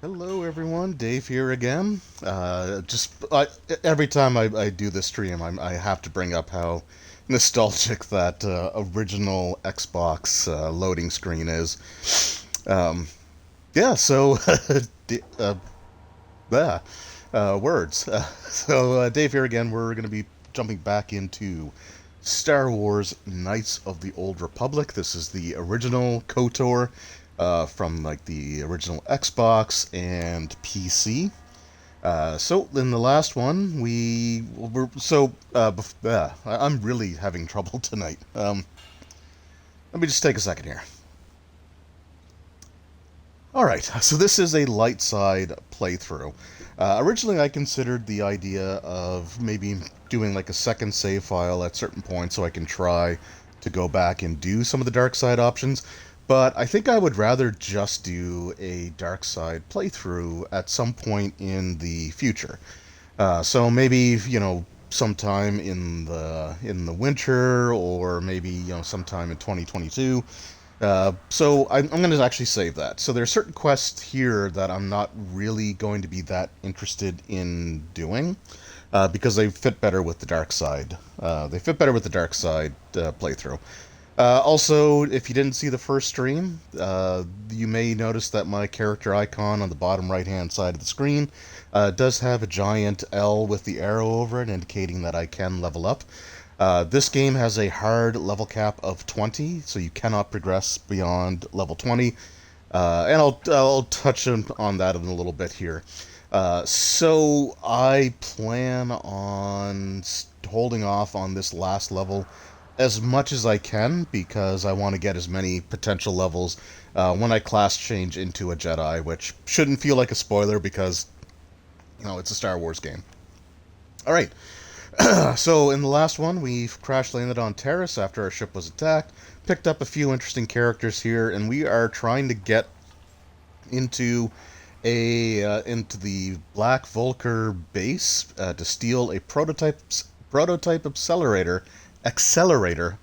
Hello everyone, Dave here again. Every time I do this stream, I have to bring up how nostalgic that original Xbox loading screen is. Um, yeah, so d- yeah, words. Dave here again. We're going to be jumping back into Star Wars: Knights of the Old Republic. This is the original KOTOR from like the original Xbox and PC. So in the last one, we were I'm really having trouble tonight. Let me just take a second here. All right, so this is a light side playthrough. Originally, I considered the idea of maybe doing like a second save file at certain points so I can try to go back and do some of the dark side options, but I think I would rather just do a dark side playthrough at some point in the future. So maybe sometime in the winter, or maybe sometime in 2022. So I'm going to actually save that. So there are certain quests here that I'm not really going to be that interested in doing because they fit better with the dark side. They fit better with the dark side playthrough. Also, if you didn't see the first stream, you may notice that my character icon on the bottom right-hand side of the screen does have a giant L with the arrow over it, indicating that I can level up. This game has a hard level cap of 20, so you cannot progress beyond level 20. And I'll touch on that in a little bit here. So I plan on holding off on this last level as much as I can because I want to get as many potential levels when I class change into a Jedi, which shouldn't feel like a spoiler because it's a Star Wars game. All right. So in the last one, we crash landed on Terrace after our ship was attacked. Picked up a few interesting characters here, and we are trying to get into into the Black Volker base to steal a prototype accelerator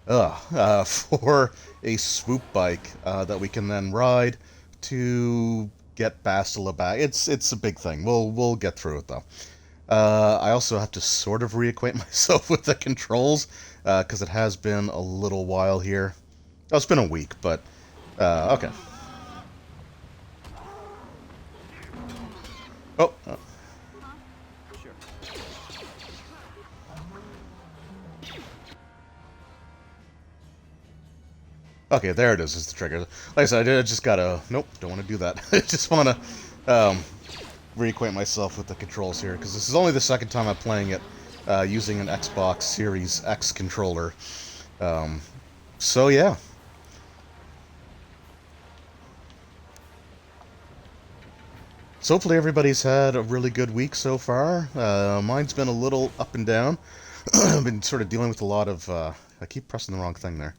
for a swoop bike that we can then ride to get Bastila back. It's a big thing. We'll get through it though. I also have to sort of reacquaint myself with the controls because it has been a little while here. Oh, it's been a week, but okay. Oh, okay, there it is. Is the trigger. Like I said, I just gotta. Nope, don't want to do that. I just want to reacquaint myself with the controls here because this is only the second time I'm playing it using an Xbox Series X controller. Um, so yeah. So hopefully everybody's had a really good week so far. Mine's been a little up and down. I've been sort of dealing with a lot of. I keep pressing the wrong thing there.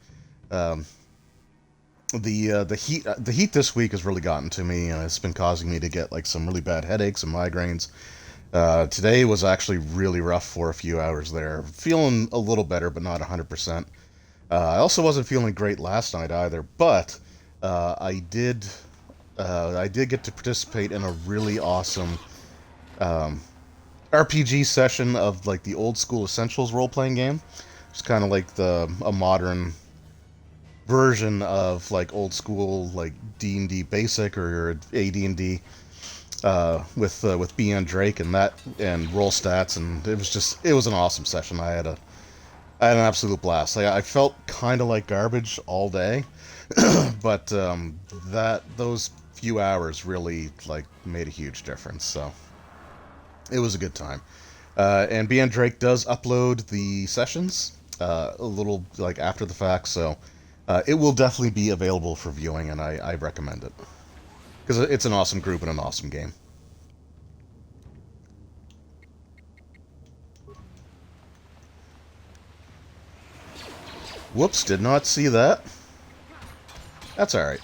Um, the heat this week has really gotten to me, and it's been causing me to get like some really bad headaches and migraines. Today was actually really rough for a few hours there. Feeling a little better, but not 100%. I also wasn't feeling great last night either, but uh, I did I did get to participate in a really awesome um, RPG session of like the old school Essentials role playing game. It's kind of like the a modern version of like old school like D&D Basic or AD&D with B and Drake and that and roll stats, and it was an awesome session. I had an absolute blast. I felt kind of like garbage all day, but that those few hours really like made a huge difference. So it was a good time. And BN Drake does upload the sessions a little like after the fact, so it will definitely be available for viewing, and I recommend it because it's an awesome group and an awesome game. Whoops, did not see that. That's all right.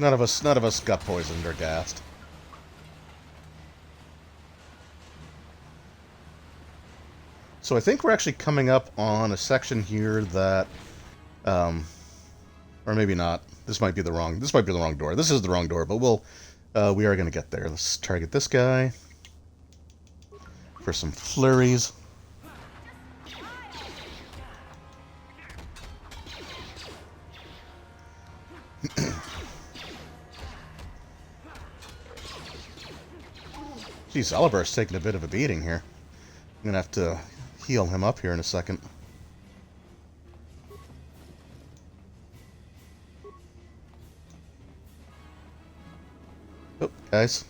None of us got poisoned or gassed. So I think we're actually coming up on a section here that, um, or maybe not. This might be the wrong. This might be the wrong door. This is the wrong door, but we are gonna get there. Let's target this guy for some flurries. Geez, Alibar's taking a bit of a beating here. I'm gonna have to heal him up here in a second. Oh, guys.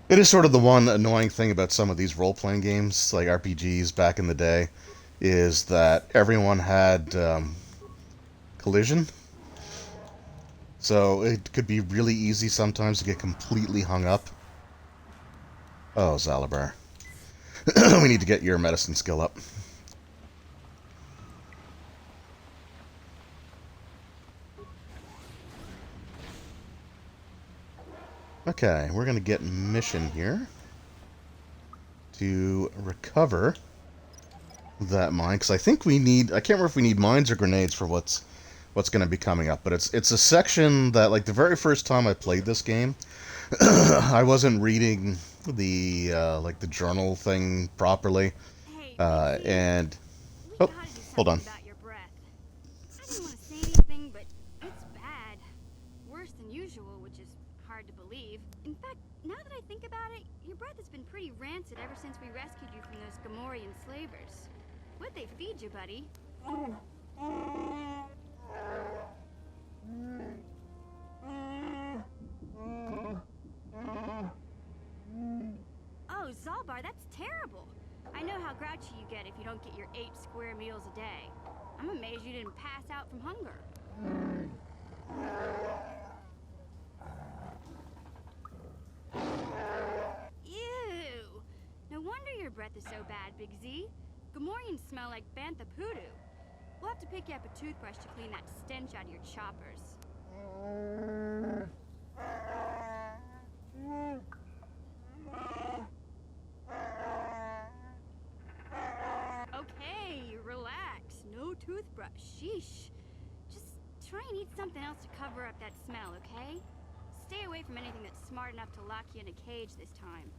It is sort of the one annoying thing about some of these role-playing games, like RPGs back in the day, is that everyone had collision. So it could be really easy sometimes to get completely hung up. Oh, Zalabar. We need to get your medicine skill up. Okay, we're going to get mission here to recover that mine, because I think we need, I can't remember if we need mines or grenades for what's going to be coming up, but it's a section that, like, the very first time I played this game, I wasn't reading the like the journal thing properly, and oh, hold on. About your breath. I didn't want to say anything, but it's bad. Worse than usual, which is hard to believe. In fact, now that I think about it, your breath has been pretty rancid ever since we rescued you from those Gamorrean slavers. What'd they feed you, buddy? Oh, Zalbar, that's terrible. I know how grouchy you get if you don't get your 8 square meals a day. I'm amazed you didn't pass out from hunger. Ew! No wonder your breath is so bad, Big Z. Gamorreans smell like bantha poodoo. We'll have to pick you up a toothbrush to clean that stench out of your choppers. Okay, relax. No toothbrush. Sheesh. Just try and eat something else to cover up that smell, okay? Stay away from anything that's smart enough to lock you in a cage this time.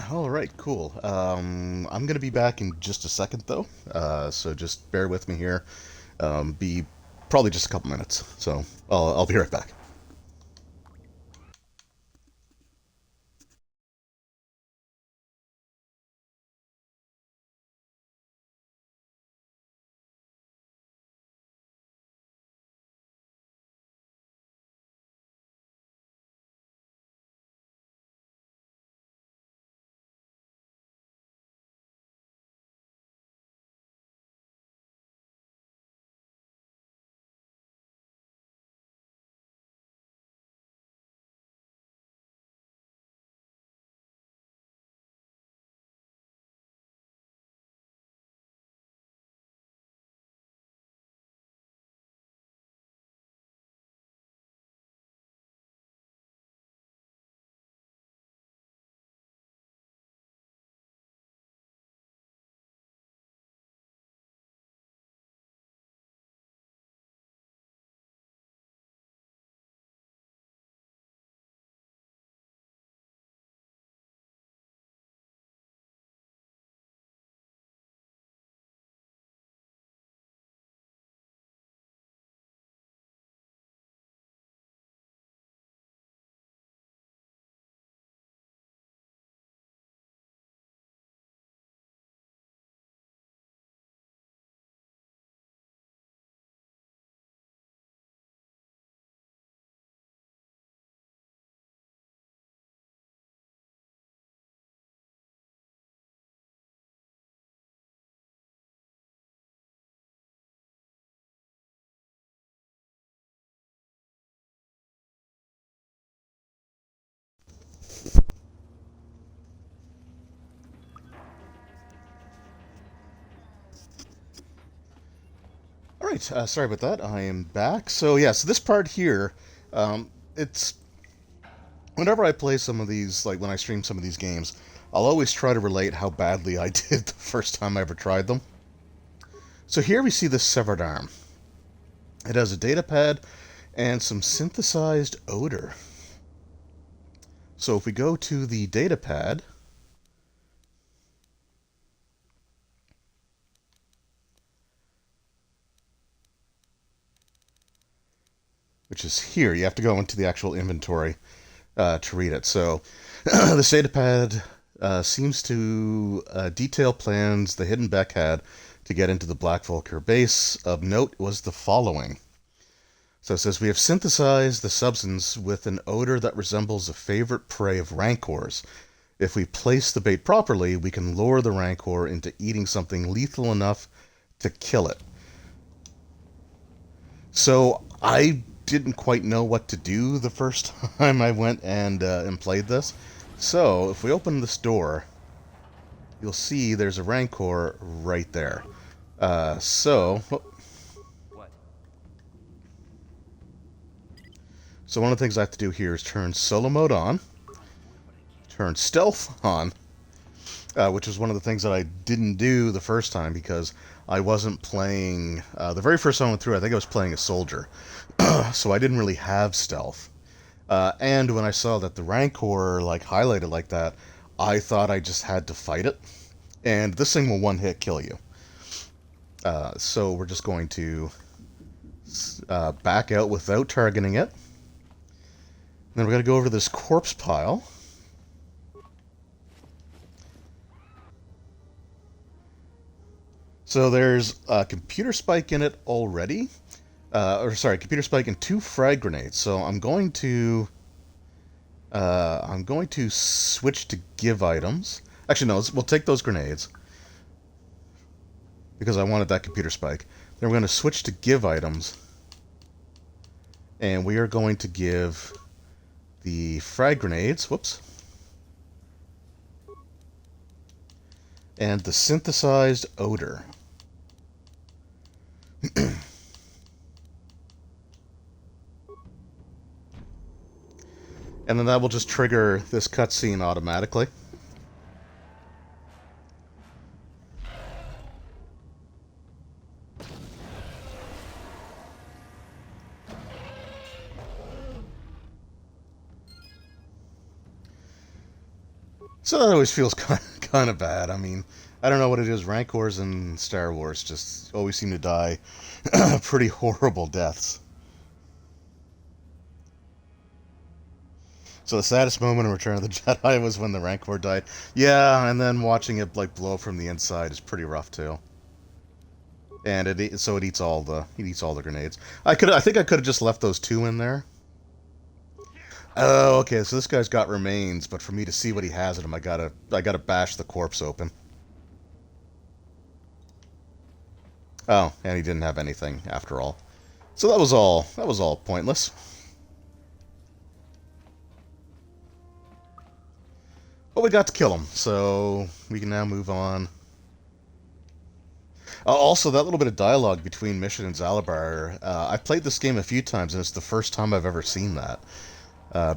All right, cool. I'm gonna be back in just a second, though. So just bear with me here. Be probably just a couple minutes. So I'll be right back. Alright, sorry about that. I am back. So, yeah, so this part here, it's... Whenever I play some of these, like when I stream some of these games, I'll always try to relate how badly I did the first time I ever tried them. So here we see this severed arm. It has a data pad and some synthesized odor. So if we go to the data pad, which is here, you have to go into the actual inventory to read it. So this data pad seems to detail plans the hidden Beck had to get into the Black Vulture base. Of note was the following. So it says, we have synthesized the substance with an odor that resembles a favorite prey of rancors. If we place the bait properly, we can lure the rancor into eating something lethal enough to kill it. So I didn't quite know what to do the first time I went and played this. So if we open this door, you'll see there's a rancor right there. So one of the things I have to do here is turn solo mode on, turn stealth on, which is one of the things that I didn't do the first time because I wasn't playing... the very first time I went through, I think I was playing a soldier, so I didn't really have stealth. And when I saw that the Rancor like highlighted like that, I thought I just had to fight it. And this thing will one-hit kill you. So we're just going to back out without targeting it. Then we're going to go over to this corpse pile. So there's a computer spike in it already. Computer spike and 2 frag grenades. So I'm going to switch to give items. Actually, no, we'll take those grenades because I wanted that computer spike. Then we're going to switch to give items, and we are going to give the frag grenades. Whoops. And the synthesized odor. And then that will just trigger this cutscene automatically. So that always feels kind of bad. I mean, I don't know what it is. Rancors in Star Wars just always seem to die pretty horrible deaths. So the saddest moment in Return of the Jedi was when the Rancor died. Yeah, and then watching it like blow from the inside is pretty rough too. And it eats all the grenades. I think I could have just left those 2 in there. Oh, okay. So this guy's got remains, but for me to see what he has in him, I gotta bash the corpse open. Oh, and he didn't have anything after all. So that was all pointless. But we got to kill him, so we can now move on. Also, that little bit of dialogue between Mission and Zalabar, I've played this game a few times, and it's the first time I've ever seen that.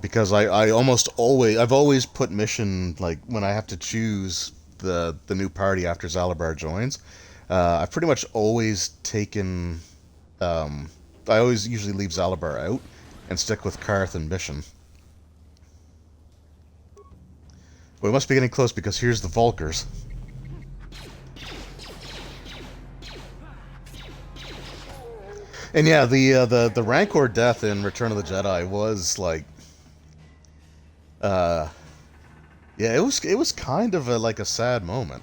Because I've always put Mission, like, when I have to choose the new party after Zalabar joins, I've pretty much always taken, I always usually leave Zalabar out, and stick with Karth and Mission. We must be getting close because here's the Vulkers. And yeah, the Rancor death in Return of the Jedi was like, yeah, it was kind of like a sad moment.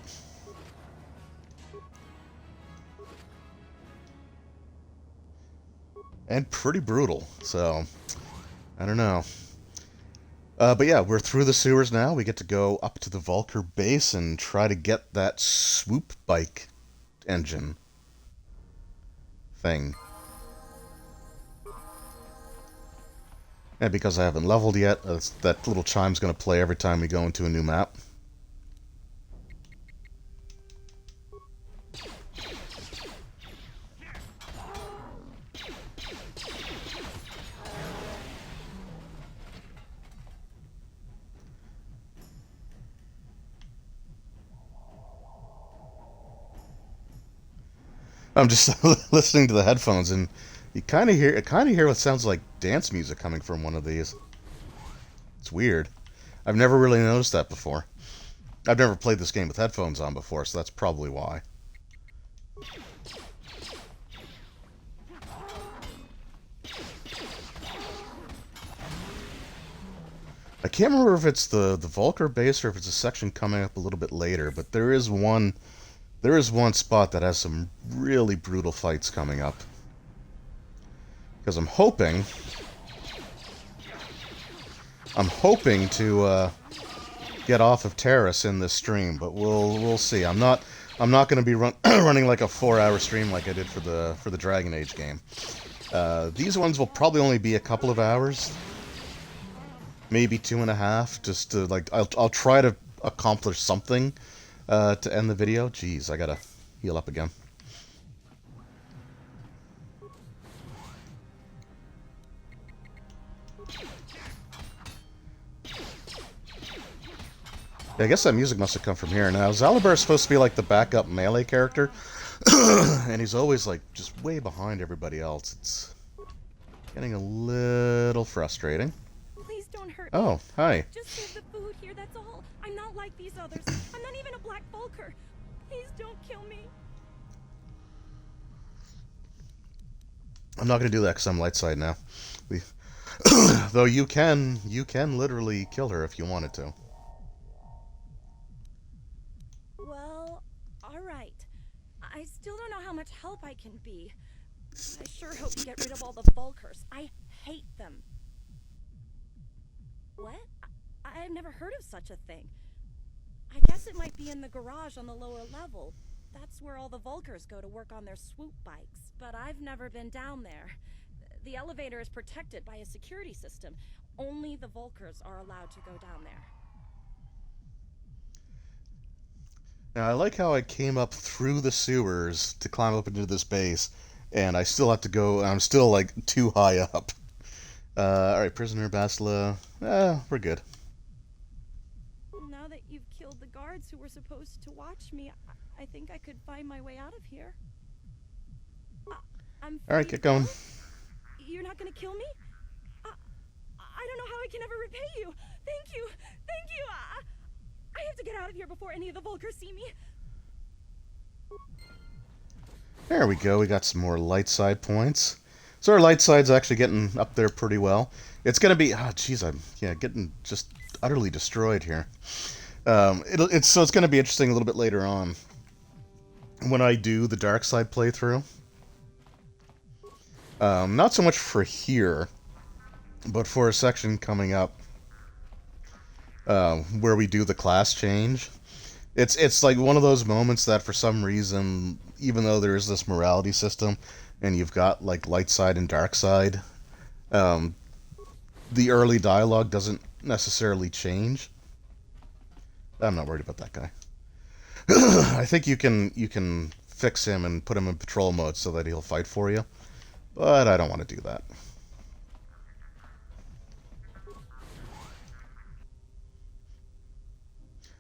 And pretty brutal. So I don't know. But yeah, we're through the sewers now. We get to go up to the Vulture base and try to get that swoop bike engine thing. And because I haven't leveled yet, that little chime's going to play every time we go into a new map. I'm just listening to the headphones, and you kind of hear what sounds like dance music coming from one of these. It's weird. I've never really noticed that before. I've never played this game with headphones on before, so that's probably why. I can't remember if it's the Volker base or if it's a section coming up a little bit later, but there is one spot that has some really brutal fights coming up. Because I'm hoping to get off of Terrace in this stream, but we'll see. I'm not going to be running like a 4-hour stream like I did for the Dragon Age game. These ones will probably only be a couple of hours, maybe 2.5. Just to like, I'll try to accomplish something to end the video. Jeez, I gotta heal up again. Yeah, I guess that music must have come from here. Now, Zalibar is supposed to be like the backup melee character, and he's always like just way behind everybody else. It's getting a little frustrating. Please don't hurt me. Oh, hi. Just save the food here, that's all. I'm not like these others. I'm not even a Black Vulker. Please don't kill me. I'm not gonna do that because I'm light side now. We, though you can literally kill her if you wanted to. Well, alright. I still don't know how much help I can be. I sure hope you get rid of all the Vulkers. I hate them. What? I've never heard of such a thing. I guess it might be in the garage on the lower level. That's where all the Vulkers go to work on their swoop bikes. But I've never been down there. The elevator is protected by a security system. Only the Vulkers are allowed to go down there. Now I like how I came up through the sewers to climb up into this base, and I still have to go. I'm still like too high up. All right, prisoner Basila. We're good. Now that you've killed the guards who were supposed to watch me, I think I could find my way out of here. I'm All right, free get to going. go? You're not gonna kill me? I don't know how I can ever repay you. Thank you. Thank you. I have to get out of here before any of the Vulkers see me. There we go. We got some more light side points. So our light side's actually getting up there pretty well. It's gonna be. Oh, jeez, I'm getting just utterly destroyed here. It's gonna be interesting a little bit later on when I do the dark side playthrough. Not so much for here, but for a section coming up where we do the class change. It's like one of those moments that for some reason, even though there is this morality system, and you've got like light side and dark side, the early dialogue doesn't necessarily change. I'm not worried about that guy. I think you can fix him and put him in patrol mode so that he'll fight for you, but I don't want to do that.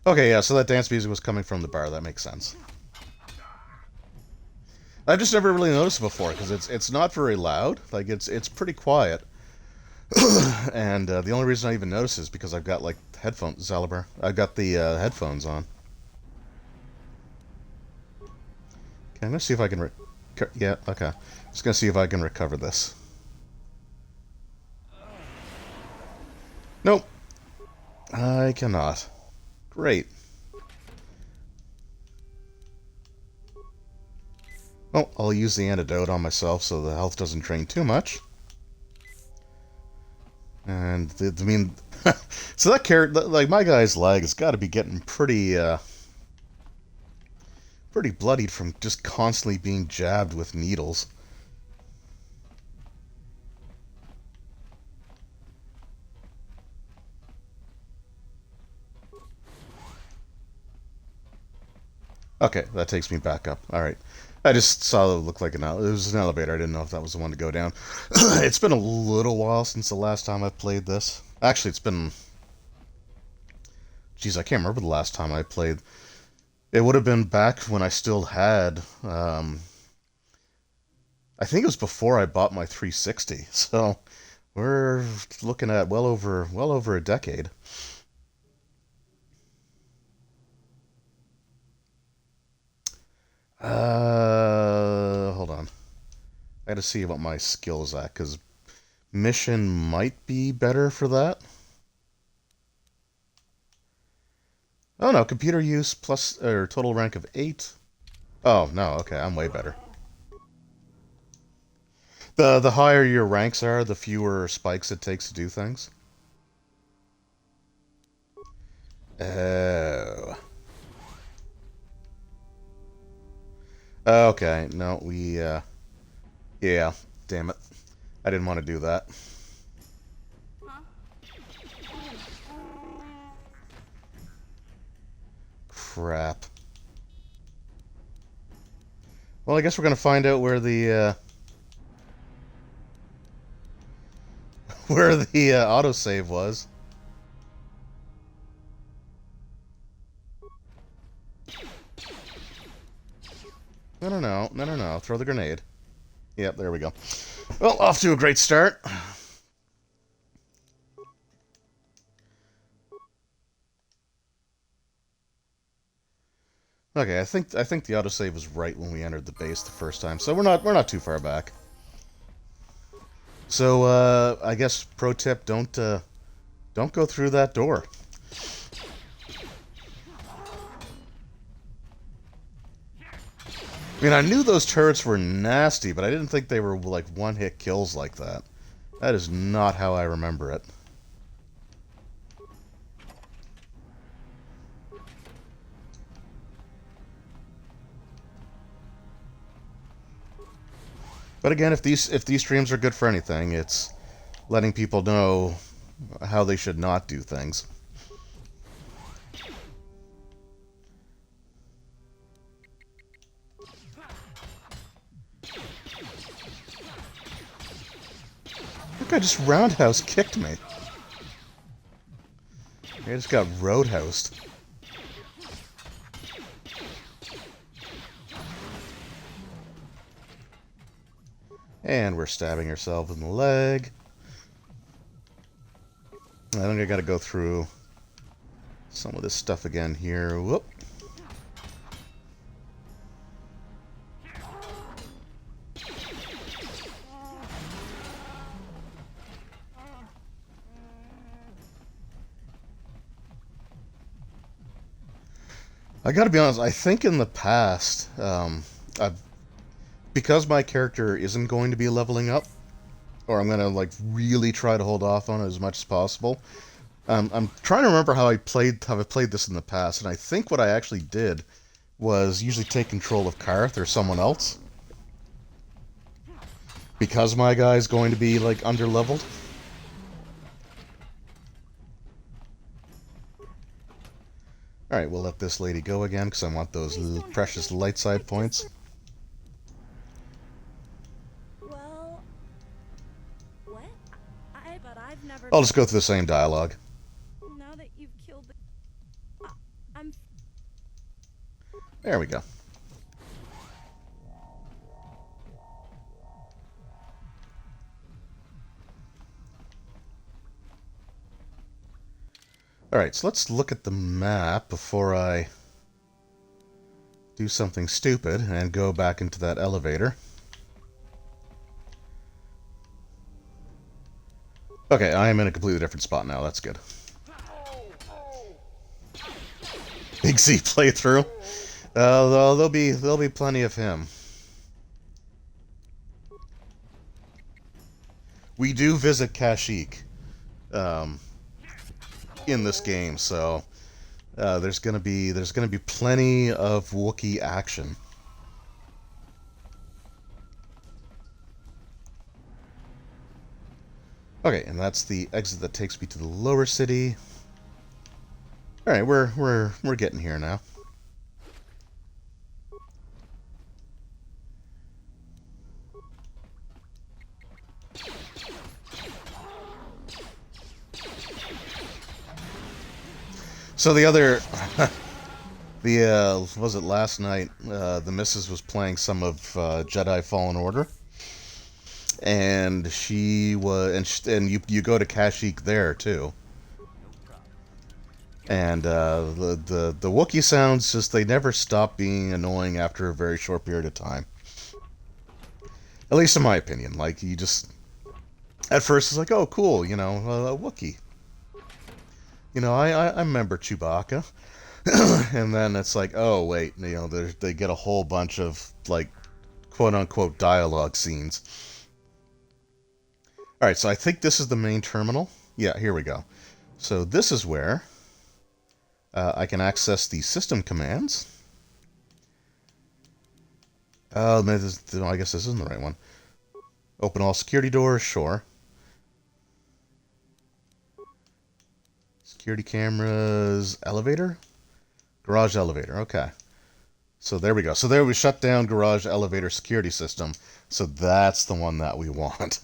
Okay, yeah, so that dance music was coming from the bar. That makes sense. I've just never really noticed it before because it's not very loud. Like it's pretty quiet, and the only reason I even notice is because I've got like headphones. Zalibar, I've got the headphones on. Okay, I'm gonna see if I can. Yeah, okay. Just gonna see if I can recover this. Nope, I cannot. Great. Well, I'll use the antidote on myself so the health doesn't drain too much. And, I mean, so that character, like, my guy's leg has got to be getting pretty bloodied from just constantly being jabbed with needles. Okay, that takes me back up. Alright. I just saw it looked like it was an elevator. I didn't know if that was the one to go down. It's been a little while since the last time I played this. Actually, it's been... Jeez, I can't remember the last time I played. It would have been back when I still had I think it was before I bought my 360, so we're looking at well over a decade. Hold on. I gotta see what my skill is at, because mission might be better for that. Oh no, computer use plus, or total rank of 8. Oh, no, okay, I'm way better. The higher your ranks are, the fewer spikes it takes to do things. Oh. Okay, no, yeah, damn it. I didn't want to do that. Crap. Well, I guess we're gonna find out where the, where the, autosave was. No. Throw the grenade. Yep, there we go. Well, off to a great start. Okay, I think the autosave was right when we entered the base the first time, so we're not too far back. So I guess pro tip: don't go through that door. I mean, I knew those turrets were nasty, but I didn't think they were like one-hit kills like that. That is not how I remember it. But again, if these streams are good for anything, it's letting people know how they should not do things. That guy just roundhouse kicked me. I just got roadhoused. And we're stabbing ourselves in the leg. I think I gotta go through some of this stuff again here. Whoop. I gotta be honest, I think in the past, because my character isn't going to be leveling up, or I'm gonna like really try to hold off on it as much as possible. I'm trying to remember how I played this in the past, and I think what I actually did was usually take control of Karth or someone else, because my guy's going to be like underleveled. All right, we'll let this lady go again because I want those precious light side points. Well, what? But I've never. I'll just go through the same dialogue. Now that you've killed the. I'm. There we go. Alright, so let's look at the map before I do something stupid and go back into that elevator. Okay, I am in a completely different spot now. That's good. Big Z playthrough. There'll be plenty of him. We do visit Kashyyyk in this game, so there's gonna be plenty of Wookiee action. Okay, and that's the exit that takes me to the lower city. All right, we're getting here now. So the other, was it last night? The missus was playing some of Jedi Fallen Order, and she was, and you go to Kashyyyk there too. And the Wookiee sounds just they never stop being annoying after a very short period of time. At least in my opinion. Like you just at first it's like, oh cool, a Wookiee. I remember Chewbacca. And then it's like, oh wait, they get a whole bunch of like quote unquote dialogue scenes. All right, so I think this is the main terminal. Yeah, here we go. So this is where I can access the system commands. Oh, I guess this isn't the right one. Open all security doors, sure. Security cameras, elevator? Garage elevator, okay. So there we go. So there we shut down garage elevator security system. So that's the one that we want.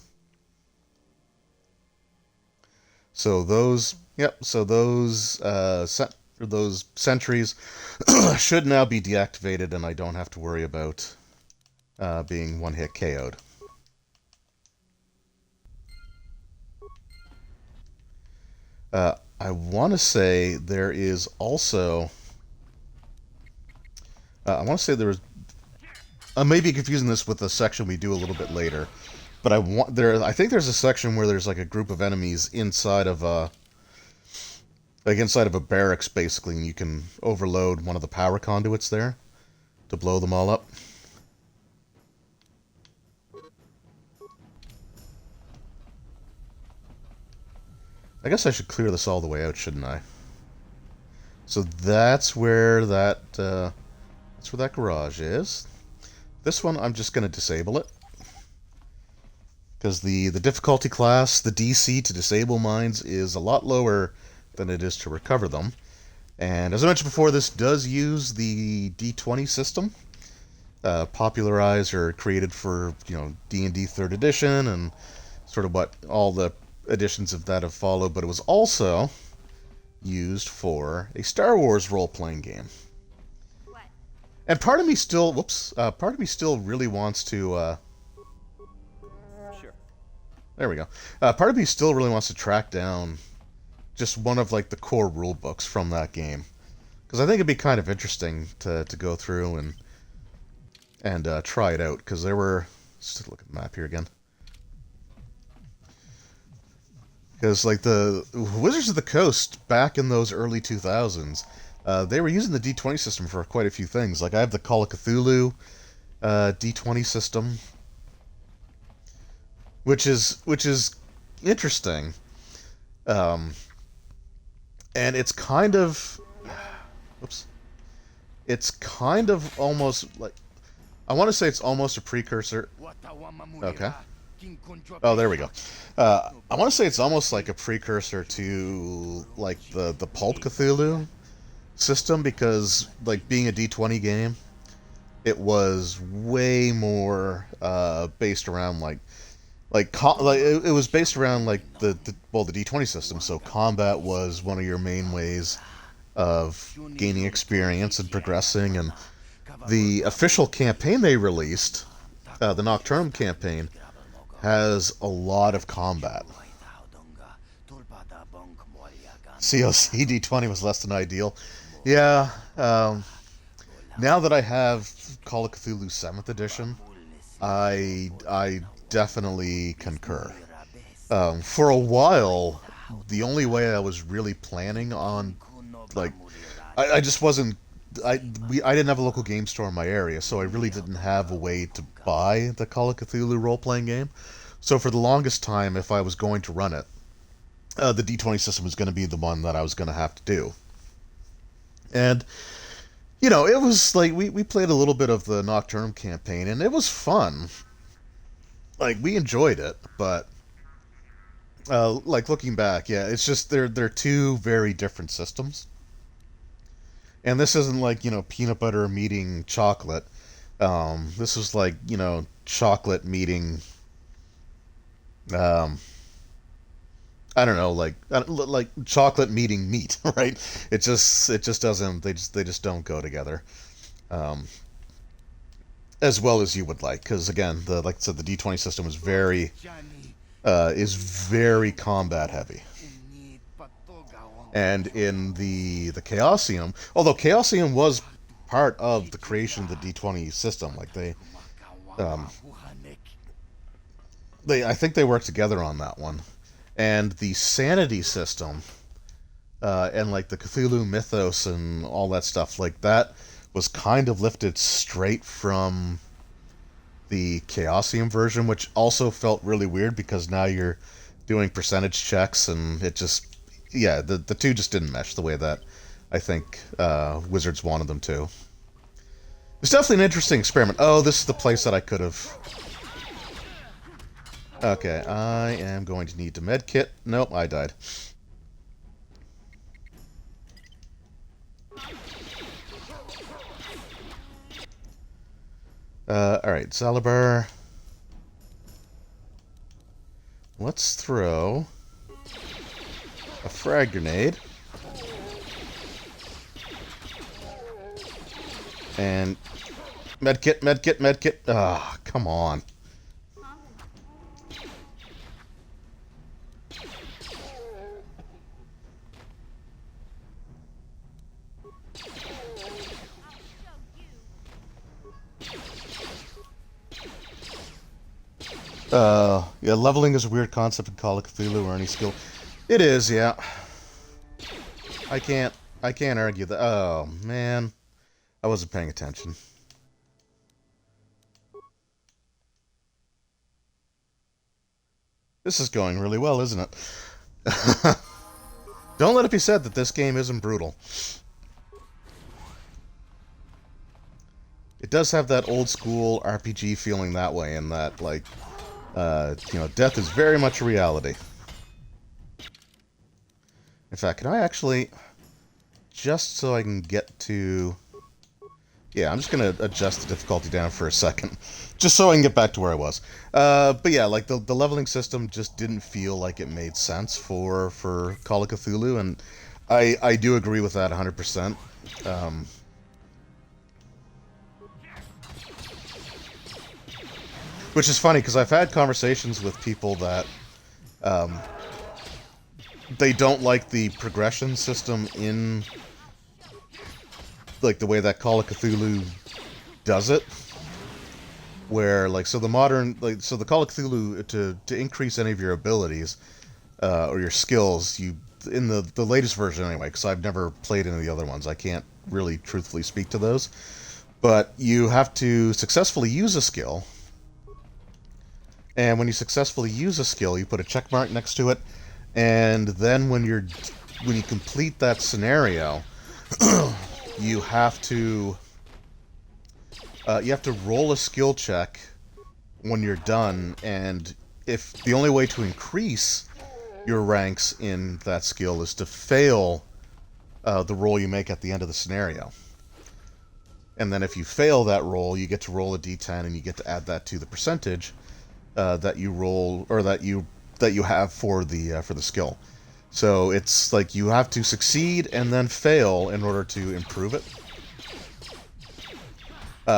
So those, those sentries should now be deactivated, and I don't have to worry about being one-hit KO'd. I want to say there is also... I want to say there was... I may be confusing this with the section we do a little bit later, but I think there's a section where there's like a group of enemies inside of a barracks, basically, and you can overload one of the power conduits there to blow them all up. I guess I should clear this all the way out, shouldn't I? So that's where that garage is. This one, I'm just going to disable it. Because the difficulty class, the DC to disable mines, is a lot lower than it is to recover them. And as I mentioned before, this does use the D20 system. Popularized or created for, D&D 3rd edition and sort of what all the editions of that have followed, but it was also used for a Star Wars role-playing game. What? And part of me still really wants to, Sure. there we go. Part of me still really wants to track down just one of, like, the core rule books from that game. Because I think it'd be kind of interesting to go through and try it out, because there were... Let's take a look at the map here again. Because, like, the Wizards of the Coast, back in those early 2000s, they were using the D20 system for quite a few things. Like, I have the Call of Cthulhu D20 system, which is interesting. And it's kind of... Oops. It's kind of almost, like... I want to say it's almost a precursor... Okay. Oh, there we go. I want to say it's almost like a precursor to, like, the Pulp Cthulhu system, because, like, being a D20 game, it was way more based around, it was based around, like, the D20 system, so combat was one of your main ways of gaining experience and progressing, and the official campaign they released, the Nocturnal campaign, has a lot of combat. COC D20 was less than ideal. Yeah, now that I have Call of Cthulhu 7th edition, I definitely concur. For a while, the only way I was really planning on, like, I just wasn't... I didn't have a local game store in my area, so I really didn't have a way to buy the Call of Cthulhu role-playing game. So for the longest time, if I was going to run it, the D20 system was going to be the one that I was going to have to do. And, it was like, we played a little bit of the Nocturnal campaign, and it was fun. Like, we enjoyed it, but, like, looking back, yeah, it's just, they're two very different systems. And this isn't like, peanut butter meeting chocolate. This is like, chocolate meeting, I don't know, like chocolate meeting meat, right? It just doesn't, they just don't go together. as well as you would like, because again, like I said, the D20 system is very combat heavy. And in the Chaosium, although Chaosium was part of the creation of the D20 system, like um, I think they worked together on that one. And the Sanity system, and like the Cthulhu mythos and all that stuff, like that was kind of lifted straight from the Chaosium version, which also felt really weird because now you're doing percentage checks, and it just, yeah, the two just didn't mesh the way that I think Wizards wanted them to. It's definitely an interesting experiment. Oh, this is the place that I could have... Okay, I am going to need to medkit. Nope, I died. Alright, Zalabar. Let's throw a frag grenade. And medkit, medkit, medkit. Ah, come on. Yeah, leveling is a weird concept in Call of Cthulhu or any skill. It is, yeah. I can't argue that. Oh, man. I wasn't paying attention. This is going really well, isn't it? Don't let it be said that this game isn't brutal. It does have that old school RPG feeling that way, and that, like, death is very much a reality. In fact, can I actually, just so I can get to... Yeah, I'm just going to adjust the difficulty down for a second, just so I can get back to where I was. But yeah, like, the leveling system just didn't feel like it made sense for Call of Cthulhu, and I do agree with that 100%. Which is funny, because I've had conversations with people that they don't like the progression system in, like, the way that Call of Cthulhu does it. Where, like, so the modern, like, so the Call of Cthulhu, to increase any of your abilities, or your skills, you, in the latest version anyway, because I've never played any of the other ones, I can't really truthfully speak to those, but you have to successfully use a skill. And when you successfully use a skill, you put a check mark next to it, and then when you complete that scenario, you have to roll a skill check when you're done, and if the only way to increase your ranks in that skill is to fail the roll you make at the end of the scenario. And then if you fail that roll, you get to roll a d10, and you get to add that to the percentage that you roll, or that you have for the skill. So it's like you have to succeed and then fail in order to improve it.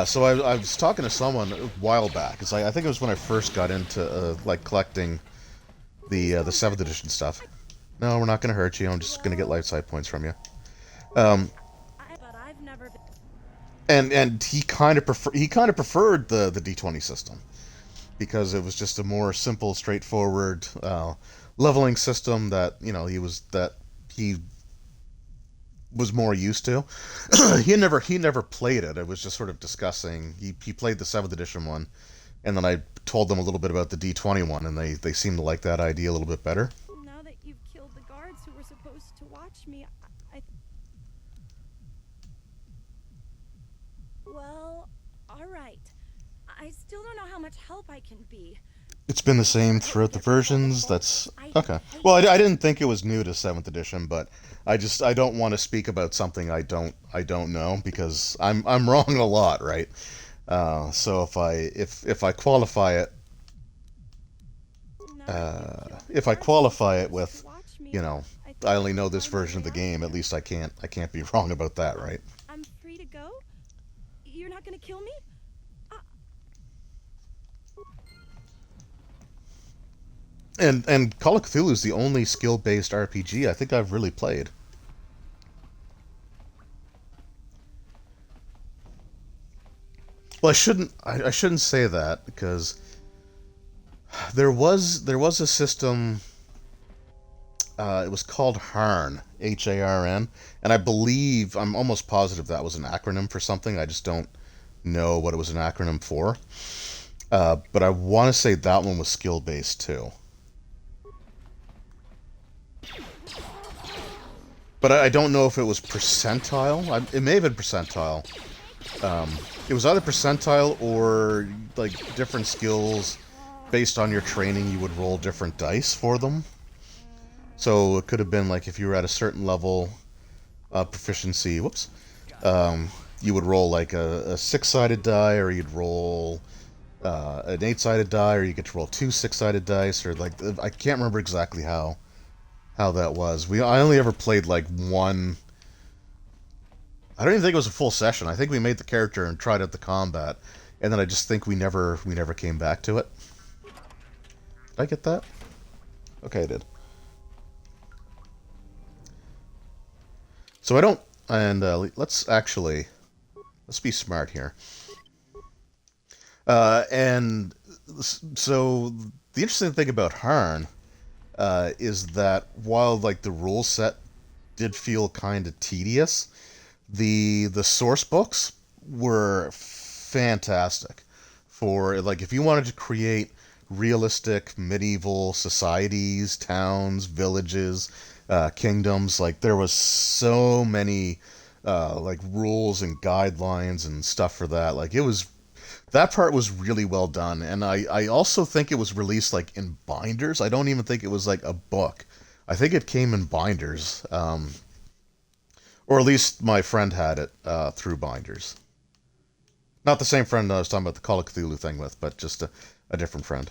So I was talking to someone a while back. It's like, I think it was when I first got into like collecting the 7th edition stuff. No, we're not going to hurt you. I'm just going to get life side points from you. And he kind of preferred the D20 system, because it was just a more simple, straightforward leveling system that he was more used to. he never played it. It was just sort of discussing. He played the 7th edition one, and then I told them a little bit about the D20 one, and they seemed to like that idea a little bit better. Now that you've killed the guards who were supposed to watch me, well, all right. I still don't know how much help I can be. It's been the same throughout the versions. That's okay. Well, I didn't think it was new to 7th edition, but I don't want to speak about something I don't know, because I'm wrong a lot, right? So if I qualify it, with, I only know this version of the game, at least I can't be wrong about that, right? I'm free to go? You're not gonna kill me? And Call of Cthulhu is the only skill-based RPG I think I've really played. Well, I shouldn't say that because there was a system. It was called HARN, HARN, and I'm almost positive that was an acronym for something. I just don't know what it was an acronym for. But I want to say that one was skill based too. But I don't know if it was percentile. It may have been percentile. It was either percentile or like different skills based on your training. You would roll different dice for them. So it could have been like if you were at a certain level of proficiency. Whoops. You would roll like a six-sided die, or you'd roll an eight-sided die, or you get to roll two six-sided dice, or like I can't remember exactly how that was. I only ever played like one. I don't even think it was a full session. I think we made the character and tried out the combat, and then I just think we never came back to it. Did I get that? Okay, I did. So I don't. And let's be smart here. And so the interesting thing about Harn is that while like the rule set did feel kind of tedious, the source books were fantastic for like if you wanted to create realistic medieval societies, towns, villages, kingdoms. Like there was so many like rules and guidelines and stuff for that. Like it was that part was really well done, and I also think it was released like in binders. I don't even think it was like a book. I think it came in binders, or at least my friend had it through binders. Not the same friend I was talking about the Call of Cthulhu thing with, but just a different friend.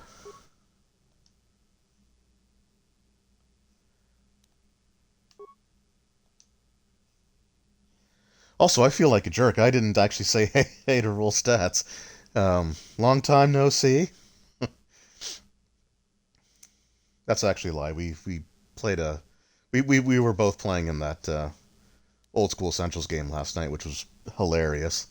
Also, I feel like a jerk. I didn't actually say hey to roll stats. Long time no see. That's actually a lie. We played a we were both playing in that old school Essentials game last night, which was hilarious.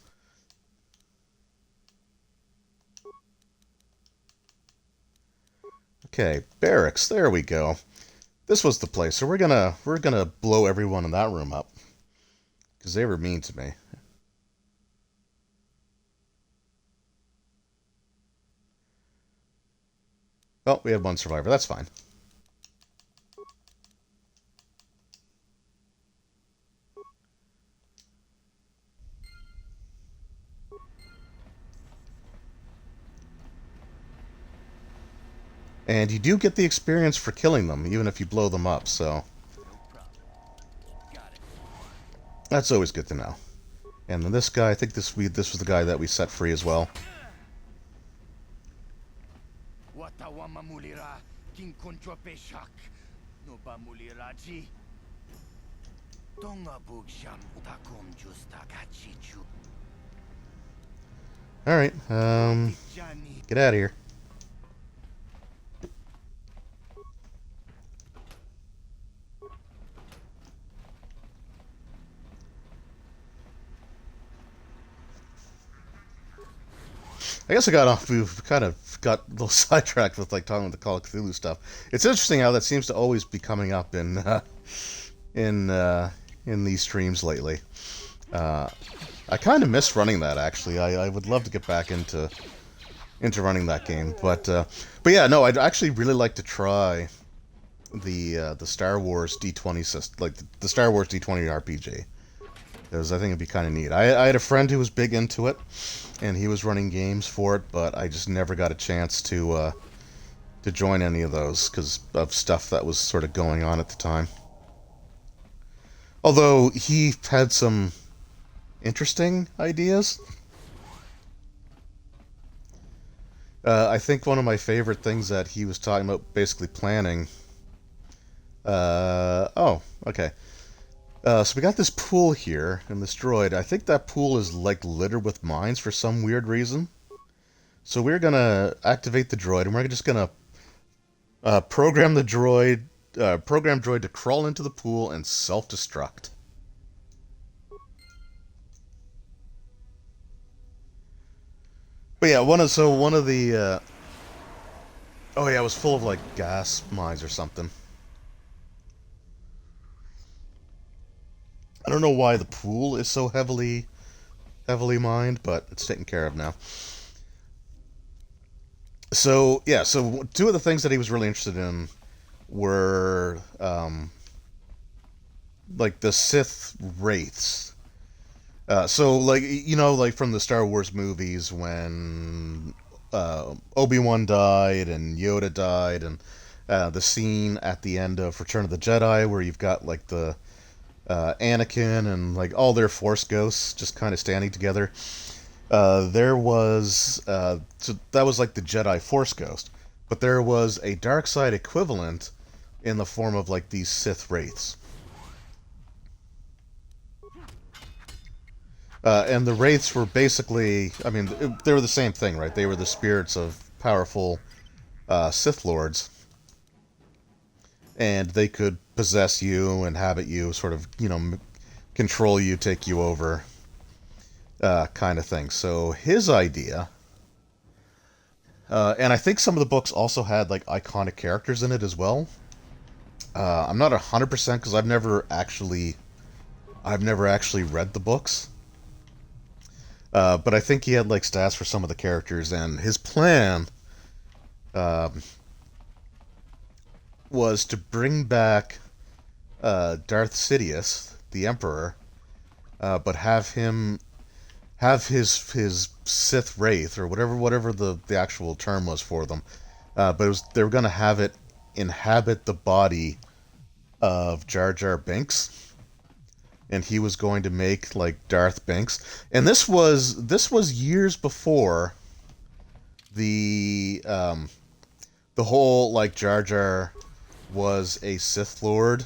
Okay, barracks. There we go. This was the place. So we're gonna blow everyone in that room up because they were mean to me. Oh, we have one survivor. That's fine. And you do get the experience for killing them, even if you blow them up, so that's always good to know. And then this guy, I think this was the guy that we set free as well. Alright, get out of here. I guess we've kind of got a little sidetracked with like talking about the Call of Cthulhu stuff. It's interesting how that seems to always be coming up in in these streams lately. I kind of miss running that actually. I would love to get back into running that game, but yeah, no, I'd actually really like to try the Star Wars D20 system, like the Star Wars D20 RPG, because I think it'd be kind of neat. I had a friend who was big into it, and he was running games for it, but I just never got a chance to join any of those because of stuff that was sort of going on at the time. Although he had some interesting ideas. I think one of my favorite things that he was talking about, basically planning. Oh, okay. So we got this pool here in this droid. I think that pool is like littered with mines for some weird reason. So we're gonna activate the droid, and we're just gonna Program droid to crawl into the pool and self-destruct. But yeah, one of the oh yeah, it was full of like gas mines or something. I don't know why the pool is so heavily mined, but it's taken care of now. So yeah, so two of the things that he was really interested in were like the Sith wraiths. So like like from the Star Wars movies when Obi-Wan died and Yoda died, and the scene at the end of Return of the Jedi where you've got like the Anakin and like all their Force ghosts just kind of standing together. There was so that was like the Jedi Force ghost, but there was a dark side equivalent in the form of like these Sith wraiths. And the wraiths were basically, I mean, they were the same thing, right? They were the spirits of powerful Sith lords, and they could possess you, inhabit you, sort of, control you, take you over, kind of thing. So his idea, and I think some of the books also had like iconic characters in it as well. I'm not 100% because I've never actually read the books. But I think he had like stats for some of the characters, and his plan um, was to bring back Darth Sidious, the Emperor, but have his Sith Wraith or whatever the actual term was for them. But they were going to have it inhabit the body of Jar Jar Binks, and he was going to make like Darth Binks. And this was years before the the whole like Jar Jar was a Sith Lord,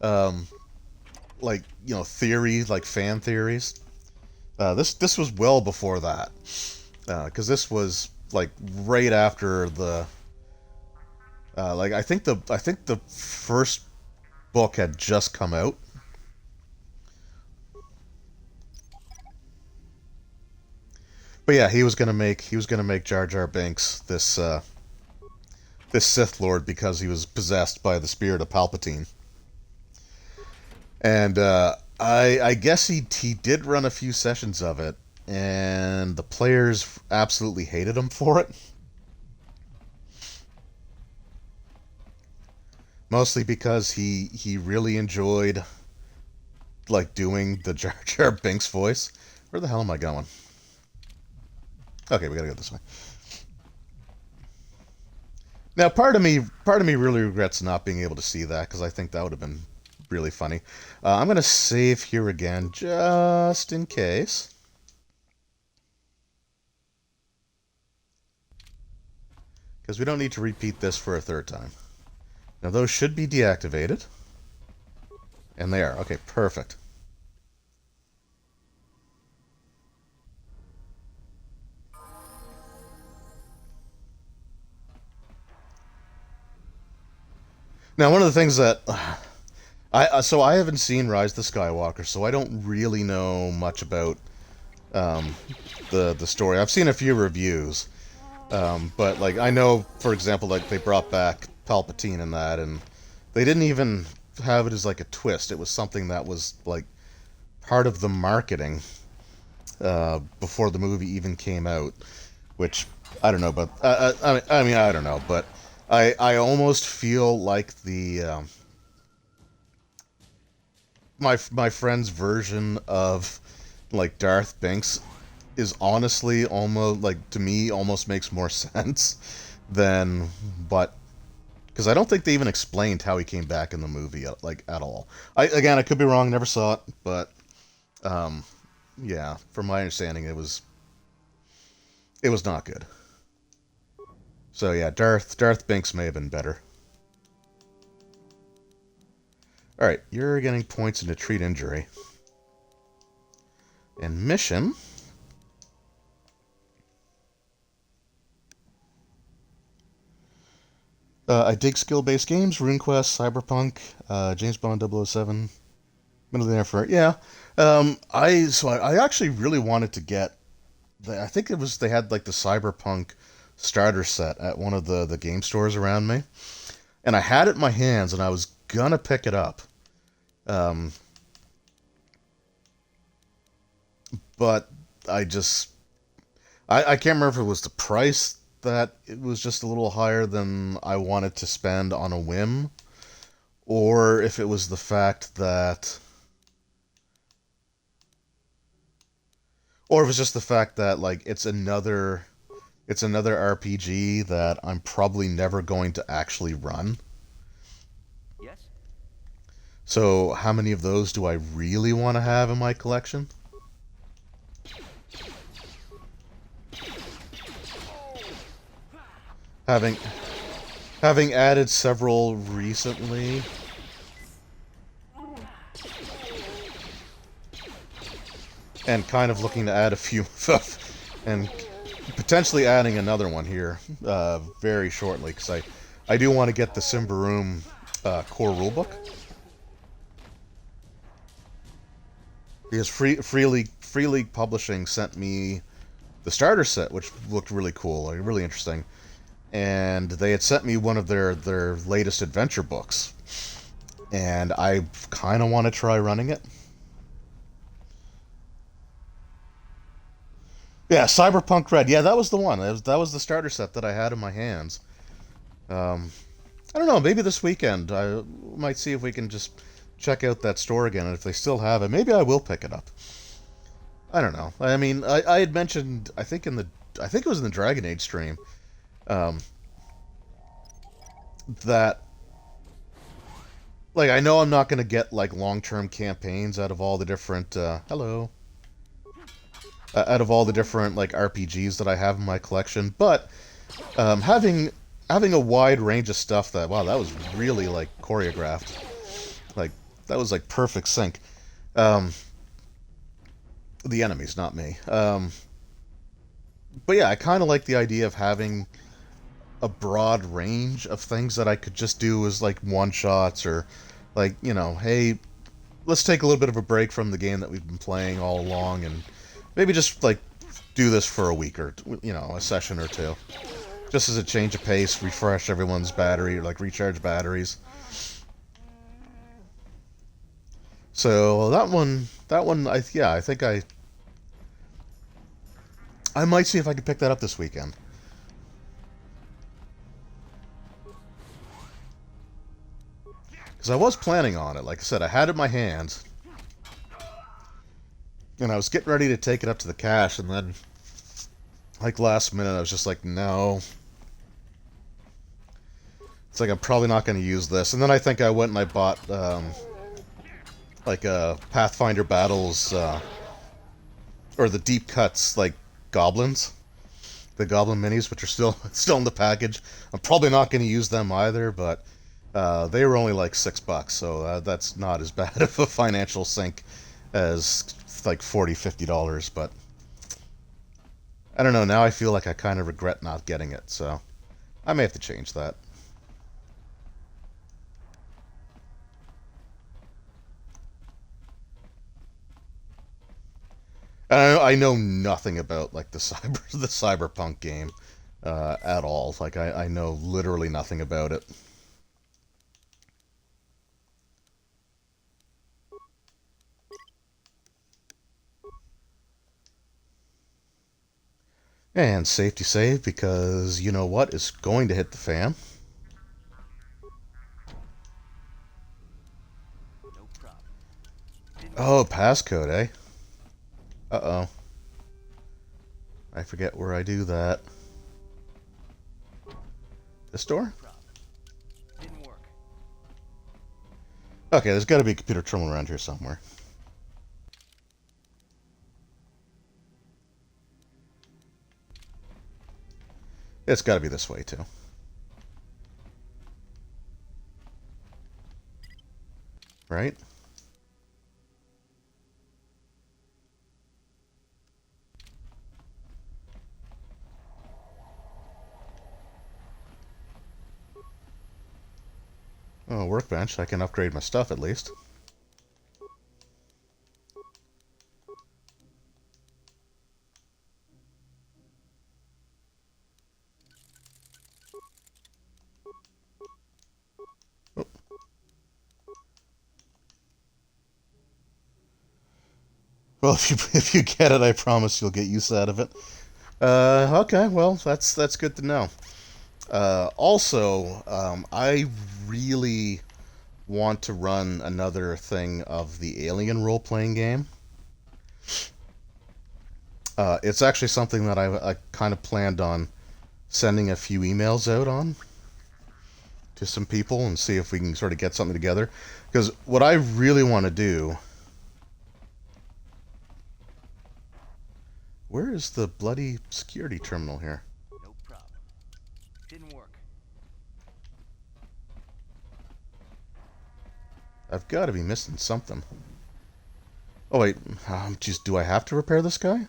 um, like theory, like fan theories. This was well before that, because this was like right after the like I think the first book had just come out. But yeah, he was gonna make Jar Jar Binks this Sith Lord because he was possessed by the spirit of Palpatine. And I guess he did run a few sessions of it, and the players absolutely hated him for it. Mostly because he really enjoyed like doing the Jar Jar Binks voice. Where the hell am I going? Okay, we gotta go this way. Now, part of me really regrets not being able to see that because I think that would have been really funny. I'm gonna save here again just in case, because we don't need to repeat this for a third time. Now, those should be deactivated, and they are. Okay, perfect. Now, one of the things that I haven't seen Rise of the Skywalker, so I don't really know much about um, the story. I've seen a few reviews, but like I know, for example, like they brought back Palpatine in that, and they didn't even have it as like a twist. It was something that was like part of the marketing before the movie even came out, which I don't know, but I mean I don't know, but I almost feel like the my friend's version of like Darth Binks is honestly almost like to me almost makes more sense than what, because I don't think they even explained how he came back in the movie like at all. I could be wrong, never saw it, but um yeah, from my understanding it was not good. So yeah, Darth Binks may have been better. All right, you're getting points into treat injury. And mission. I dig skill-based games, RuneQuest, Cyberpunk, James Bond 007, Middle of the Effort. Yeah. I actually really wanted to get I think it was they had like the Cyberpunk starter set at one of the game stores around me, and I had it in my hands, and I was gonna pick it up, um, but I just I can't remember if it was the price that it was just a little higher than I wanted to spend on a whim, or if it was the fact that, or if it's just the fact that like it's another RPG that I'm probably never going to actually run. Yes? So how many of those do I really want to have in my collection? Having having added several recently, and kind of looking to add a few, and potentially adding another one here very shortly, because I do want to get the Symbaroum core rulebook. Because Free League Publishing sent me the starter set, which looked really cool, like really interesting, and they had sent me one of their latest adventure books, and I kind of want to try running it. Yeah, Cyberpunk Red. Yeah, that was the one. That was the starter set that I had in my hands. Um, I don't know. Maybe this weekend I might see if we can just check out that store again, and if they still have it, maybe I will pick it up. I don't know. I mean, I had mentioned, I think it was in the Dragon Age stream, um, that like I know I'm not going to get like long-term campaigns out of all the different out of all the different like RPGs that I have in my collection, but having a wide range of stuff that, wow, that was really like choreographed, like that was like perfect sync. Um, the enemies, not me. But yeah, I kind of like the idea of having a broad range of things that I could just do as like one shots, or like, hey, let's take a little bit of a break from the game that we've been playing all along, and maybe just like do this for a week, or a session or two, just as a change of pace, refresh everyone's battery, or like recharge batteries. So that one, I think I might see if I can pick that up this weekend. Because I was planning on it. Like I said, I had it in my hands, and I was getting ready to take it up to the cache, and then, like, last minute, I was just like, no. It's like, I'm probably not going to use this. And then I think I went and I bought, like, a Pathfinder Battles, or the Deep Cuts, like, goblins. The goblin minis, which are still in the package. I'm probably not going to use them either, but they were only like $6, so that's not as bad of a financial sink as like $40-50. But I don't know. Now I feel like I kind of regret not getting it, so I may have to change that. I know nothing about like the cyberpunk game at all. Like I know literally nothing about it. And safety save, because you know what is going to hit the fan. No problem. Oh, passcode, eh? Uh-oh. I forget where I do that. This door? Didn't work. Okay, there's got to be a computer terminal around here somewhere. It's got to be this way, too. Right? Oh, workbench. I can upgrade my stuff at least. Oh. Well, if you get it, I promise you'll get use out of it. Okay, well, that's good to know. Also, I really want to run another thing of the Alien role-playing game. It's actually something that I kind of planned on sending a few emails out on to some people and see if we can sort of get something together. Because what I really want to do... Where is the bloody security terminal here? No problem. Didn't work. I've got to be missing something. Oh wait, just do I have to repair this guy?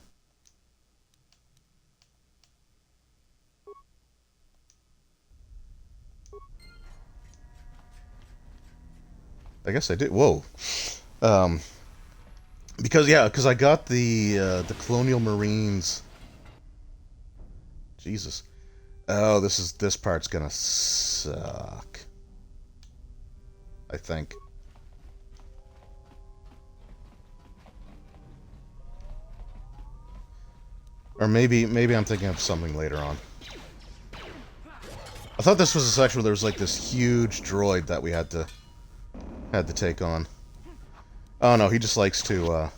I guess I did. Whoa. Um, because I got the Colonial Marines. Jesus. Oh, this part's gonna suck. I think. Or maybe I'm thinking of something later on. I thought this was a section where there was like this huge droid that we had to take on. Oh no, he just likes to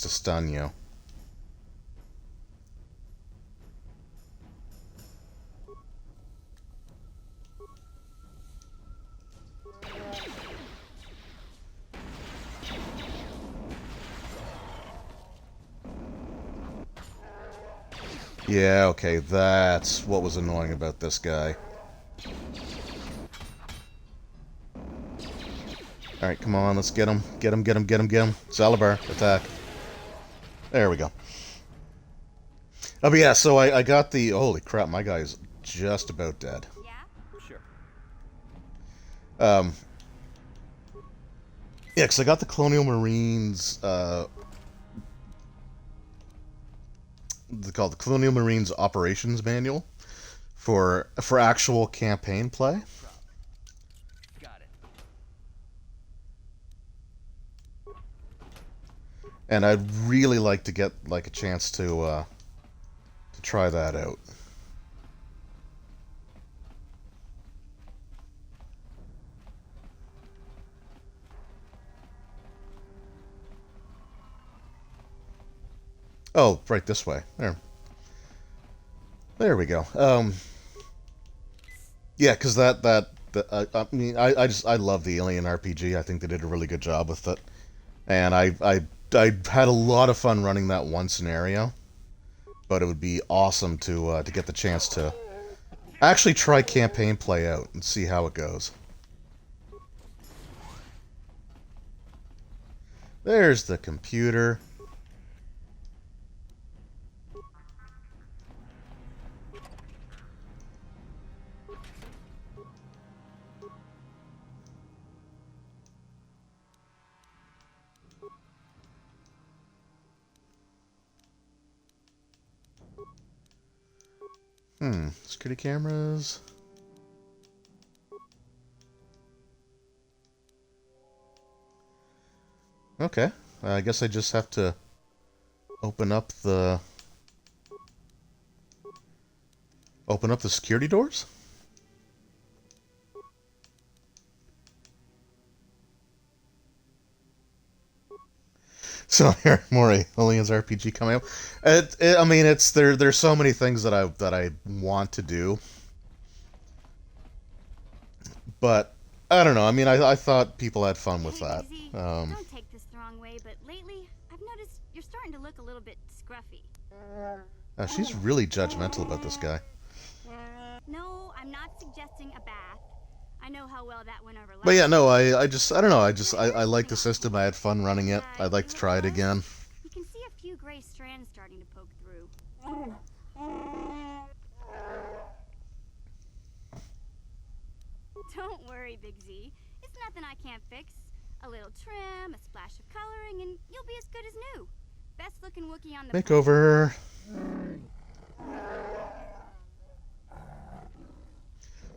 stun you. Yeah, okay, that's what was annoying about this guy. Alright, come on, let's get him. Get him. Zalabar, attack. There we go. Oh, but yeah, so I got the... Holy crap, my guy's just about dead. Yeah? Sure. Yeah, because I got the Colonial Marines, called the Colonial Marines Operations Manual for actual campaign play. Got it. And I'd really like to get like a chance to try that out. Oh, right this way. There we go. Yeah, because I mean, I love the Alien RPG. I think they did a really good job with it, and I had a lot of fun running that one scenario. But it would be awesome to get the chance to actually try campaign play out and see how it goes. There's the computer. Security cameras. Okay, I guess I just have to open up the security doors. So here, more Aliens RPG coming up. I mean, there's so many things that I want to do, but I don't know. I mean, I thought people had fun with that. Hey, don't take this the wrong way, but lately I've noticed you're starting to look a little bit scruffy. She's really judgmental about this guy. No, I'm not suggesting a bath. I know how well that went over last. But yeah, no, I don't know. I like the system. I had fun running it. I'd like to try it again. You can see a few gray strands starting to poke through. Don't worry, Big Z. It's nothing I can't fix. A little trim, a splash of coloring, and you'll be as good as new. Best looking Wookiee on the Makeover.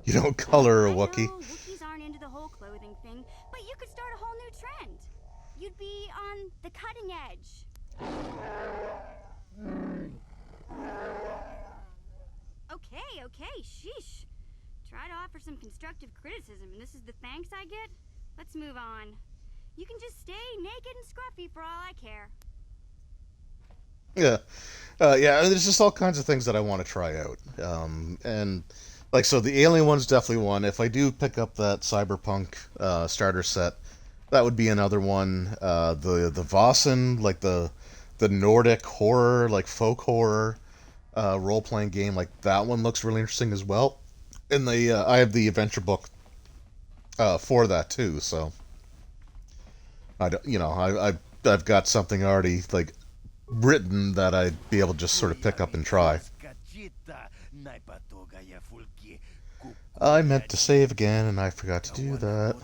You don't color a Wookiee. I know Wookiees aren't into the whole clothing thing, but you could start a whole new trend. You'd be on the cutting edge. Okay, sheesh. Try to offer some constructive criticism, and this is the thanks I get? Let's move on. You can just stay naked and scruffy for all I care. Yeah. Yeah, there's just all kinds of things that I want to try out. And, like, so the Alien one's definitely one. If I do pick up that Cyberpunk starter set, that would be another one. The Vossen, like the Nordic horror, like folk horror role-playing game, like that one looks really interesting as well. And I have the adventure book for that too, so I don't, I've got something already like written that I'd be able to just sort of pick up and try. I meant to save again, and I forgot to do that.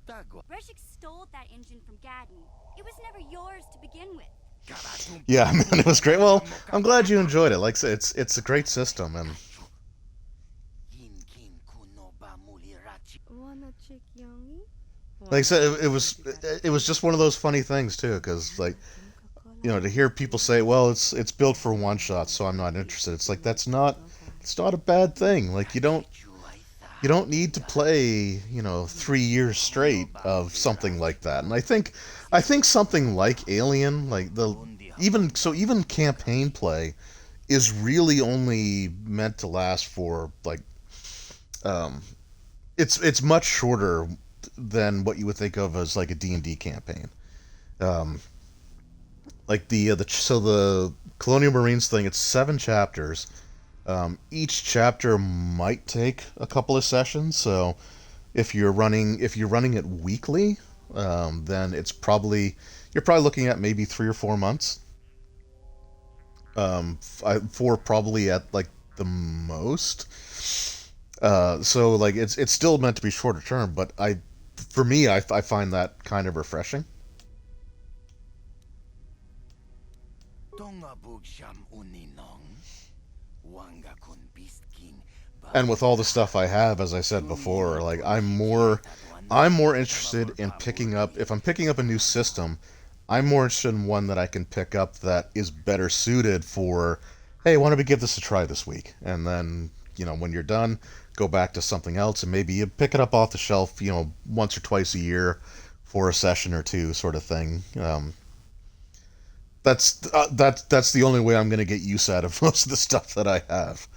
Reshik stole that engine from Gadden. It was never yours to begin with. Yeah, man, it was great. Well, I'm glad you enjoyed it. Like I said, it's a great system, and Wanna chick youngie? like I said, it was just one of those funny things too, because like to hear people say, well, it's built for one shot, so I'm not interested. It's like it's not a bad thing. Like you don't need to play 3 years straight of something like that. And I think something like Alien, like even campaign play, is really only meant to last for like it's much shorter than what you would think of as like a D&D campaign. Like the Colonial Marines thing, it's 7 chapters. Each chapter might take a couple of sessions, so if you're running it weekly, then you're probably looking at maybe 3 or 4 months. 4 probably at like the most. So like it's still meant to be shorter term, but for me I find that kind of refreshing. And with all the stuff I have, as I said before, like I'm more interested in picking up, if I'm picking up a new system, I'm more interested in one that I can pick up that is better suited for, hey, why don't we give this a try this week? And then, when you're done, go back to something else, and maybe you pick it up off the shelf, once or twice a year for a session or two, sort of thing. That's the only way I'm going to get use out of most of the stuff that I have.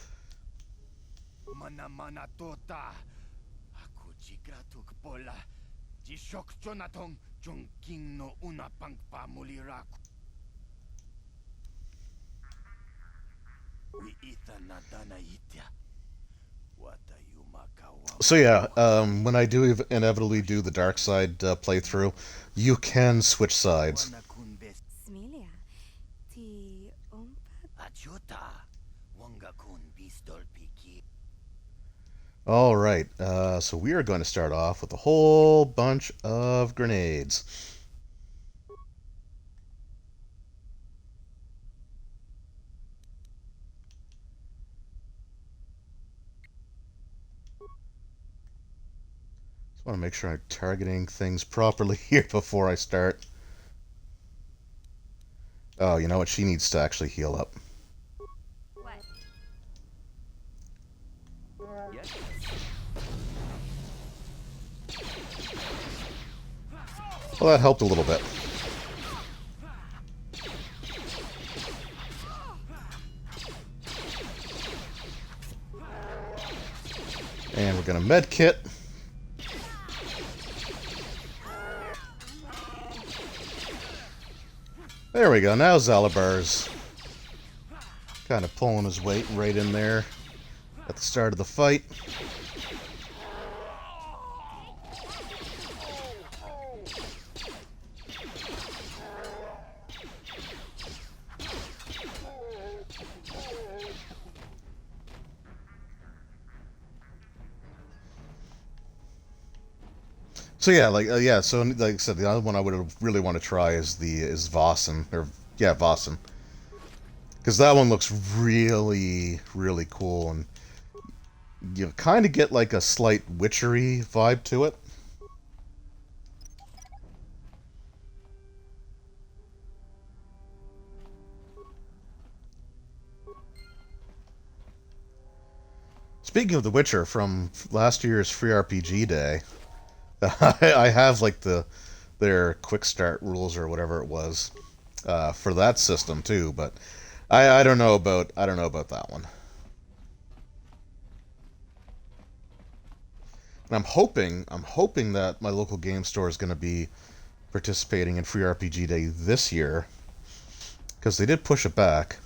So yeah, when I do inevitably do the dark side playthrough, you can switch sides. Smilia, ti umpat. All right, so we are going to start off with a whole bunch of grenades. Just want to make sure I'm targeting things properly here before I start. Oh, you know what? She needs to actually heal up. What? Yes. Well, that helped a little bit. And we're going to med kit. There we go. Now Zalabar's kind of pulling his weight right in there at the start of the fight. So yeah, yeah. So like I said, the other one I would really want to try is Vossen, or yeah, Vossen, because that one looks really cool, and you kind of get like a slight witchery vibe to it. Speaking of The Witcher, from last year's free RPG day, I have like their quick start rules or whatever it was for that system too, but I don't know about that one. And I'm hoping that my local game store is going to be participating in free RPG day this year because they did push it back.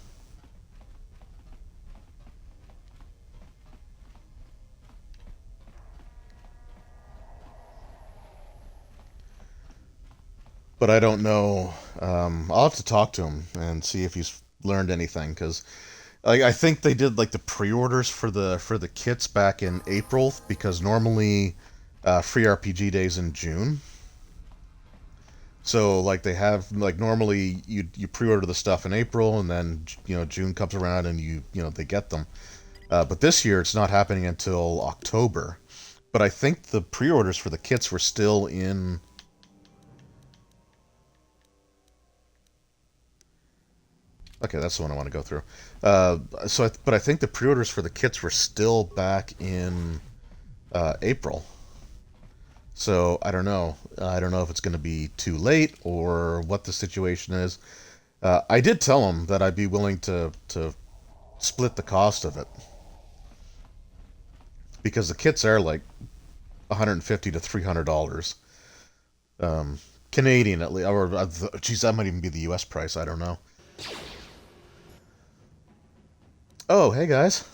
But I don't know. I'll have to talk to him and see if he's learned anything because I think they did like the pre-orders for the kits back in April because normally free RPG days in June. So like they have like normally you pre-order the stuff in April and then June comes around and they get them. But this year it's not happening until October. But I think the pre-orders for the kits were still in. Okay, that's the one I want to go through. But I think the pre-orders for the kits were still back in April. So I don't know. I don't know if it's going to be too late or what the situation is. I did tell him that I'd be willing to split the cost of it because the kits are like $150 to $300 Canadian at least, or geez, that might even be the U.S. price. I don't know. Oh, hey guys.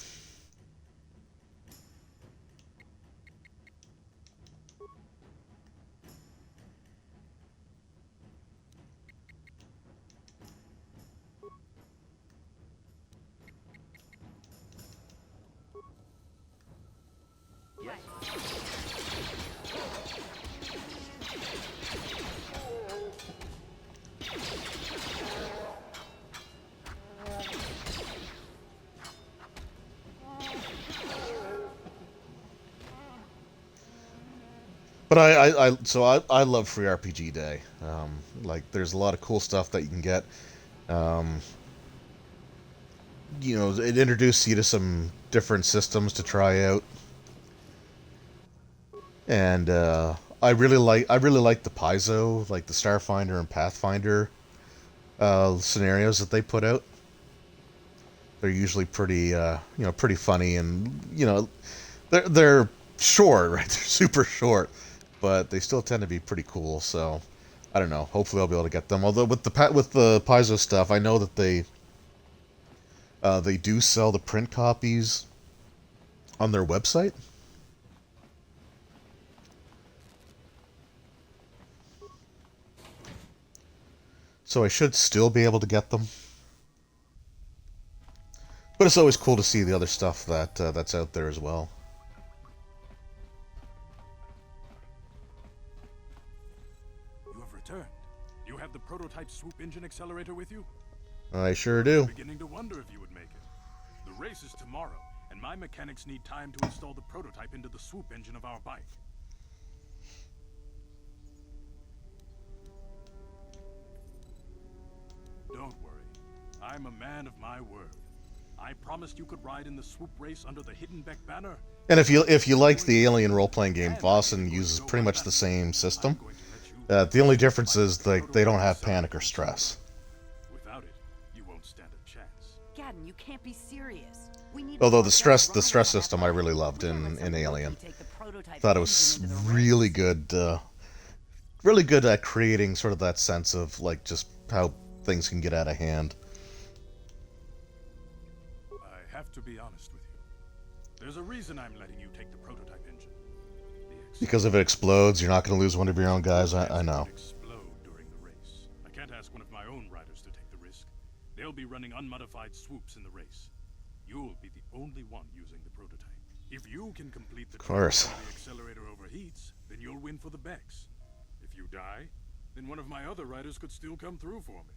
Yes. But I love free RPG Day. Like, there's a lot of cool stuff that you can get. Um, it introduced you to some different systems to try out, and I really like the Paizo, like the Starfinder and Pathfinder scenarios that they put out. They're usually pretty pretty funny, and they're short, right? They're super short, but they still tend to be pretty cool. So I don't know. Hopefully, I'll be able to get them. Although with the Paizo stuff, I know that they do sell the print copies on their website. So I should still be able to get them. But it's always cool to see the other stuff that's out there as well. You have returned. You have the prototype swoop engine accelerator with you? I sure do. I'm beginning to wonder if you would make it. The race is tomorrow, and my mechanics need time to install the prototype into the swoop engine of our bike. Don't worry. I'm a man of my word. I promised you could ride in the swoop race under the Hidden Beck banner. And if you liked the Alien role-playing game, Vossen uses pretty much the same system. The only difference is they don't have panic or stress. Without it, you won't stand a chance. Gadden, you can't be serious. We need Although the stress system I really loved in Alien. Thought it was really good at creating sort of that sense of like just how things can get out of hand. I have to be honest with you. There's a reason I'm letting you take the prototype engine. Because if it explodes, you're not going to lose one of your own guys. I know. Explode during the race. I can't ask one of my own riders to take the risk. They'll be running unmodified swoops in the race. You'll be the only one using the prototype. If you can complete the Of course. trial of the accelerator over heats, then you'll win for the Bex. If you die, then one of my other riders could still come through for me.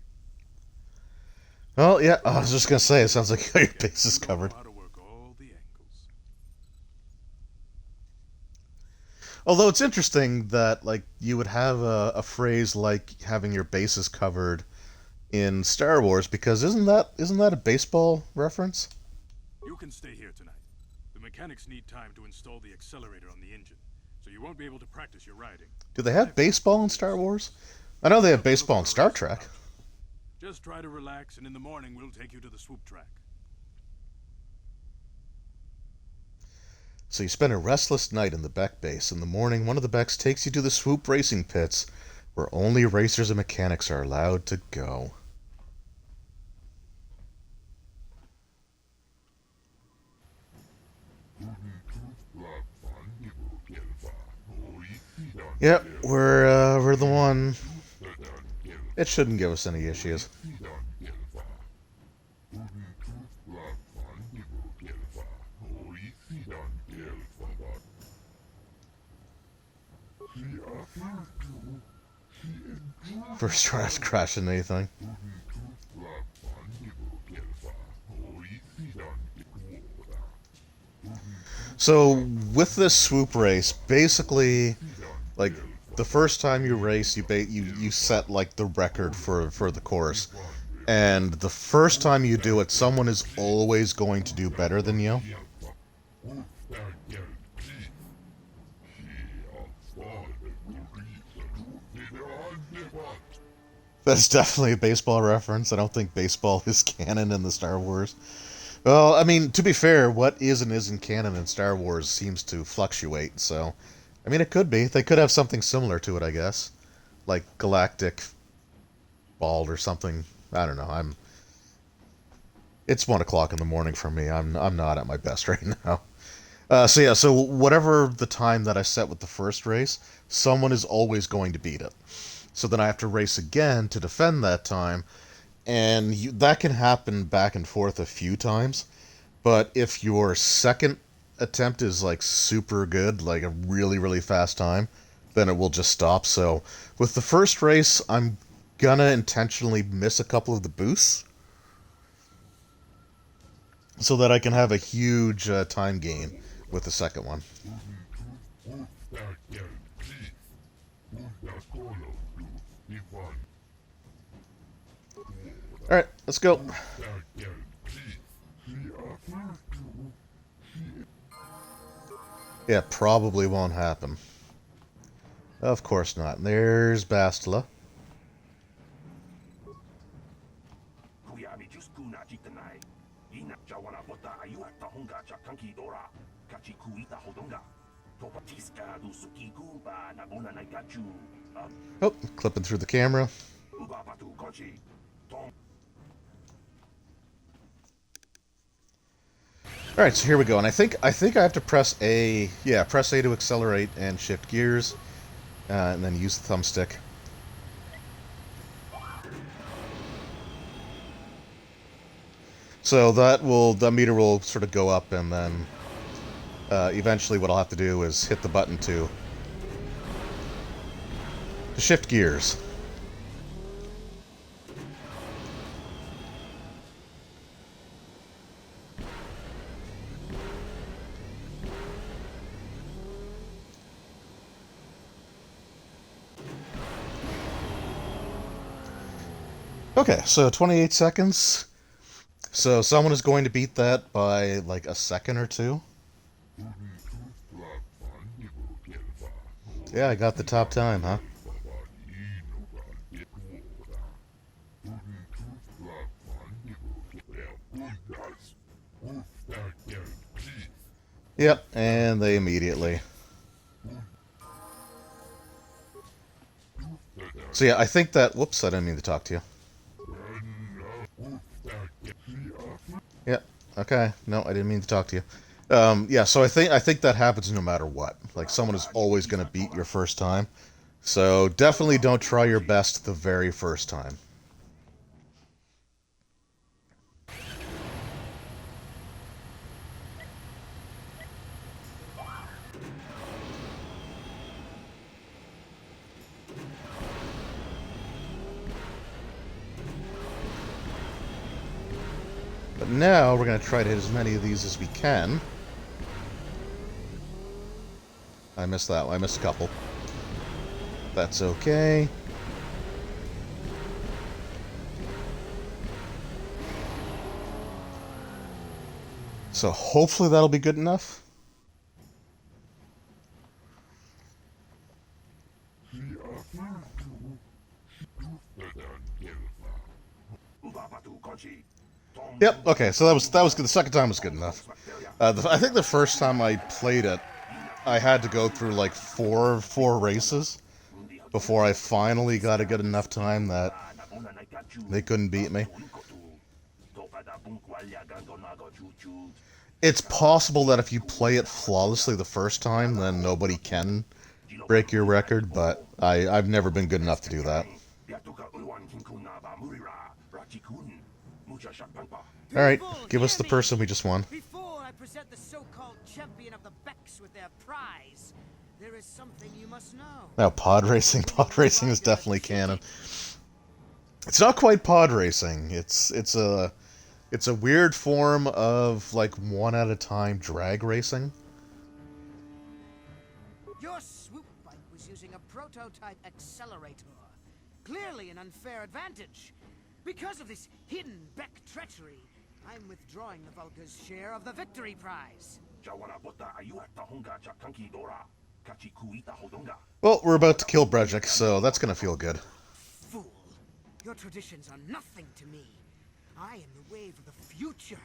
Well, yeah, I was just gonna say, it sounds like your base is You covered. know how to work all the angles. Although it's interesting that, like, you would have a phrase like having your bases covered in Star Wars, because isn't that a baseball reference? You can stay here tonight. The mechanics need time to install the accelerator on the engine, so you won't be able to practice your riding. Do they have baseball in Star Wars? I know they have baseball in Star Trek. Just try to relax, and in the morning we'll take you to the swoop track. So you spend a restless night in the Beck base. In the morning, one of the Becks takes you to the swoop racing pits, where only racers and mechanics are allowed to go. Yep, we're the one. It shouldn't give us any issues. First try to crash into anything. So with this swoop race, basically, like, the first time you race, you set like the record for the course, and the first time you do it, someone is always going to do better than you. That's definitely a baseball reference. I don't think baseball is canon in the Star Wars. Well, I mean, to be fair, what is and isn't canon in Star Wars seems to fluctuate, so... I mean, it could be. They could have something similar to it, I guess. Like Galactic Bald or something. I don't know. It's 1 o'clock in the morning for me. I'm not at my best right now. So whatever the time that I set with the first race, someone is always going to beat it. So then I have to race again to defend that time, and that can happen back and forth a few times. But if your second attempt is like super good, like a really, really fast time, then it will just stop. So with the first race, I'm gonna intentionally miss a couple of the boosts so that I can have a huge time gain with the second one. Alright, let's go. Yeah, probably won't happen. Of course not. There's Bastila. Oh, clipping through the camera. Alright, so here we go. And I think I have to press A. Yeah, press A to accelerate and shift gears. And then use the thumbstick. So the meter will sort of go up, and then eventually what I'll have to do is hit the button to shift gears. Okay, so 28 seconds. So someone is going to beat that by like a second or two. Yeah, I got the top time, huh? Yep, and they immediately. So yeah, I think that... Whoops, I didn't mean to talk to you. Yep, okay. No, I didn't mean to talk to you. Yeah, so I think that happens no matter what. Like, someone is always going to beat your first time. So definitely don't try your best the very first time. But now we're going to try to hit as many of these as we can. I missed that one. I missed a couple. That's okay. So hopefully that'll be good enough. Yep. Okay. So that was good. The second time was good enough. I think the first time I played it, I had to go through like four races before I finally got a good enough time that they couldn't beat me. It's possible that if you play it flawlessly the first time, then nobody can break your record, but I've never been good enough to do that. Alright, give us the person we just won. Before I present the so-called champion of the Becks with their prize, there is something you must know. Now, pod racing is definitely canon. It's not quite pod racing. It's a weird form of like one at a time drag racing. Your swoop bike was using a prototype accelerator. Clearly an unfair advantage. Because of this hidden Beck treachery, I'm withdrawing the Vulca's share of the victory prize. Well, we're about to kill Brejik, so that's gonna feel good. Fool. Your traditions are nothing to me. I am the wave of the future.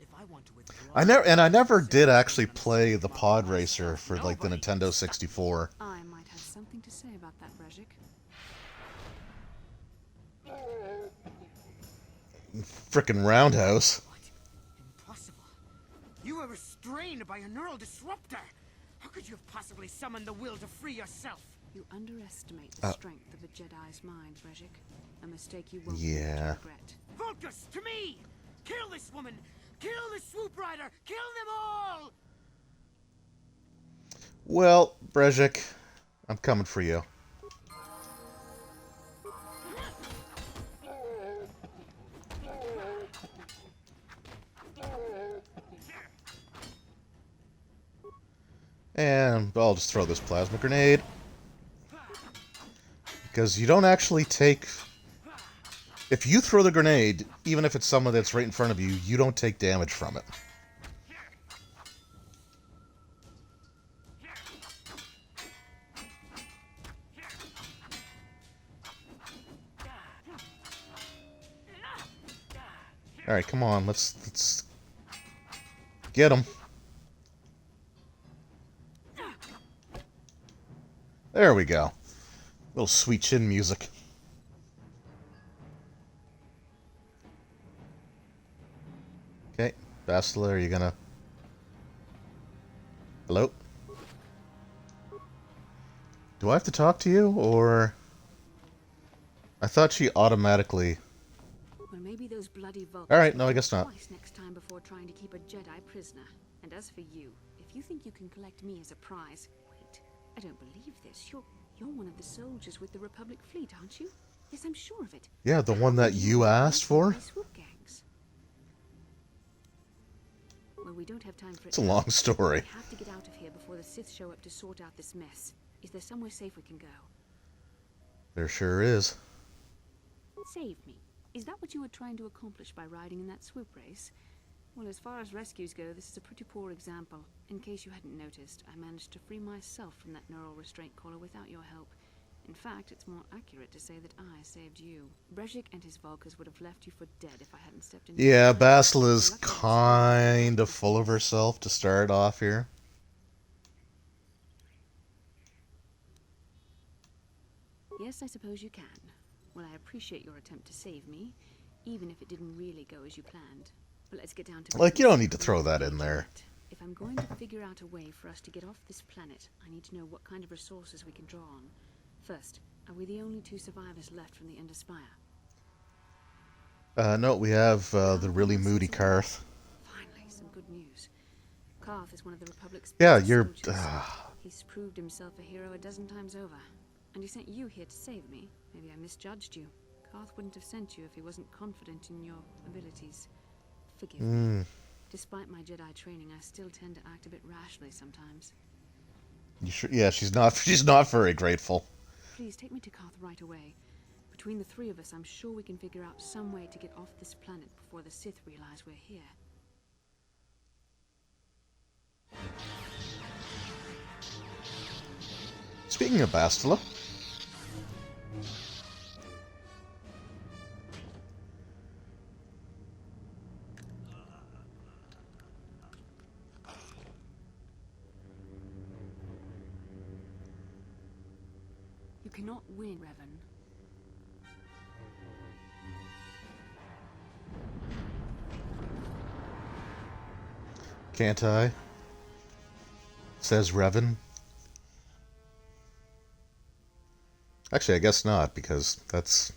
If I want to withdraw... I never did actually play the pod racer for like the Nintendo 64. I might have something to say about that, Brejik. Frickin' roundhouse. What? Impossible. You were restrained by a neural disruptor. How could you have possibly summoned the will to free yourself? You underestimate the strength of a Jedi's mind, Brejik. A mistake you won't Yeah. regret. Vulcus, to me! Kill this woman! Kill the swoop rider! Kill them all! Well, Brejik, I'm coming for you. And I'll just throw this plasma grenade. Because you don't actually take... If you throw the grenade, even if it's someone that's right in front of you, you don't take damage from it. Alright, come on, let's get him. There we go. Little sweet chin music. Okay, Bastila, are you gonna... Hello? Do I have to talk to you, or... I thought she automatically... Well, maybe those bloody Vulcans. Alright, no, I guess not. Twice next time before trying to keep a Jedi prisoner. And as for you, if you think you can collect me as a prize, wait. I don't believe this. You're one of the soldiers with the Republic fleet, aren't you? Yes, I'm sure of it. Yeah, the one that you asked for? Swoop gangs. Well, we don't have time for it. It's a long story. We have to get out of here before the Sith show up to sort out this mess. Is there somewhere safe we can go? There sure is. Save me. Is that what you were trying to accomplish by riding in that swoop race? Well, as far as rescues go, this is a pretty poor example. In case you hadn't noticed, I managed to free myself from that neural restraint collar without your help. In fact, it's more accurate to say that I saved you. Brejik and his Vulcans would have left you for dead if I hadn't stepped in. Yeah, Basila's kind of full of herself to start off here. Yes, I suppose you can. Well, I appreciate your attempt to save me, even if it didn't really go as you planned. But let's get down to Like, you business. don't need to throw that in there. If I'm going to figure out a way for us to get off this planet, I need to know what kind of resources we can draw on. First, are we the only two survivors left from the Ender Spire? No, we have the really moody Karth. Finally, some good news. Karth is one of the Republic's Yeah, best you're... soldiers. He's proved himself a hero a dozen times over. And he sent you here to save me. Maybe I misjudged you. Karth wouldn't have sent you if he wasn't confident in your abilities. Forgive me. Despite my Jedi training, I still tend to act a bit rashly sometimes. You sure? Yeah, she's not. She's not very grateful. Please take me to Karth right away. Between the three of us, I'm sure we can figure out some way to get off this planet before the Sith realize we're here. Speaking of Bastila, You cannot win, Revan. can't I? Says Revan. Actually, I guess not, because that's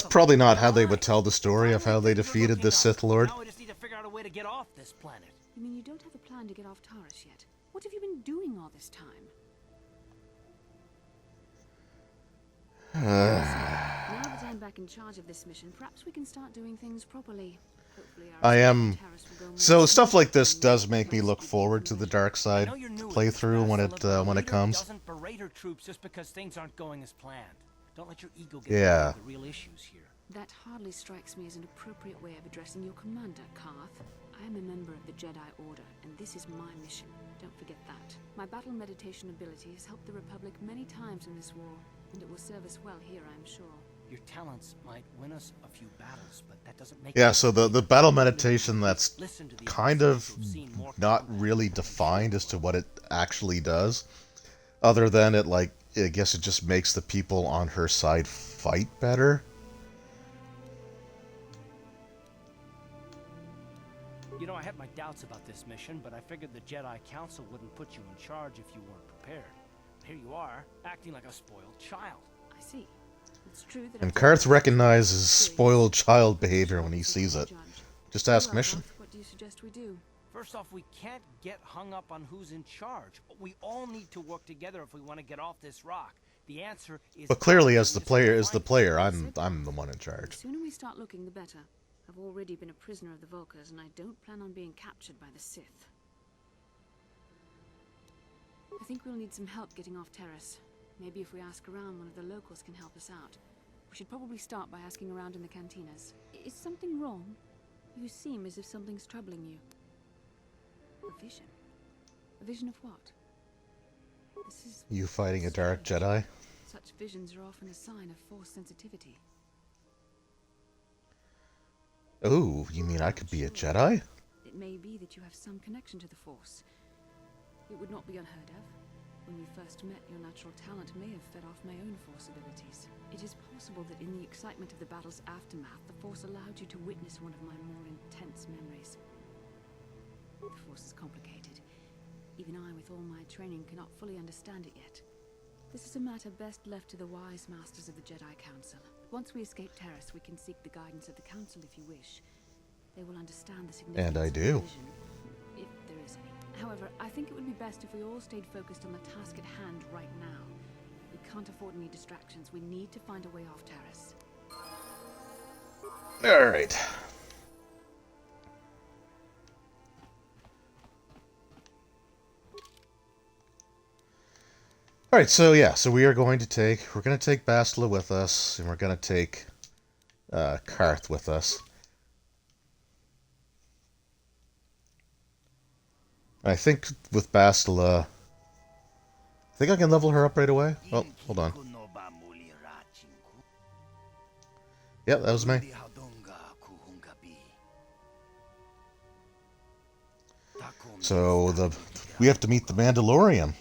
probably not how they would tell the story of how they defeated the Sith Lord. Now we just need to figure out a way to get off this planet. You mean you don't have a plan to get off Taurus yet? What have you been doing all this time? Now that I'm back in charge of this mission, perhaps we can start doing things properly. Hopefully our I am. Taurus will go So more stuff like this smoothly does make me than look most forward to people the dark side playthrough when it comes. Doesn't berate her troops just because things aren't going as planned. Don't let your ego get Yeah. the real issues here. That hardly strikes me as an appropriate way of addressing your commander, Karth. I am a member of the Jedi Order, and this is my mission. Don't forget that. My battle meditation ability has helped the Republic many times in this war, and it will serve us well here, I'm sure. Your talents might win us a few battles, but that doesn't make Yeah, so the battle meditation, that's Listen to the kind officers of who've seen more not combat really than defined as to what it actually does, other than it, like, I guess it just makes the people on her side fight better. You know, I had my doubts about this mission, but I figured the Jedi Council wouldn't put you in charge if you weren't prepared. Here you are, acting like a spoiled child. I see. It's true that And I've Karth taken recognizes serious spoiled child behavior when he sees it. judge. Just ask Well, Mission. Karth, what do you suggest we do? First off, we can't get hung up on who's in charge. We all need to work together if we want to get off this rock. The answer is... But clearly, as the obvious. player, I'm the one in The charge. sooner we start looking, the better. I've already been a prisoner of the Vulkars, and I don't plan on being captured by the Sith. I think we'll need some help getting off Terrace. Maybe if we ask around, one of the locals can help us out. We should probably start by asking around in the cantinas. Is something wrong? You seem as if something's troubling you. A vision? A vision of what? This is... You fighting a dark Jedi? Such visions are often a sign of Force sensitivity. Oh, you mean I could be a Jedi? It may be that you have some connection to the Force. It would not be unheard of. When we first met, your natural talent may have fed off my own Force abilities. It is possible that in the excitement of the battle's aftermath, the Force allowed you to witness one of my more intense memories. The Force is complicated. Even I, with all my training, cannot fully understand it yet. This is a matter best left to the wise masters of the Jedi Council. Once we escape Terrace, we can seek the guidance of the Council if you wish. They will understand the significance And I of the do. vision, if there is any. However, I think it would be best if we all stayed focused on the task at hand right now. We can't afford any distractions. We need to find a way off Terrace. Alright. Alright, so yeah, so we're gonna take Bastila with us, and we're gonna take Karth with us. I think with Bastila, I think I can level her up right away. Oh, hold on. Yep, that was me. So we have to meet the Mandalorian.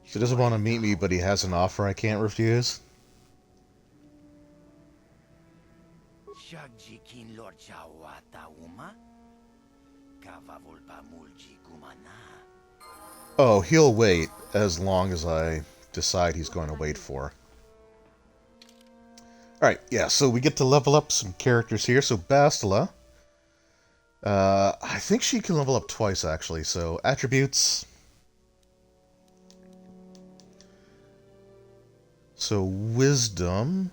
So he doesn't want to meet me, but he has an offer I can't refuse. Oh, he'll wait as long as I decide he's going to wait for. Alright, yeah, so we get to level up some characters here. So Bastila, I think she can level up twice, actually. So attributes, So wisdom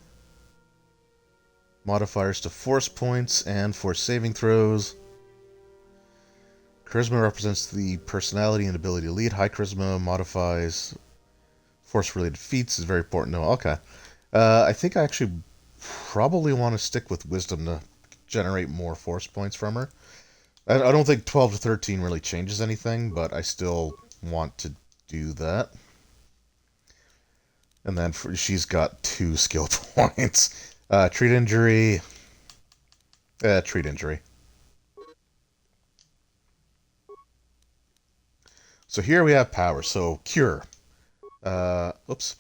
modifiers to force points and force saving throws. Charisma represents the personality and ability to lead. High charisma modifies force-related feats. Is very important to know. Okay. I think I actually probably want to stick with wisdom to generate more force points from her. I don't think 12 to 13 really changes anything, but I still want to do that. And then she's got 2 skill points. Treat injury. Treat injury. So here we have power. So cure. Oops.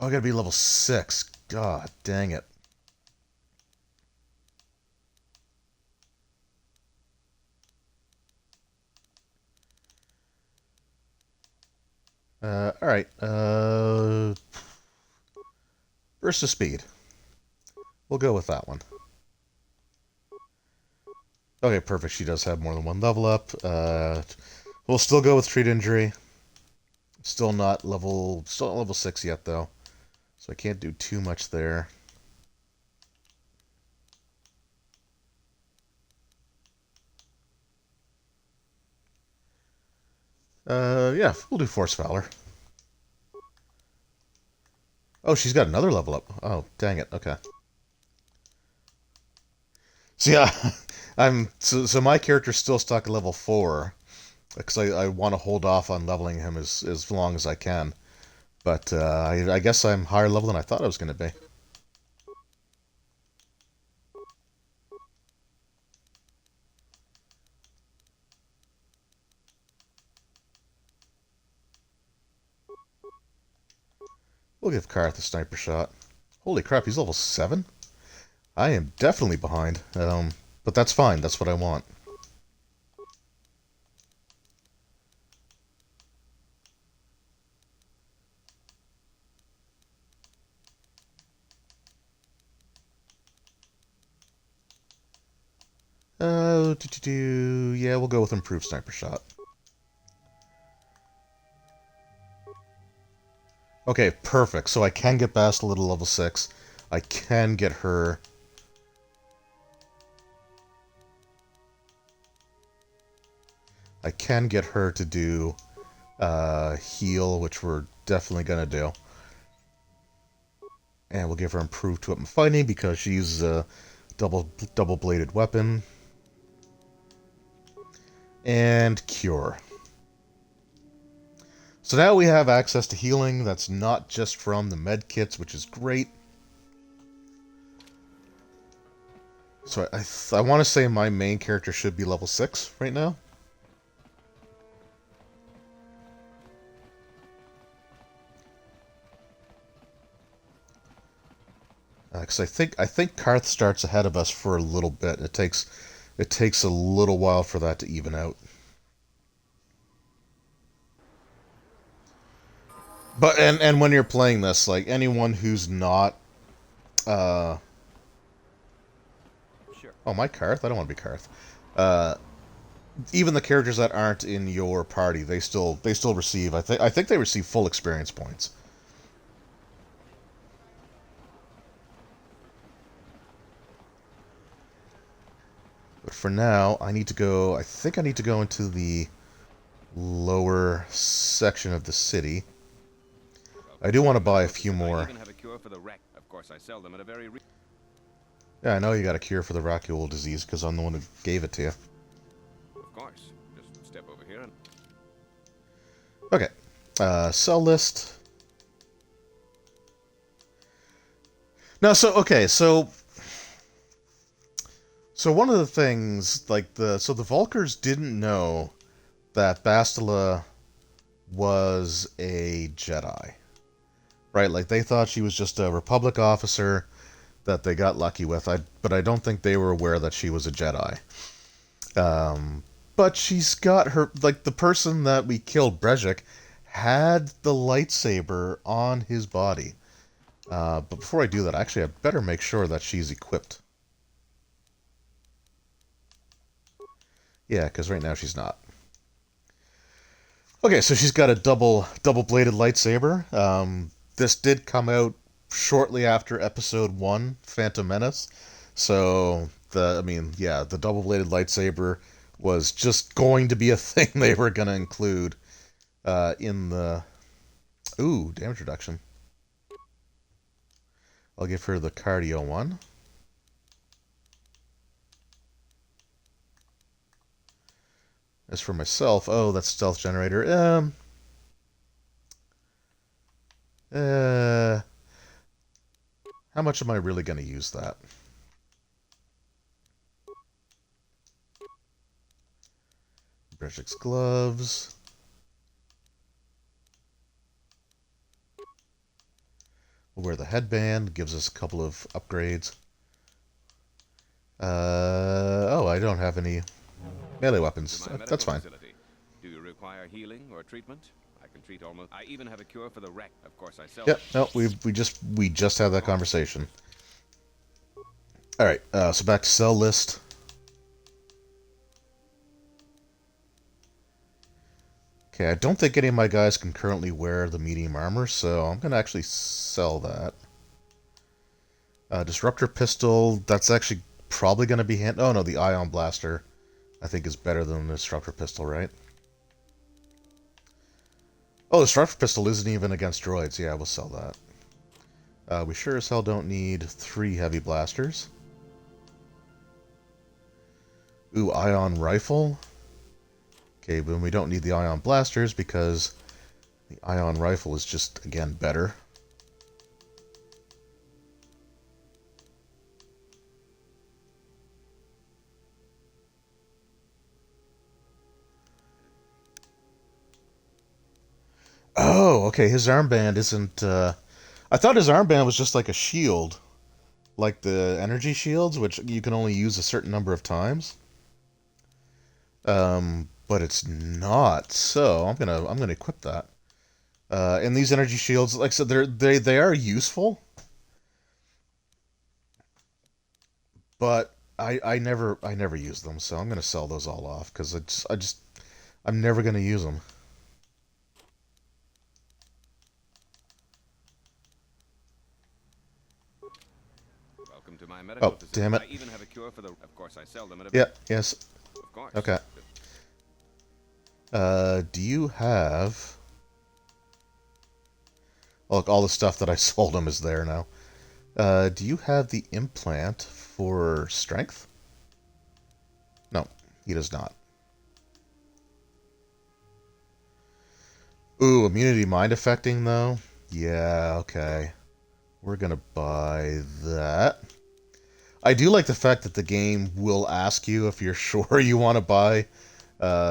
Oh, I gotta be level 6. God dang it. Alright. Burst of speed. We'll go with that one. Okay, perfect. She does have more than 1 level up. We'll still go with treat injury. Still not level 6 yet, though. So I can't do too much there. Yeah, we'll do Force Valor. Oh, she's got another level up. Oh, dang it. Okay. So yeah, so my character's still stuck at level 4 because I want to hold off on leveling him as long as I can. But I guess I'm higher level than I thought I was going to be. We'll give Karth a sniper shot. Holy crap, he's level 7? I am definitely behind. But that's fine. That's what I want. Yeah, we'll go with improved sniper shot. Okay, perfect. So I can get Bastila to level 6. I can get her... I can get her to do heal, which we're definitely going to do. And we'll give her improved weapon fighting because she uses a double-bladed weapon. And cure. So now we have access to healing that's not just from the med kits, which is great. So I want to say my main character should be level 6 right now. Because I think Karth starts ahead of us for a little bit. It takes a little while for that to even out. But and when you're playing this, like anyone who's not, Sure. oh, my Karth? I don't want to be Karth. Even the characters that aren't in your party, they still receive. I think they receive full experience points. But for now, I need to go. I think I need to go into the lower section of the city. I do want to buy a few more. I even have a cure for the wreck. Of course, I sell them at a very Yeah, I know you got a cure for the raccoon disease because I'm the one who gave it to you. Of course. Just step over here and... Okay. Sell list. No, so one of the things, like the Vulkars didn't know that Bastila was a Jedi. Right? Like they thought she was just a Republic officer that they got lucky with. But I don't think they were aware that she was a Jedi. But she's got her, like the person that we killed, Brejik, had the lightsaber on his body. But before I do that, actually, I better make sure that she's equipped. Yeah, because right now she's not. Okay, so she's got a double-bladed lightsaber. This did come out shortly after Episode 1, Phantom Menace. So, the double-bladed lightsaber was just going to be a thing they were going to include in the... Ooh, damage reduction. I'll give her the cardio one. As for myself, oh, that's stealth generator. How much am I really going to use that? Brejik's gloves. We'll wear the headband. Gives us a couple of upgrades. Oh, I don't have any melee weapons. That's fine. Facility. Do you require healing or treatment? I can treat almost. I even have a cure for the wreck. Of course, I sell. Yep. No, we just had that conversation. All right. So back to sell list. Okay, I don't think any of my guys can currently wear the medium armor, so I'm going to actually sell that. Disruptor pistol, that's actually probably going to be oh no, the ion blaster I think is better than the disruptor pistol, right? Oh, the disruptor pistol isn't even against droids. Yeah, we'll sell that. We sure as hell don't need 3 heavy blasters. Ooh, ion rifle. Okay, but we don't need the ion blasters because the ion rifle is just, again, better. Oh, okay, his armband isn't... I thought his armband was just like a shield. Like the energy shields, which you can only use a certain number of times. But it's not. So I'm gonna equip that. And these energy shields, like I said, they are useful. But I never use them, so I'm gonna sell those all off because I'm never gonna use them. Welcome to my medical facility. Damn it. I even have a cure for the. Of course, I sell them at a. Yeah. Yes. Of course. Okay. Do you have... Oh, look, all the stuff that I sold him is there now. Do you have the implant for strength? No, he does not. Ooh, immunity mind affecting, though? Yeah, okay. We're gonna buy that. I do like the fact that the game will ask you if you're sure you want to buy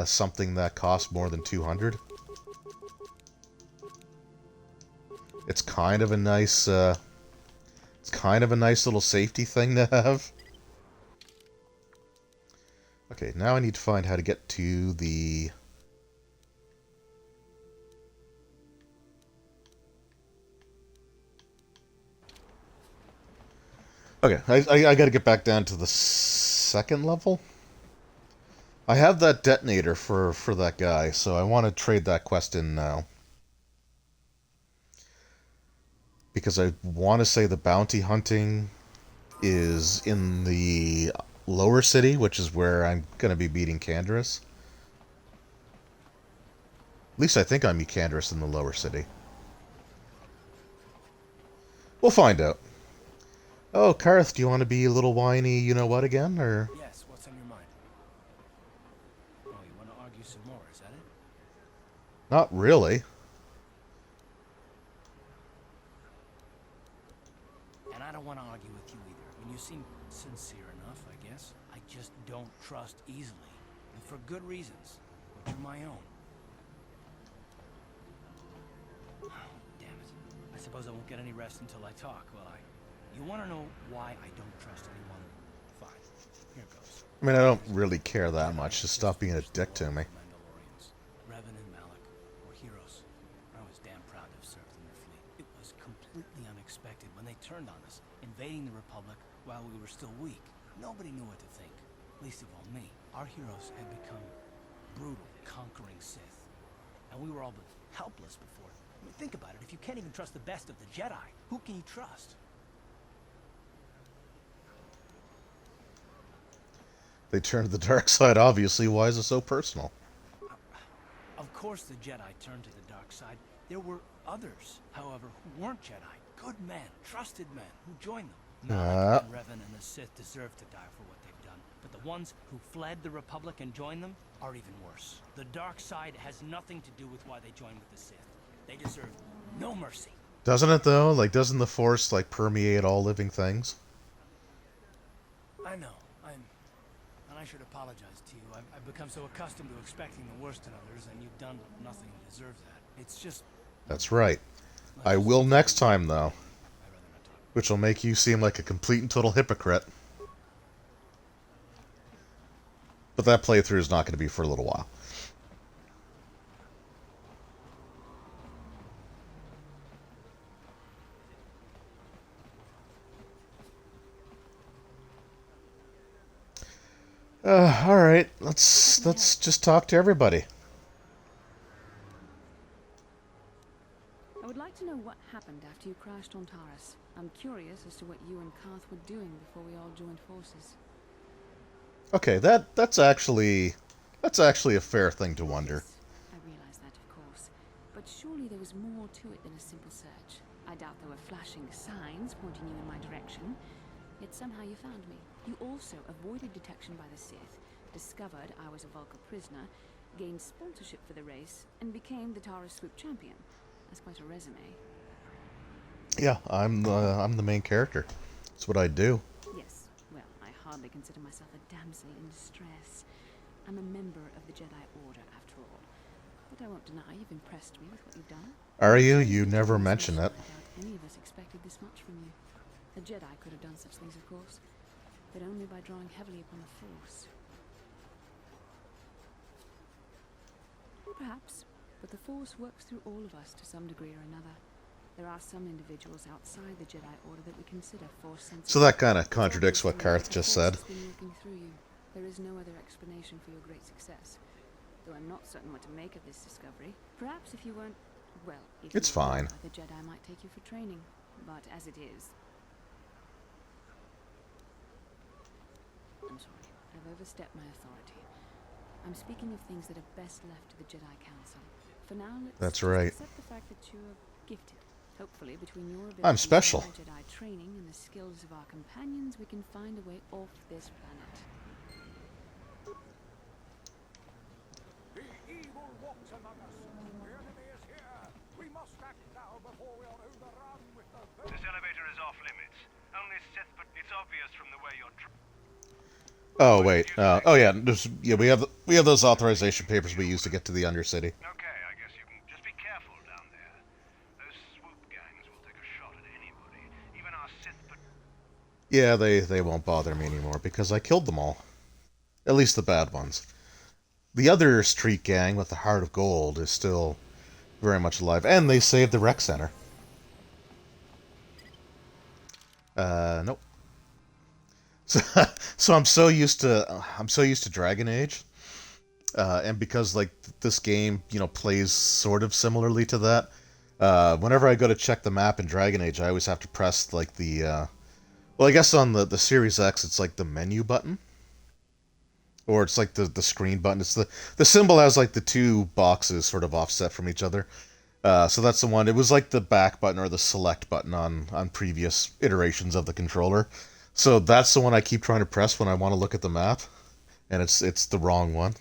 something that costs more than 200. It's kind of a nice, little safety thing to have. Okay, now I need to find how to get to the... Okay, I gotta get back down to the 2nd level. I have that detonator for that guy, so I want to trade that quest in now. Because I want to say the bounty hunting is in the lower city, which is where I'm going to be beating Canderous. At least I think I'm Canderous in the lower city. We'll find out. Oh, Karth, do you want to be a little whiny you-know-what again, or...? Yes, what's on your mind? Oh, you want to argue some more, is that it? Not really. And I don't want to argue with you either. I mean, you seem sincere enough, I guess. I just don't trust easily. And for good reasons, which are my own. Damn it. I suppose I won't get any rest until I talk, will I? You want to know why I don't trust anyone? Fine. Here goes. I mean, I don't really care that much. Just stop being a dick to me. Mandalorians, Revan and Malak were heroes. I was damn proud to have served in their fleet. It was completely unexpected when they turned on us, invading the Republic while we were still weak. Nobody knew what to think, least of all me. Our heroes had become brutal, conquering Sith. and we were all but helpless before. I mean, think about it. If you can't even trust the best of the Jedi, who can you trust? They turned to the dark side, obviously. Why is it so personal? Of course the Jedi turned to the dark side. There were others, however, who weren't Jedi. Good men, trusted men, who joined them. Malak and Revan and the Sith deserve to die for what they've done. But the ones who fled the Republic and joined them are even worse. The dark side has nothing to do with why they joined with the Sith. They deserve no mercy. Doesn't it, though? Like, doesn't the Force, like, permeate all living things? I know. And I should apologize to you. I've become so accustomed to expecting the worst in others, and you've done nothing to deserve that. It's just... That's right. I will next time, though. Which will make you seem like a complete and total hypocrite. But that playthrough is not going to be for a little while. Alright, let's just talk to everybody. I would like to know what happened after you crashed on Taurus. I'm curious as to what you and Karth were doing before we all joined forces. Okay, that's actually a fair thing to wonder. I realize that, of course. But surely there was more to it than a simple search. I doubt there were flashing signs pointing you in my direction. Yet somehow you found me. You also avoided detection by the Sith, discovered I was a Vulcan prisoner, gained sponsorship for the race, and became the Taurus Swoop champion. That's quite a resume. Yeah, I'm the main character. That's what I do. Yes, well, I hardly consider myself a damsel in distress. I'm a member of the Jedi Order, after all. But I won't deny you've impressed me with what you've done. Are you? You never mention it. I doubt any of us expected this much from you. A Jedi could have done such things, of course, but only by drawing heavily upon the Force. Perhaps, but the Force works through all of us to some degree or another. There are some individuals outside the Jedi Order that we consider Force sensitive. So that kind of contradicts what Karth just said. There is no other explanation for your great success. Though I'm not certain what to make of this discovery. Perhaps if you weren't, well, if it's you fine. The Jedi might take you for training. But as it is, I'm sorry. I've overstepped my authority. I'm speaking of things that are best left to the Jedi Council. For now, let's accept the fact that you're gifted. Hopefully, between your ability I'm special. to Jedi training and the skills of our companions, we can find a way off this planet. The evil walks among us. The enemy is here. We must act now before we are overrun with the... This elevator is off limits. Only Sith, but it's obvious from the way you're... Oh wait. Oh yeah. We have those authorization papers we use to get to the Undercity. Okay, I guess you can just be careful down there. Those swoop gangs will take a shot at anybody, even our Sith. But yeah, they won't bother me anymore because I killed them all. At least the bad ones. The other street gang with the Heart of Gold is still very much alive, and they saved the rec center. Nope. So I'm so used to Dragon Age, and because like this game, plays sort of similarly to that. Whenever I go to check the map in Dragon Age, I always have to press like the, well, I guess on the Series X, it's like the menu button, or it's like the screen button. It's the symbol has like the two boxes sort of offset from each other. So that's the one. It was like the back button or the select button on previous iterations of the controller. So that's the one I keep trying to press when I want to look at the map, and it's the wrong one.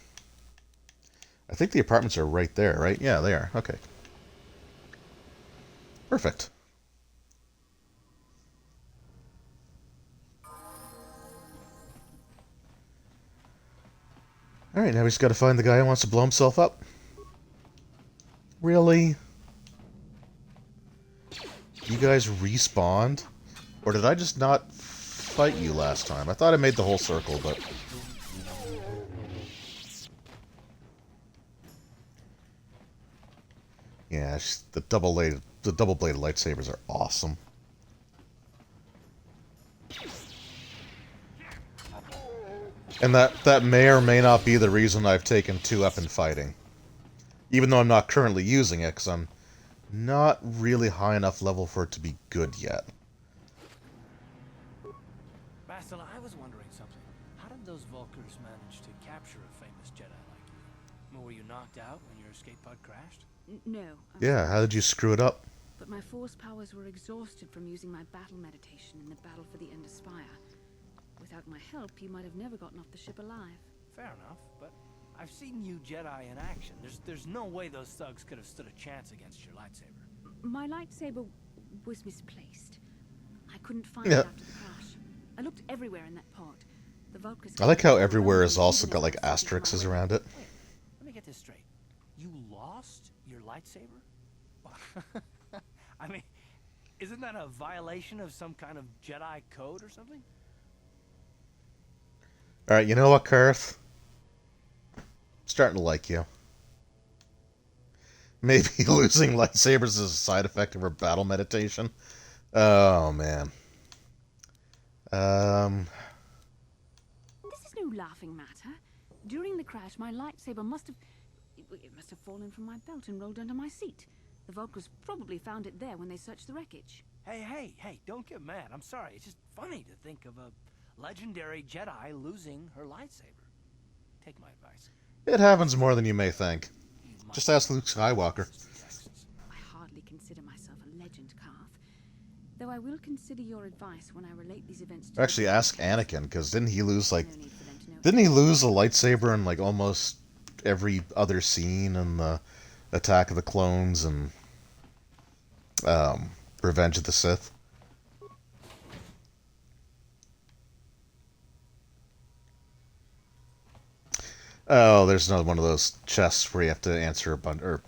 I think the apartments are right there, right? Yeah, they are. Okay. Perfect. Alright, now we just gotta find the guy who wants to blow himself up. Really? You guys respawned? Or did I just not fight you last time? I thought I made the whole circle, but... yeah, the double-bladed lightsabers are awesome. And that may or may not be the reason I've taken 2 up in fighting. Even though I'm not currently using it, because I'm not really high enough level for it to be good yet. Bastila, I was wondering something. How did those Vulkars manage to capture a famous Jedi like you? Were you knocked out when your escape pod crashed? No. Yeah, how did you screw it up? But my force powers were exhausted from using my battle meditation in the battle for the Endor Spire. Without my help, you might have never gotten off the ship alive. Fair enough, but I've seen you Jedi in action. There's no way those thugs could have stood a chance against your lightsaber. My lightsaber was misplaced. I couldn't find it after the crash. I looked everywhere in that pod. The Vulkars... I like how everywhere has also got like asterisks around it. Wait, let me get this straight. You lost your lightsaber? I mean, isn't that a violation of some kind of Jedi code or something? Alright, you know what, Karth? I'm starting to like you. Maybe losing lightsabers is a side effect of her battle meditation. Oh, man. This is no laughing matter. During the crash, my lightsaber must have... It must have fallen from my belt and rolled under my seat. The Vulkars probably found it there when they searched the wreckage. Hey, don't get mad. I'm sorry. It's just funny to think of a legendary Jedi losing her lightsaber. Take my advice. It happens more than you may think. Just ask Luke Skywalker. I hardly consider myself a legend, Karth. Though I will consider your advice when I relate these events to... Actually, ask Anakin, because didn't he lose, like... No need for them to know. Didn't he lose a lightsaber in, like, almost every other scene in the Attack of the Clones and Revenge of the Sith? Oh, there's another one of those chests where you have to answer a bunch or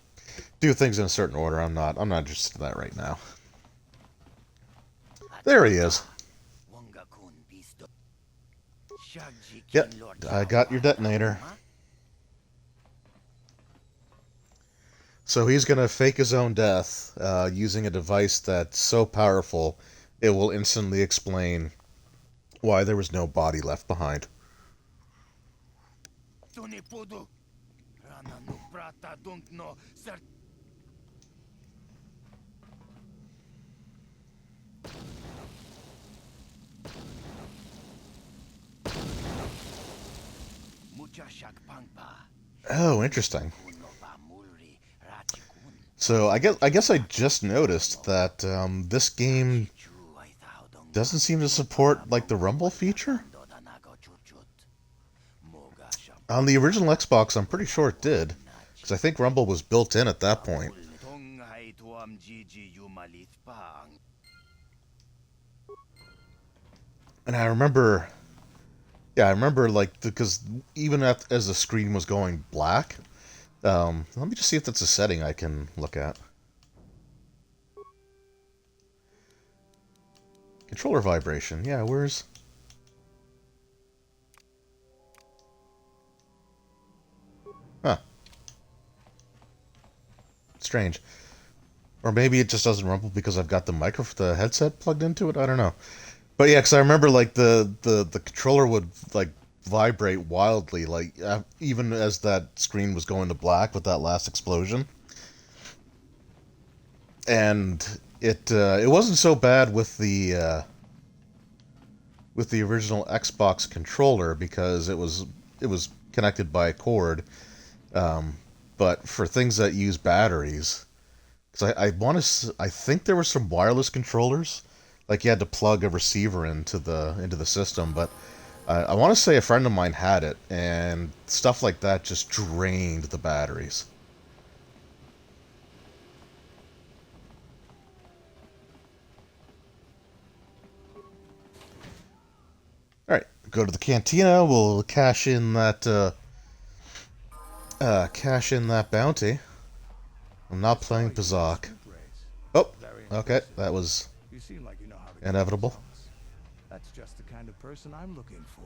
do things in a certain order. I'm not interested in that right now. There he is. Yep, I got your detonator. So he's gonna fake his own death using a device that's so powerful it will instantly explain why there was no body left behind. Oh, interesting. So I guess I just noticed that this game doesn't seem to support like the rumble feature. On the original Xbox, I'm pretty sure it did, because I think rumble was built in at that point. And I remember, like, because even as the screen was going black, let me just see if that's a setting I can look at. Controller vibration, yeah, where's... Huh. Strange. Or maybe it just doesn't rumble because I've got the headset plugged into it, I don't know. But yeah, because I remember, like, the controller would, like, vibrate wildly, like, even as that screen was going to black with that last explosion. And it wasn't so bad with the original Xbox controller because it was connected by a cord. But for things that use batteries, because I think there were some wireless controllers, like you had to plug a receiver into the system, but I want to say a friend of mine had it, and stuff like that just drained the batteries. Alright, go to the cantina, we'll cash in that bounty. I'm not playing Pazak. Oh, okay, that was inevitable. That's just the kind of person I'm looking for.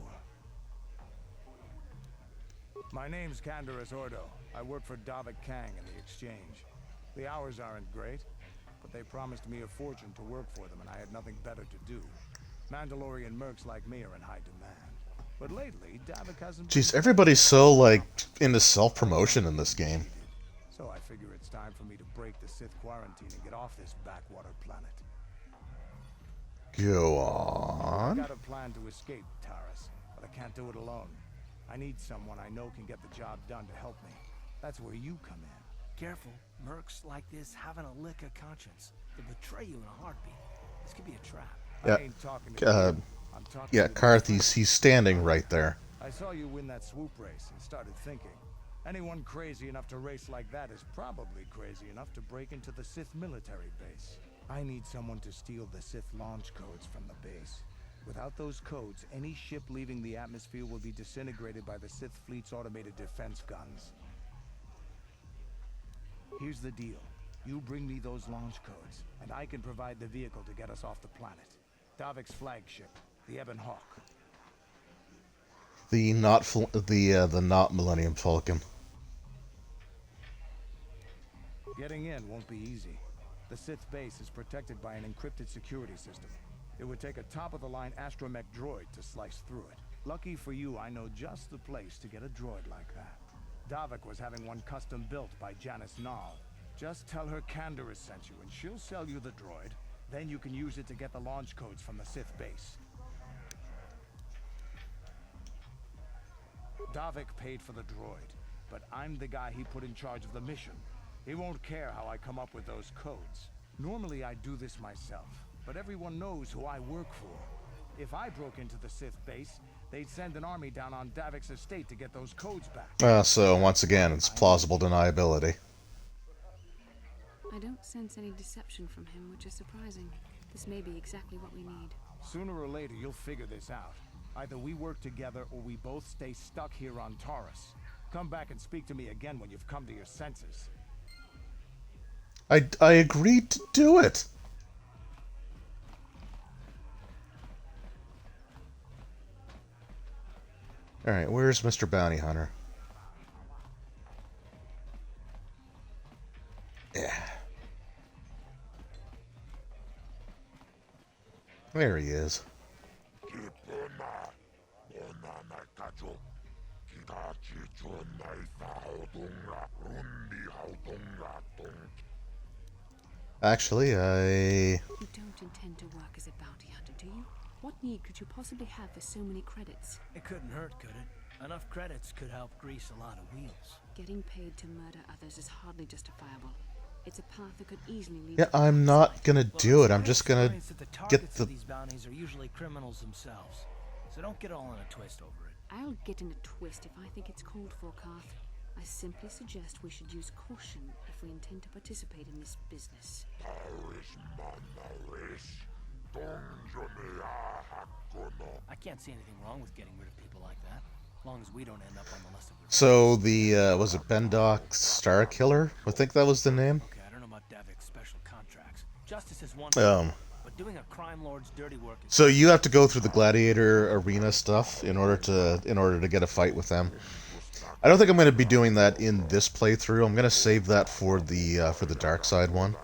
My name's Canderous Ordo. I work for Davik Kang in the Exchange. The hours aren't great, but they promised me a fortune to work for them, and I had nothing better to do. Mandalorian mercs like me are in high demand. But lately, Davik hasn't... Jeez, everybody's so, like, into self-promotion in this game. So I figure it's time for me to break the Sith quarantine and get off this backwater planet. Go I on. got a plan to escape, Taris, but I can't do it alone. I need someone I know can get the job done to help me. That's where you come in. Careful, mercs like this haven't a lick of conscience. They'll betray you in a heartbeat. This could be a trap. Yeah. I ain't talking to you. I'm talking Yeah, to Karth, he's standing right there. I saw you win that swoop race and started thinking. Anyone crazy enough to race like that is probably crazy enough to break into the Sith military base. I need someone to steal the Sith launch codes from the base. Without those codes, any ship leaving the atmosphere will be disintegrated by the Sith fleet's automated defense guns. Here's the deal. You bring me those launch codes, and I can provide the vehicle to get us off the planet. Davik's flagship, the Ebon Hawk. The not Millennium Falcon. Getting in won't be easy. The Sith base is protected by an encrypted security system. It would take a top-of-the-line astromech droid to slice through it. Lucky for you, I know just the place to get a droid like that. Davik was having one custom built by Janice Nall. Just tell her Candaris sent you, and she'll sell you the droid. Then you can use it to get the launch codes from the Sith base. Davik paid for the droid, but I'm the guy he put in charge of the mission. He won't care how I come up with those codes. Normally I'd do this myself, but everyone knows who I work for. If I broke into the Sith base, they'd send an army down on Davik's estate to get those codes back. So, once again, it's plausible deniability. I don't sense any deception from him, which is surprising. This may be exactly what we need. Sooner or later, you'll figure this out. Either we work together or we both stay stuck here on Taurus. Come back and speak to me again when you've come to your senses. I agreed to do it. Alright, where's Mr. Bounty Hunter? Yeah. There he is. Actually, You don't intend to work as a bounty hunter, do you? What need could you possibly have for so many credits? It couldn't hurt, could it? Enough credits could help grease a lot of wheels. Getting paid to murder others is hardly justifiable. It's a path that could easily lead yeah, to I'm not gonna do it. I'm just gonna get the... These bounties are usually criminals themselves, so don't get all in a twist over it. I'll get in a twist if I think it's called for, Karth. I simply suggest we should use caution if we intend to participate in this business. I can't see anything wrong with getting rid of people like that, as long as we don't end up on the list of the... So, was it Bendok Star Killer? I think that was the name? Okay, I don't know about Davik's special contracts. Justice is one but doing a crime lord's dirty work is... So you have to go through the gladiator arena stuff in order to get a fight with them. I don't think I'm going to be doing that in this playthrough. I'm going to save that for the dark side one.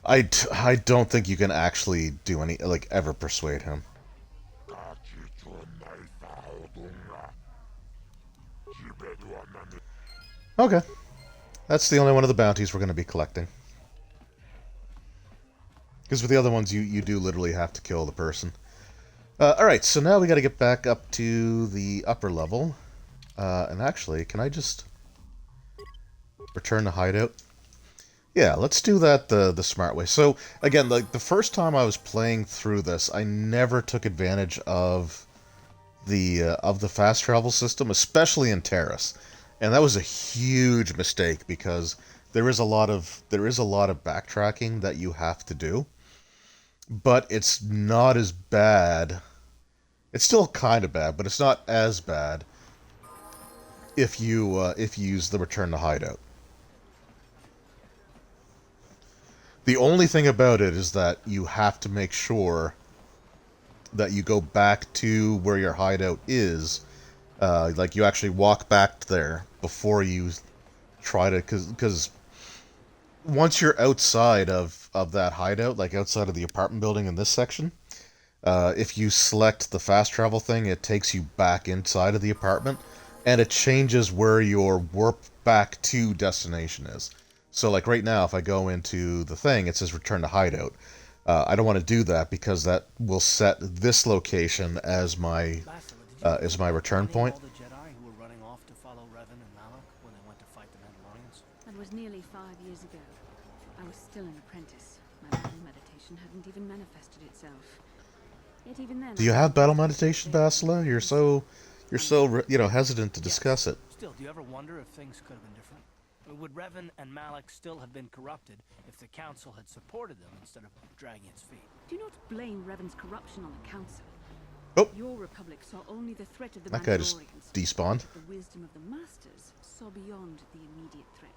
I don't think you can actually do any, like, ever persuade him. Okay. That's the only one of the bounties we're going to be collecting. Because with the other ones, you do literally have to kill the person. Alright, so now we got to get back up to the upper level. And actually, can I just return to hideout? Yeah, let's do that the smart way. So, again, like the first time I was playing through this, I never took advantage of the fast travel system, especially in Terrace. And that was a huge mistake because there is a lot of backtracking that you have to do. But it's not as bad. It's still kind of bad, but it's not as bad if you use the return to hideout. The only thing about it is that you have to make sure that you go back to where your hideout is. Like, you actually walk back there before you try to... Because once you're outside of that hideout, like outside of the apartment building in this section, if you select the fast travel thing, it takes you back inside of the apartment, and it changes where your warp back to destination is. So, like right now, if I go into the thing, it says return to hideout. I don't want to do that because that will set this location as my return point. All the Jedi who were running off to follow Revan and Malak when they went to fight the Mandalorians? That was nearly 5 years ago. I was still an apprentice. My battle meditation hadn't even manifested itself. Yet even then... Do you have battle meditation, Basila? You're so hesitant to discuss it. Still, do you ever wonder if things could have been different? Would Revan and Malak still have been corrupted if the Council had supported them instead of dragging its feet? Do not blame Revan's corruption on the Council. Oh. Your Republic saw only the threat of the That guy just Mandalorians. despawned. The wisdom of the Masters saw beyond the immediate threat.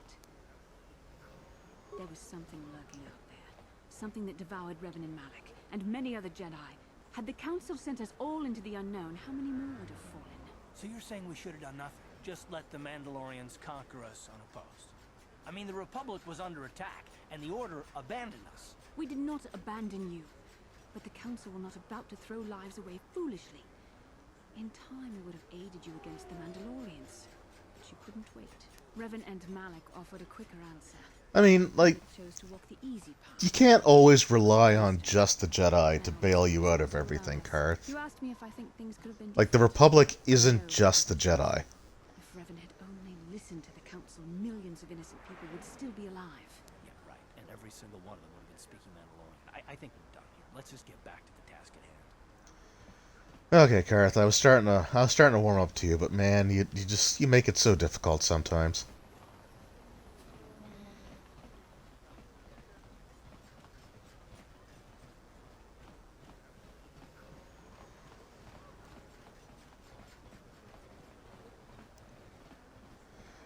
There was something lurking out there. Something that devoured Revan and Malak, and many other Jedi. Had the Council sent us all into the unknown, how many more would have fallen? So you're saying we should have done nothing? Just let the Mandalorians conquer us unopposed? I mean, the Republic was under attack, and the Order abandoned us. We did not abandon you. But the Council were not about to throw lives away foolishly. In time, we would have aided you against the Mandalorians. But you couldn't wait. Revan and Malak offered a quicker answer. I mean, like, Chose to walk the easy path. you can't always rely on just the Jedi to bail you out of everything, Karth. You asked me if I think things could have been Like, the Republic isn't just the Jedi. If Revan had only listened to the Council, millions of innocent people would still be alive. Yeah, right. And every single one of them would have been speaking Mandalorian. I think we're done here. Let's just get back to the task at hand. Okay, Karth, I was starting to warm up to you, but man, you make it so difficult sometimes.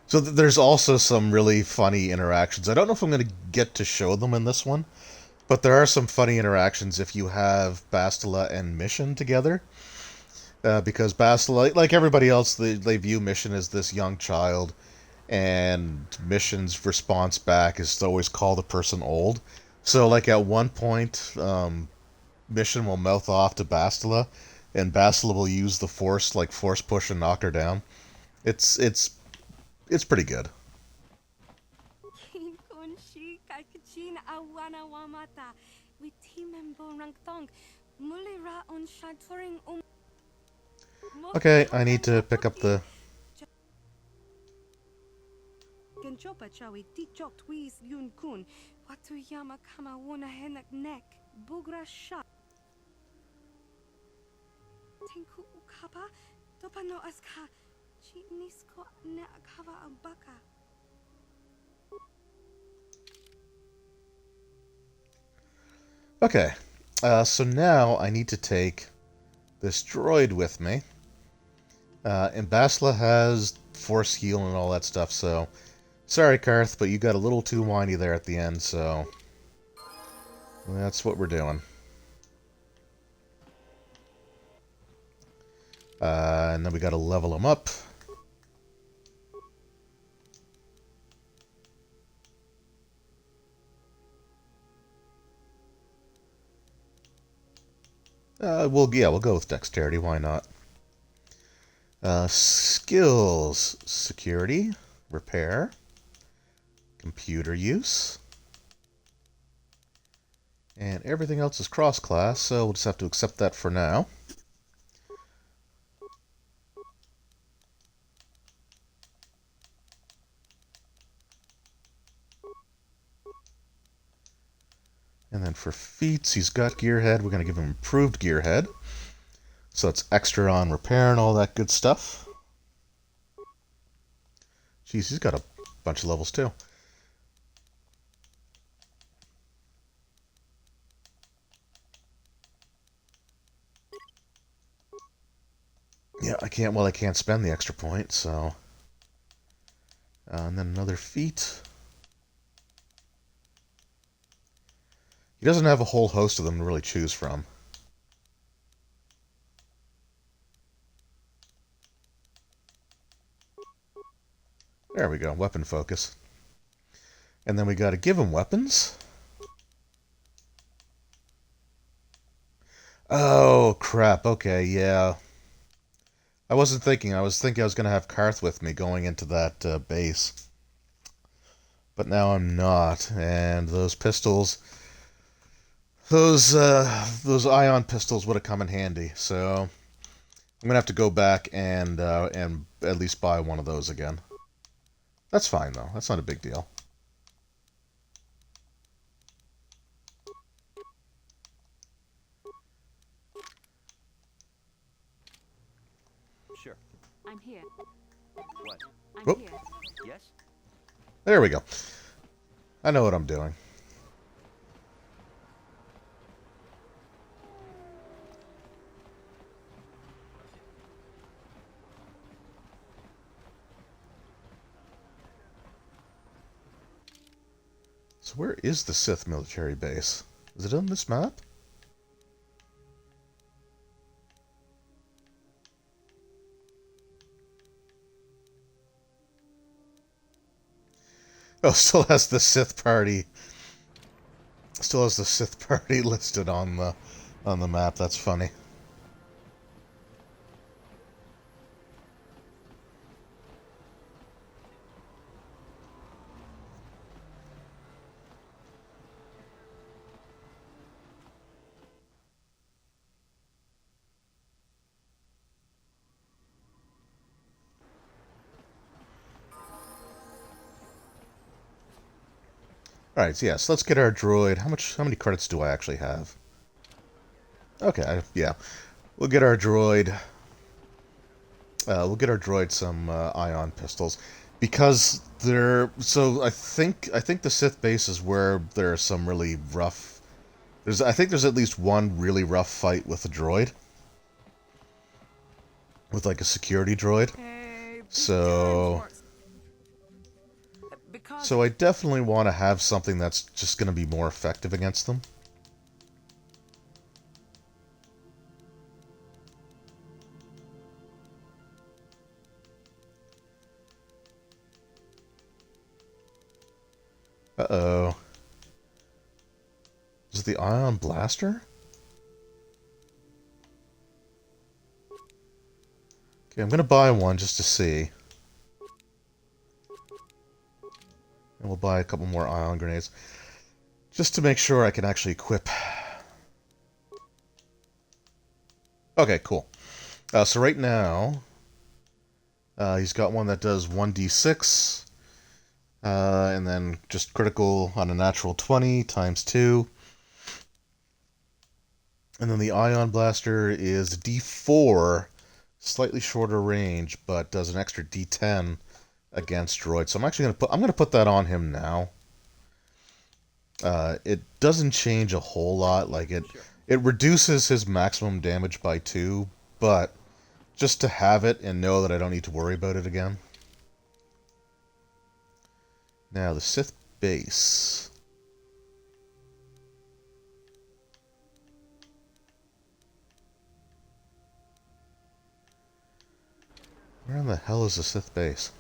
So there's also some really funny interactions. I don't know if I'm going to get to show them in this one, but there are some funny interactions if you have Bastila and Mission together. Because Bastila, like everybody else, they view Mission as this young child, and Mission's response back is to always call the person old. So, like, at one point, Mission will mouth off to Bastila, and Bastila will use the Force, like, force push and knock her down. It's pretty good. Okay, I need to pick up the... Okay, so now I need to take this droid with me. And Bastila has force heal and all that stuff, so... Sorry, Karth, but you got a little too whiny there at the end, so... That's what we're doing. And then we gotta level him up. We'll go with dexterity, why not? Skills, security, repair, computer use, and everything else is cross-class, so we'll just have to accept that for now. And then for feats, he's got Gearhead. We're going to give him improved Gearhead. So it's extra on repair and all that good stuff. Jeez, he's got a bunch of levels too. Yeah, I can't spend the extra point, so... and then another feat. He doesn't have a whole host of them to really choose from. There we go, weapon focus. And then we gotta give him weapons. Oh, crap, okay, yeah. I wasn't thinking, I was thinking I was gonna have Karth with me going into that base. But now I'm not, and those pistols... Those ion pistols would have come in handy, so... I'm gonna have to go back and at least buy one of those again. That's fine, though. That's not a big deal. Sure. I'm here. What? I'm Whoop. here. Yes? There we go. I know what I'm doing. So where is the Sith military base? Is it on this map? Oh, still has the Sith party. Still has the Sith party listed on the map. That's funny. Alright, so yes, let's get our droid. How many credits do I actually have? Okay, yeah. We'll get our droid. We'll get our droid some ion pistols. Because they're... So, I think the Sith base is where there's some really rough... I think there's at least one really rough fight with a droid. With, like, a security droid. So... So I definitely want to have something that's just going to be more effective against them. Uh-oh. Is it the ion blaster? Okay, I'm going to buy one just to see. And we'll buy a couple more ion grenades. Just to make sure I can actually equip. Okay, cool. So right now, he's got one that does 1d6. And then just critical on a natural 20 times 2. And then the ion blaster is d4, slightly shorter range, but does an extra d10 against droids. So I'm actually gonna put that on him now. It doesn't change a whole lot. Like it reduces his maximum damage by 2, but just to have it and know that I don't need to worry about it again. Now the Sith base. Where in the hell is the Sith base?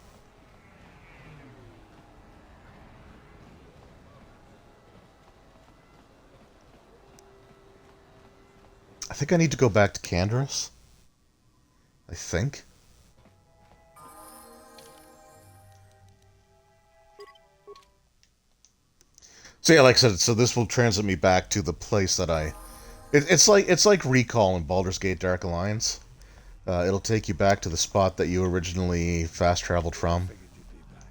I think I need to go back to Canderous. I think. So yeah, like I said, so this will transit me back to the place that it's like Recall in Baldur's Gate Dark Alliance. It'll take you back to the spot that you originally fast traveled from. Figured you'd be back.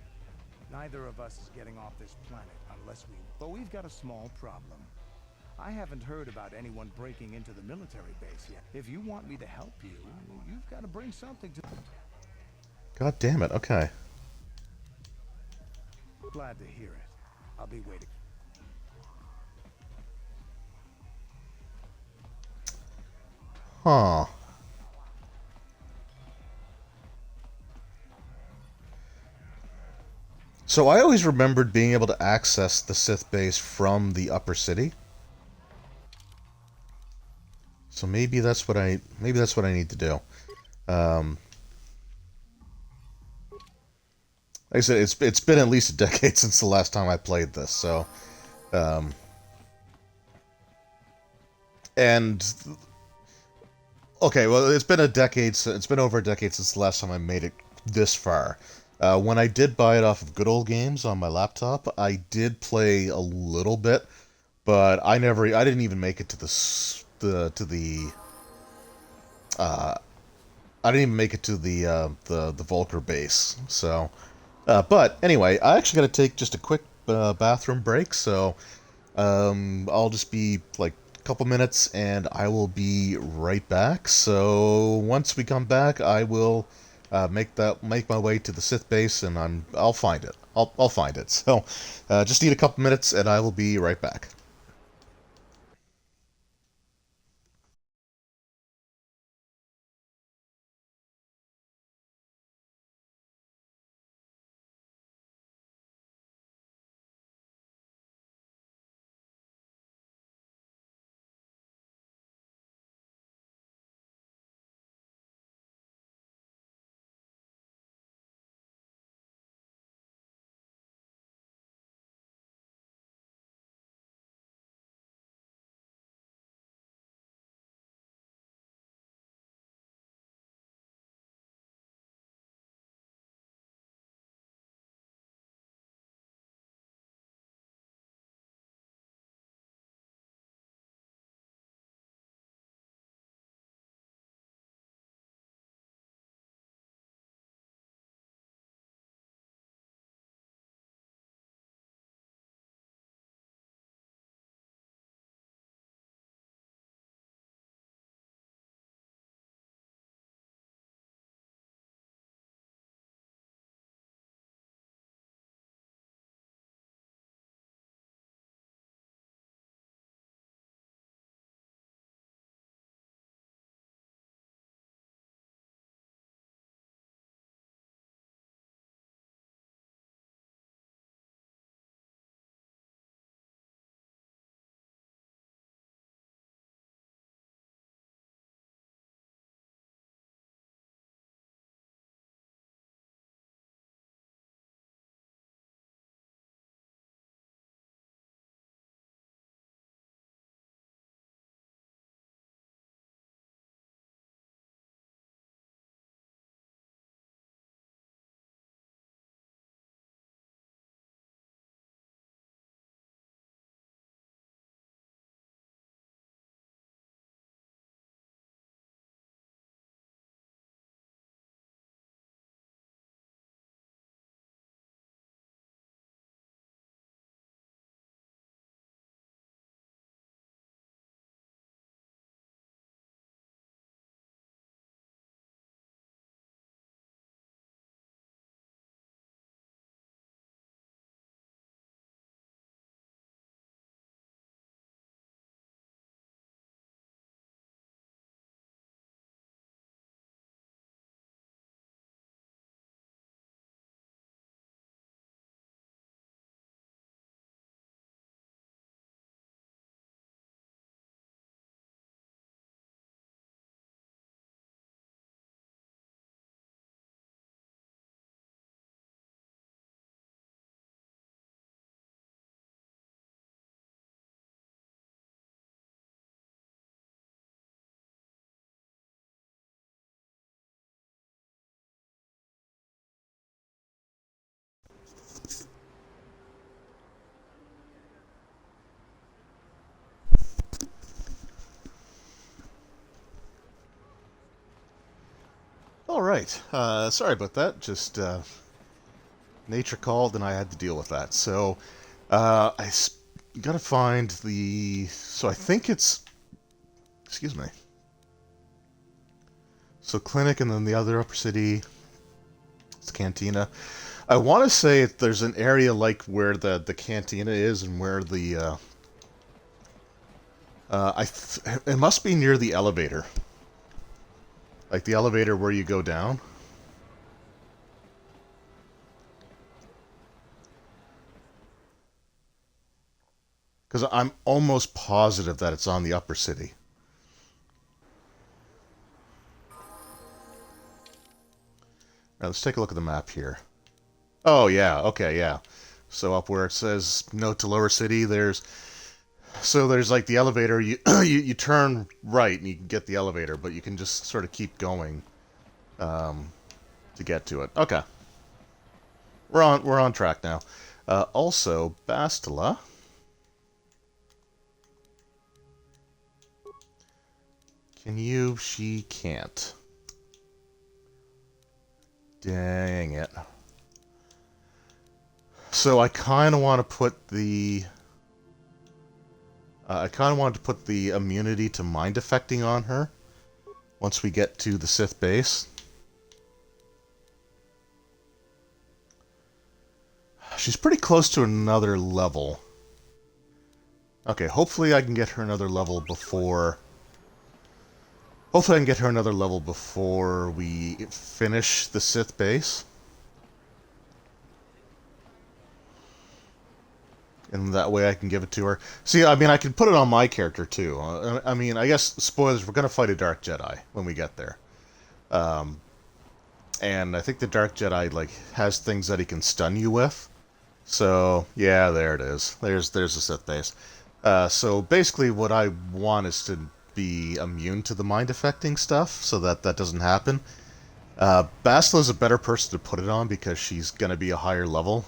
Neither of us is getting off this planet unless we... But we've got a small problem. I haven't heard about anyone breaking into the military base yet. If you want me to help you, you've got to bring something to... God damn it, okay. Glad to hear it. I'll be waiting. Huh. So I always remembered being able to access the Sith base from the upper city. So maybe that's what I need to do. Um, like I said, it's been at least a decade since the last time I played this. So, um, and okay, well, it's been a decade. It's been over a decade since the last time I made it this far. When I did buy it off of Good Old Games on my laptop, I did play a little bit, but I didn't even make it to uh, I didn't even make it to the Volker base. So, but anyway, I actually got to take just a quick bathroom break. So, I'll just be like a couple minutes, and I will be right back. So once we come back, I will make my way to the Sith base, and I'll find it. I'll find it. So, just need a couple minutes, and I will be right back. All right. Sorry about that. Just nature called, and I had to deal with that. So, gotta find the. So I think it's. Excuse me. So clinic, and then the other upper city. It's cantina. I want to say there's an area like where the cantina is, and where the. It must be near the elevator. Like the elevator where you go down. Because I'm almost positive that it's on the upper city. Now let's take a look at the map here. Oh, yeah, okay, yeah. So up where it says note to Lower City, there's like the elevator, you turn right and you can get the elevator, but you can just sort of keep going to get to it. Okay. We're on track now. Also, Bastila. Can you? She can't. Dang it. So I kind of want to put the... I kind of wanted to put the immunity to mind affecting on her once we get to the Sith base. She's pretty close to another level. Okay, hopefully I can get her another level before... Hopefully I can get her another level before we finish the Sith base. And that way I can give it to her. See, I mean, I can put it on my character, too. I mean, I guess, spoilers, we're going to fight a Dark Jedi when we get there. And I think the Dark Jedi, like, has things that he can stun you with. So, yeah, there it is. There's the Sith base. So, basically, what I want is to be immune to the mind-affecting stuff, so that that doesn't happen. Bastila's a better person to put it on because she's going to be a higher level.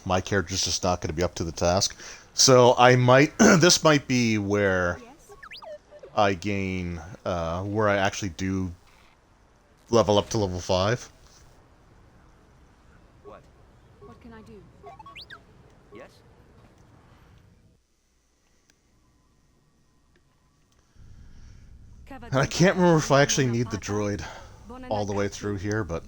My character's just not going to be up to the task. So I might... this might be where I gain... where I actually do level up to level 5. What? What can I do? Yes? And I can't remember if I actually need the droid all the way through here, but...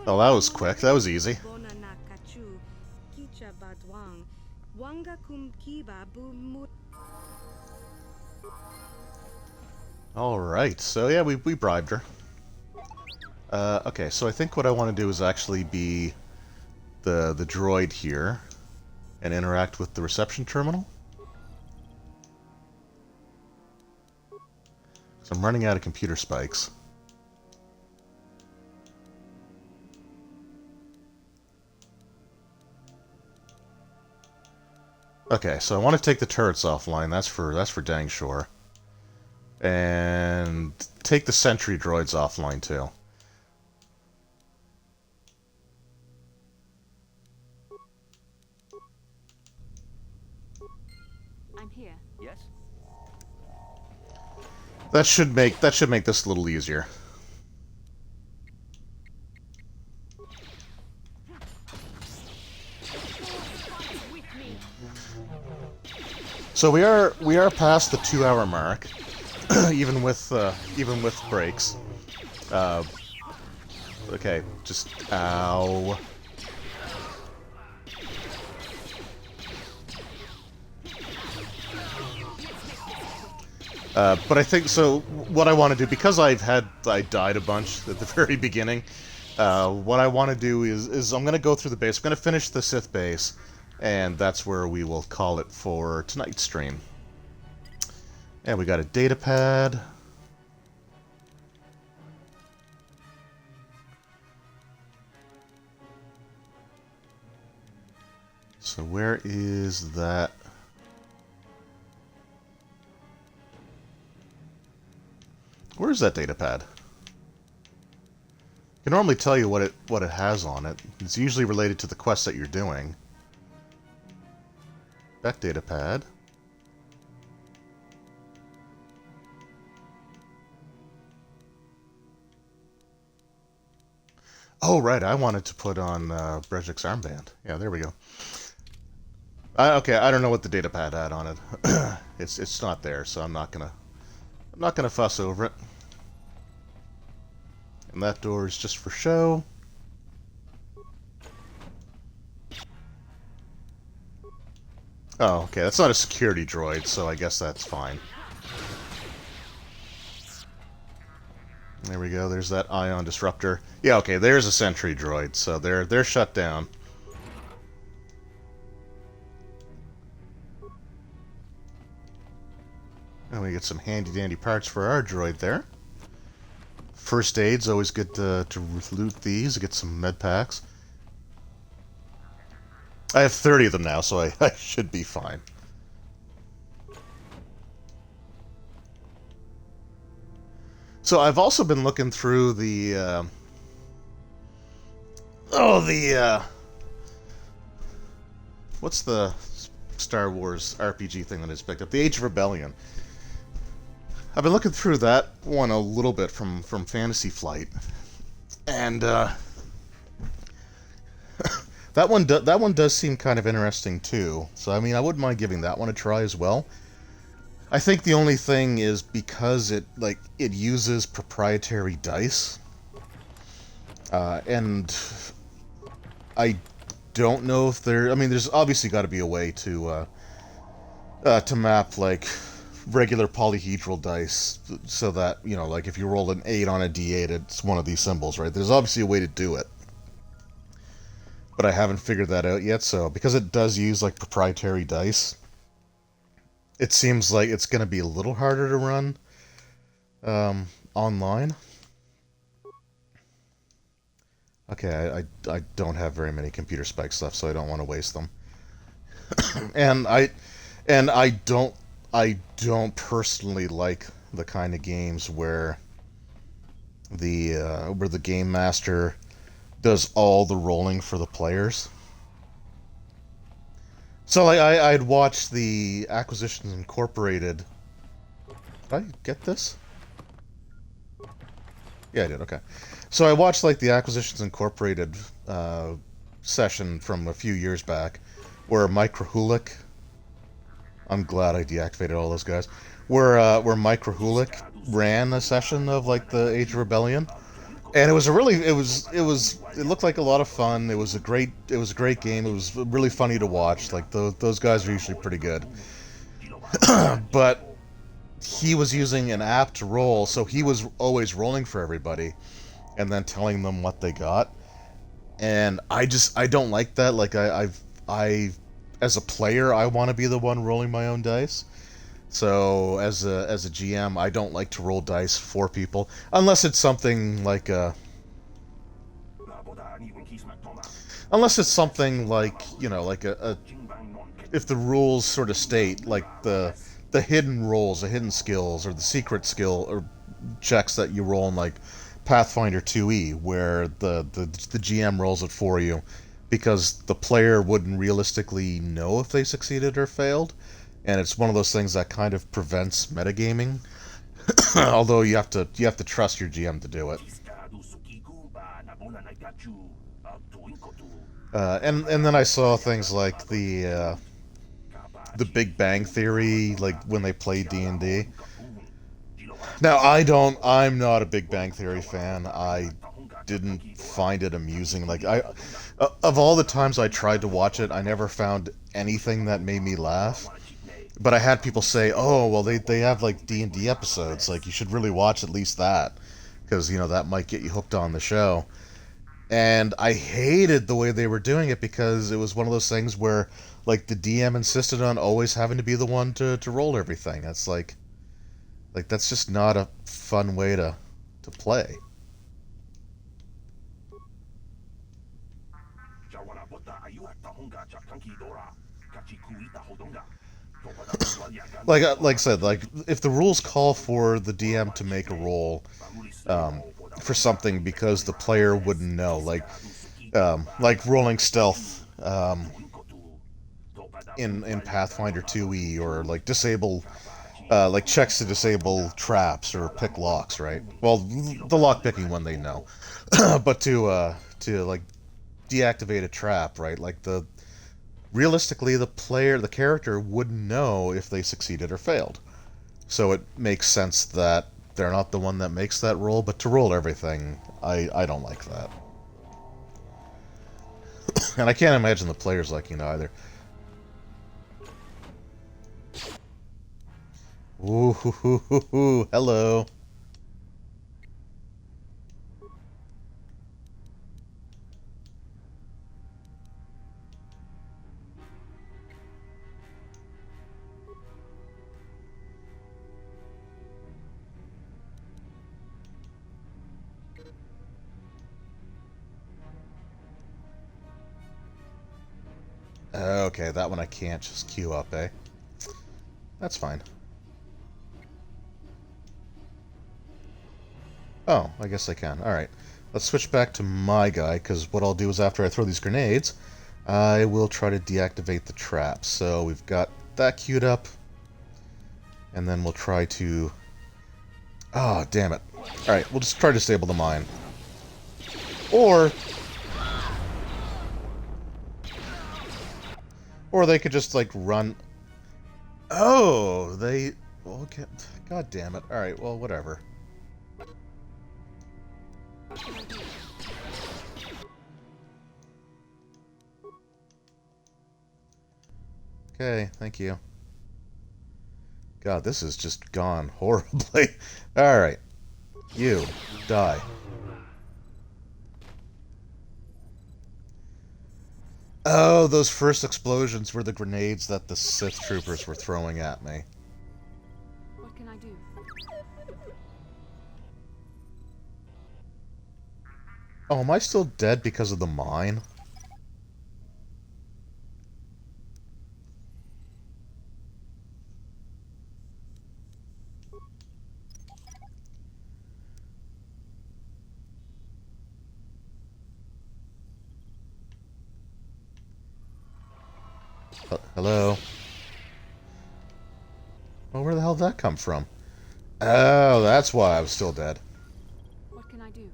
Oh, that was quick. That was easy. Alright, so yeah, we bribed her. Okay, so I think what I want to do is actually be the droid here and interact with the reception terminal. So I'm running out of computer spikes. Okay, so I want to take the turrets offline. That's for dang sure. And take the sentry droids offline too. I'm here. Yes? That should make this a little easier. So we are past the 2-hour mark, even with breaks. Okay, just ow. But I think so. What I want to do, because I died a bunch at the very beginning. What I want to do is I'm going to go through the base. I'm going to finish the Sith base. And that's where we will call it for tonight's stream. And we got a data pad. So where is that? Where is that data pad? I can normally tell you what it has on it. It's usually related to the quest that you're doing. Back data pad. Oh, right, I wanted to put on Brejik's armband. Yeah, there we go. Okay, I don't know what the data pad had on it. It's not there, so I'm not gonna fuss over it. And that door is just for show. Oh, okay, that's not a security droid, so I guess that's fine. There we go. There's that ion disruptor. Yeah, okay. There's a sentry droid, so they're shut down. And we get some handy-dandy parts for our droid there. First aid's always good to loot these, get some med packs. I have 30 of them now, so I should be fine. So I've also been looking through the what's the Star Wars RPG thing that I just picked up? The Age of Rebellion. I've been looking through that one a little bit from Fantasy Flight, and that one does seem kind of interesting too. So I mean, I wouldn't mind giving that one a try as well. I think the only thing is because it uses proprietary dice, and I don't know if there. I mean, there's obviously got to be a way to map like regular polyhedral dice so that, you know, like if you roll an 8 on a d8, it's one of these symbols, right? There's obviously a way to do it, but I haven't figured that out yet. So because it does use like proprietary dice, it seems like it's going to be a little harder to run online. Okay, I don't have very many computer spikes left, so I don't want to waste them. and I don't personally like the kind of games where the game master does all the rolling for the players. So like I'd watched the Acquisitions Incorporated. Did I get this? Yeah, I did. Okay. So I watched like the Acquisitions Incorporated session from a few years back, where Mike Krahulik. I'm glad I deactivated all those guys. Where Mike Krahulik ran a session of like the Age of Rebellion, and it was it looked like a lot of fun. It was a great game. It was really funny to watch. Like those guys are usually pretty good, but he was using an app to roll, so he was always rolling for everybody, and then telling them what they got. And I don't like that. Like I as a player, I want to be the one rolling my own dice. So as a GM, I don't like to roll dice for people unless it's something like unless it's something like, you know, like if the rules sort of state like the hidden rolls, the hidden skills, or the secret skill or checks that you roll in like Pathfinder 2e, where the GM rolls it for you, because the player wouldn't realistically know if they succeeded or failed, and it's one of those things that kind of prevents metagaming. Although you have to trust your GM to do it. And then I saw things like the Big Bang Theory, like when they played D&D. Now I'm not a Big Bang Theory fan. I didn't find it amusing. Like of all the times I tried to watch it, I never found anything that made me laugh. But I had people say, "Oh, well, they have like D&D episodes. Like you should really watch at least that, because you know that might get you hooked on the show." And I hated the way they were doing it, because it was one of those things where like the DM insisted on always having to be the one to roll everything. That's like that's just not a fun way to play. Like I said, like if the rules call for the DM to make a roll for something because the player wouldn't know, like rolling stealth in Pathfinder 2e, or like disable like checks to disable traps or pick locks, right? Well, the lock picking one they know, but to like deactivate a trap, right? Like realistically, the character wouldn't know if they succeeded or failed. So it makes sense that they're not the one that makes that roll, but to roll everything, I don't like that. And I can't imagine the players liking it either. Ooh, hoo, hoo, hoo, hoo. Hello. Okay, that one I can't just queue up, eh? That's fine. Oh, I guess I can. Alright. Let's switch back to my guy, because what I'll do is after I throw these grenades, I will try to deactivate the trap. So we've got that queued up. And then we'll try to... Oh, damn it. Alright, we'll just try to disable the mine. Or they could just, like, run... Oh, they... Okay. God damn it. Alright, well, whatever. Okay, thank you. God, this has just gone horribly. Alright. You. Die. Oh, those first explosions were the grenades that the Sith troopers were throwing at me. What can I do? Oh, am I still dead because of the mine? Hello? Well, where the hell did that come from? Oh, that's why I was still dead. What can I do?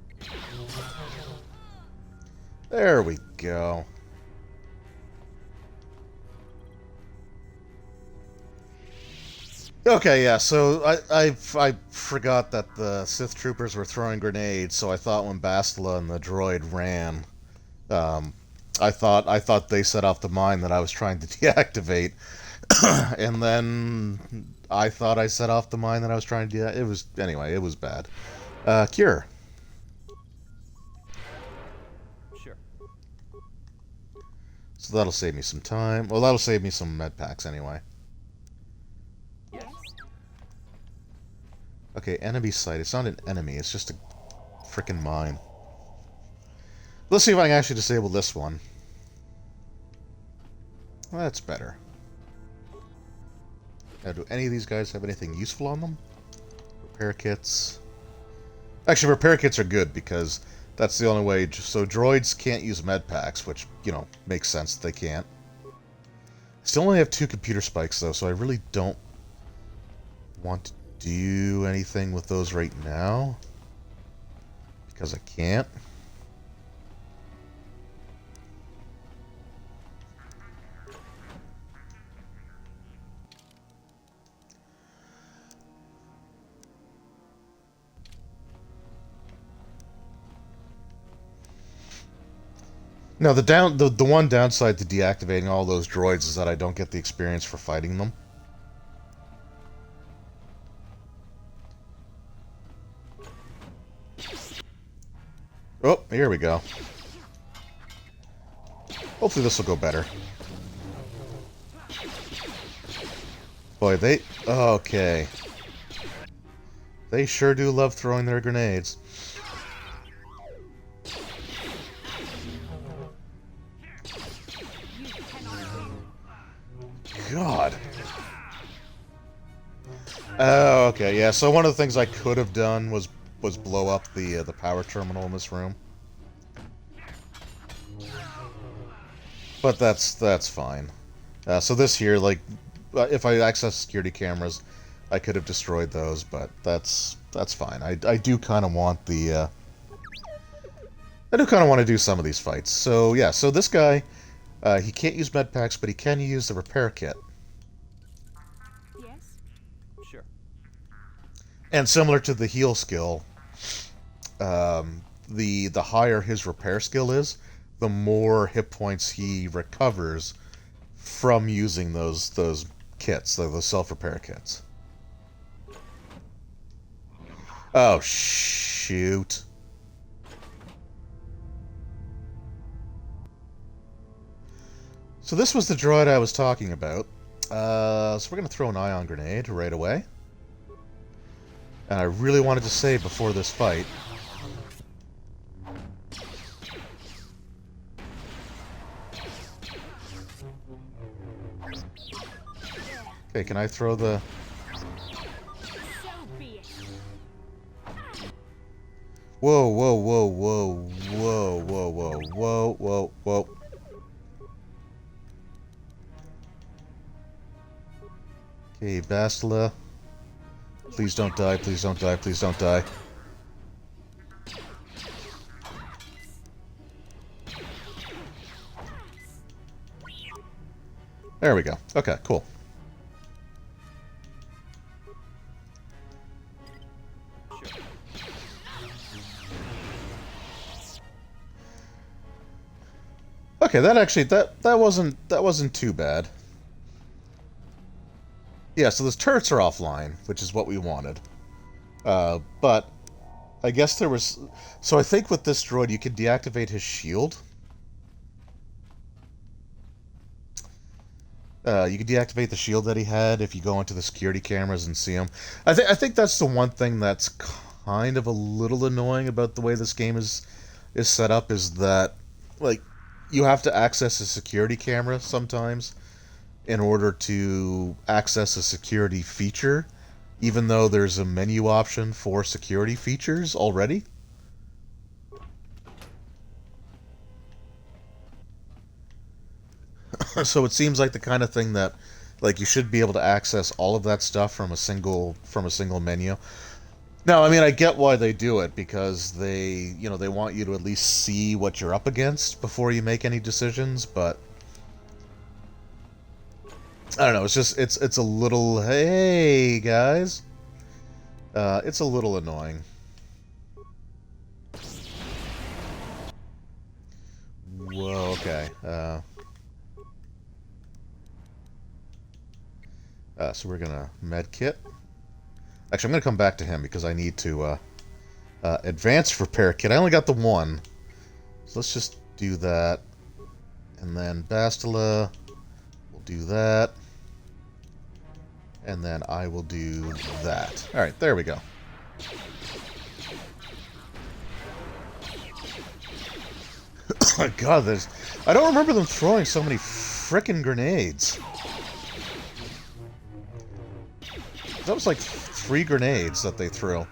There we go. Okay, yeah, so I forgot that the Sith troopers were throwing grenades, so I thought when Bastila and the droid ran, I thought they set off the mine that I was trying to deactivate, and then I thought I set off the mine that I was trying to deactivate. It was, anyway, it was bad. Cure. Sure. So that'll save me some time. Well, that'll save me some med packs anyway. Yes. Okay, enemy sight. It's not an enemy, it's just a frickin' mine. Let's see if I can actually disable this one. Well, that's better. Now, do any of these guys have anything useful on them? Repair kits. Actually, repair kits are good because that's the only way. So droids can't use med packs, which, you know, makes sense that they can't. Still only have 2 computer spikes, though, so I really don't want to do anything with those right now. Because I can't. No, the one downside to deactivating all those droids is that I don't get the experience for fighting them. Oh, here we go. Hopefully this will go better. Boy, they... Okay. They sure do love throwing their grenades. God. Oh, okay, yeah. So one of the things I could have done was blow up the power terminal in this room. But that's fine. So this here, like, if I access security cameras, I could have destroyed those, but that's fine. I do kind of want the I do kind of want to do some of these fights. So yeah, so this guy, he can't use med packs, but he can use the repair kit. Yes? Sure. And similar to the heal skill, the higher his repair skill is, the more hit points he recovers from using those kits, those self-repair kits. Oh, shoot. So this was the droid I was talking about. So we're going to throw an ion grenade right away. And I really wanted to save before this fight. Okay, can I throw the... Whoa, whoa, whoa, whoa, whoa, whoa, whoa, whoa, whoa, whoa. Okay, Bastila. Please don't die, please don't die, please don't die. There we go. Okay, cool. Okay, that actually that wasn't too bad. Yeah, so those turrets are offline, which is what we wanted. But I guess there was... So I think with this droid you can deactivate his shield. You can deactivate the shield that he had if you go into the security cameras and see him. I think that's the one thing that's kind of a little annoying about the way this game is set up, is that, like, you have to access a security camera sometimes in order to access a security feature, even though there's a menu option for security features already. So it seems like the kind of thing that, like, you should be able to access all of that stuff from a single menu. Now, I mean, I get why they do it, because they want you to at least see what you're up against before you make any decisions, but I don't know, it's just it's a little, hey guys. It's a little annoying. Whoa, okay. So we're gonna med kit. Actually, I'm gonna come back to him because I need to advanced repair kit. I only got the one, so let's just do that. And then Bastila, we'll do that. And then I will do that. All right, there we go. Oh my God, I don't remember them throwing so many frickin' grenades. That was like 3 grenades that they threw.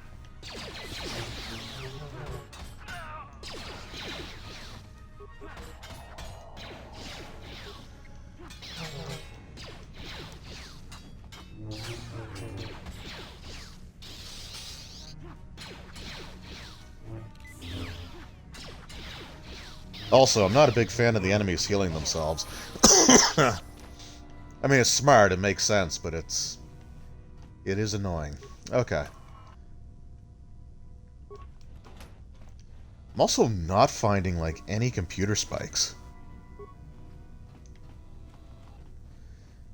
Also, I'm not a big fan of the enemies healing themselves. I mean, it's smart, it makes sense, but it is annoying. Okay. I'm also not finding, like, any computer spikes.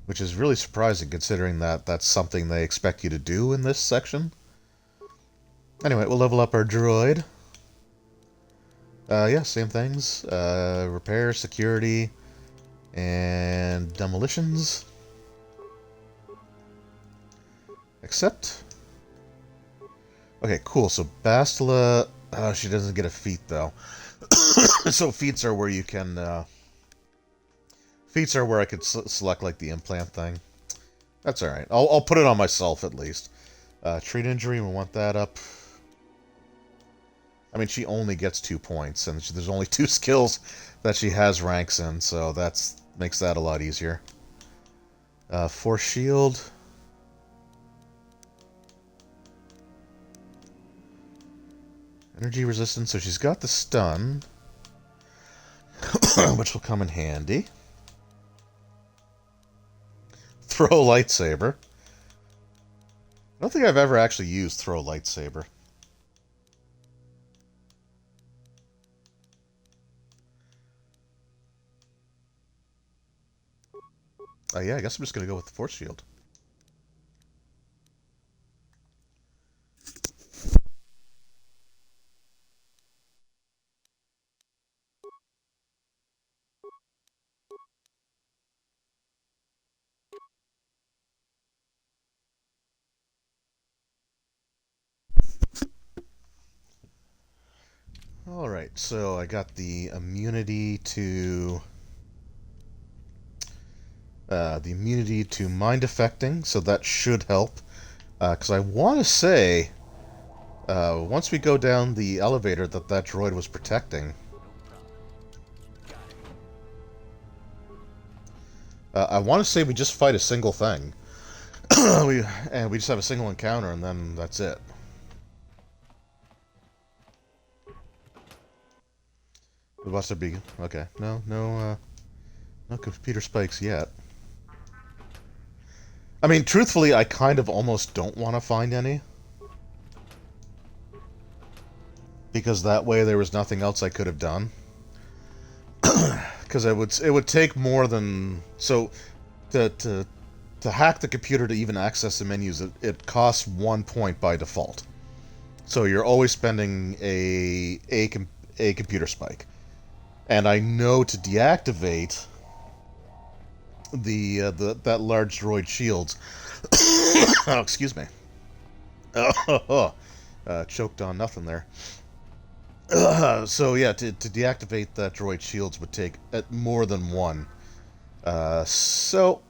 Which is really surprising, considering that that's something they expect you to do in this section. Anyway, we'll level up our droid. Yeah, same things. Repair, security, and demolitions. Except... Okay, cool. So Bastila... she doesn't get a feat, though. So feats are where you can... feats are where I could select, like, the implant thing. That's alright. I'll put it on myself, at least. Treat injury, we want that up. I mean, she only gets 2 points, and there's only 2 skills that she has ranks in, so makes that a lot easier. Force shield. Energy resistance, so she's got the stun, which will come in handy. Throw lightsaber. I don't think I've ever actually used throw lightsaber. Yeah, I guess I'm just going to go with the force shield. Alright, so I got the immunity to... the immunity to mind affecting, so that should help. Because I want to say, once we go down the elevator that droid was protecting, I want to say we just fight a single thing. we just have a single encounter, and then that's it. Must there be? Okay, no computer spikes yet. I mean, truthfully, I kind of almost don't want to find any, because that way there was nothing else I could have done. Because it would take more than to hack the computer to even access the menus. It costs 1 point by default, so you're always spending a computer spike. And I know to deactivate that large droid shields. Oh, excuse me. Choked on nothing there. So yeah, to deactivate that droid shields would take more than one. So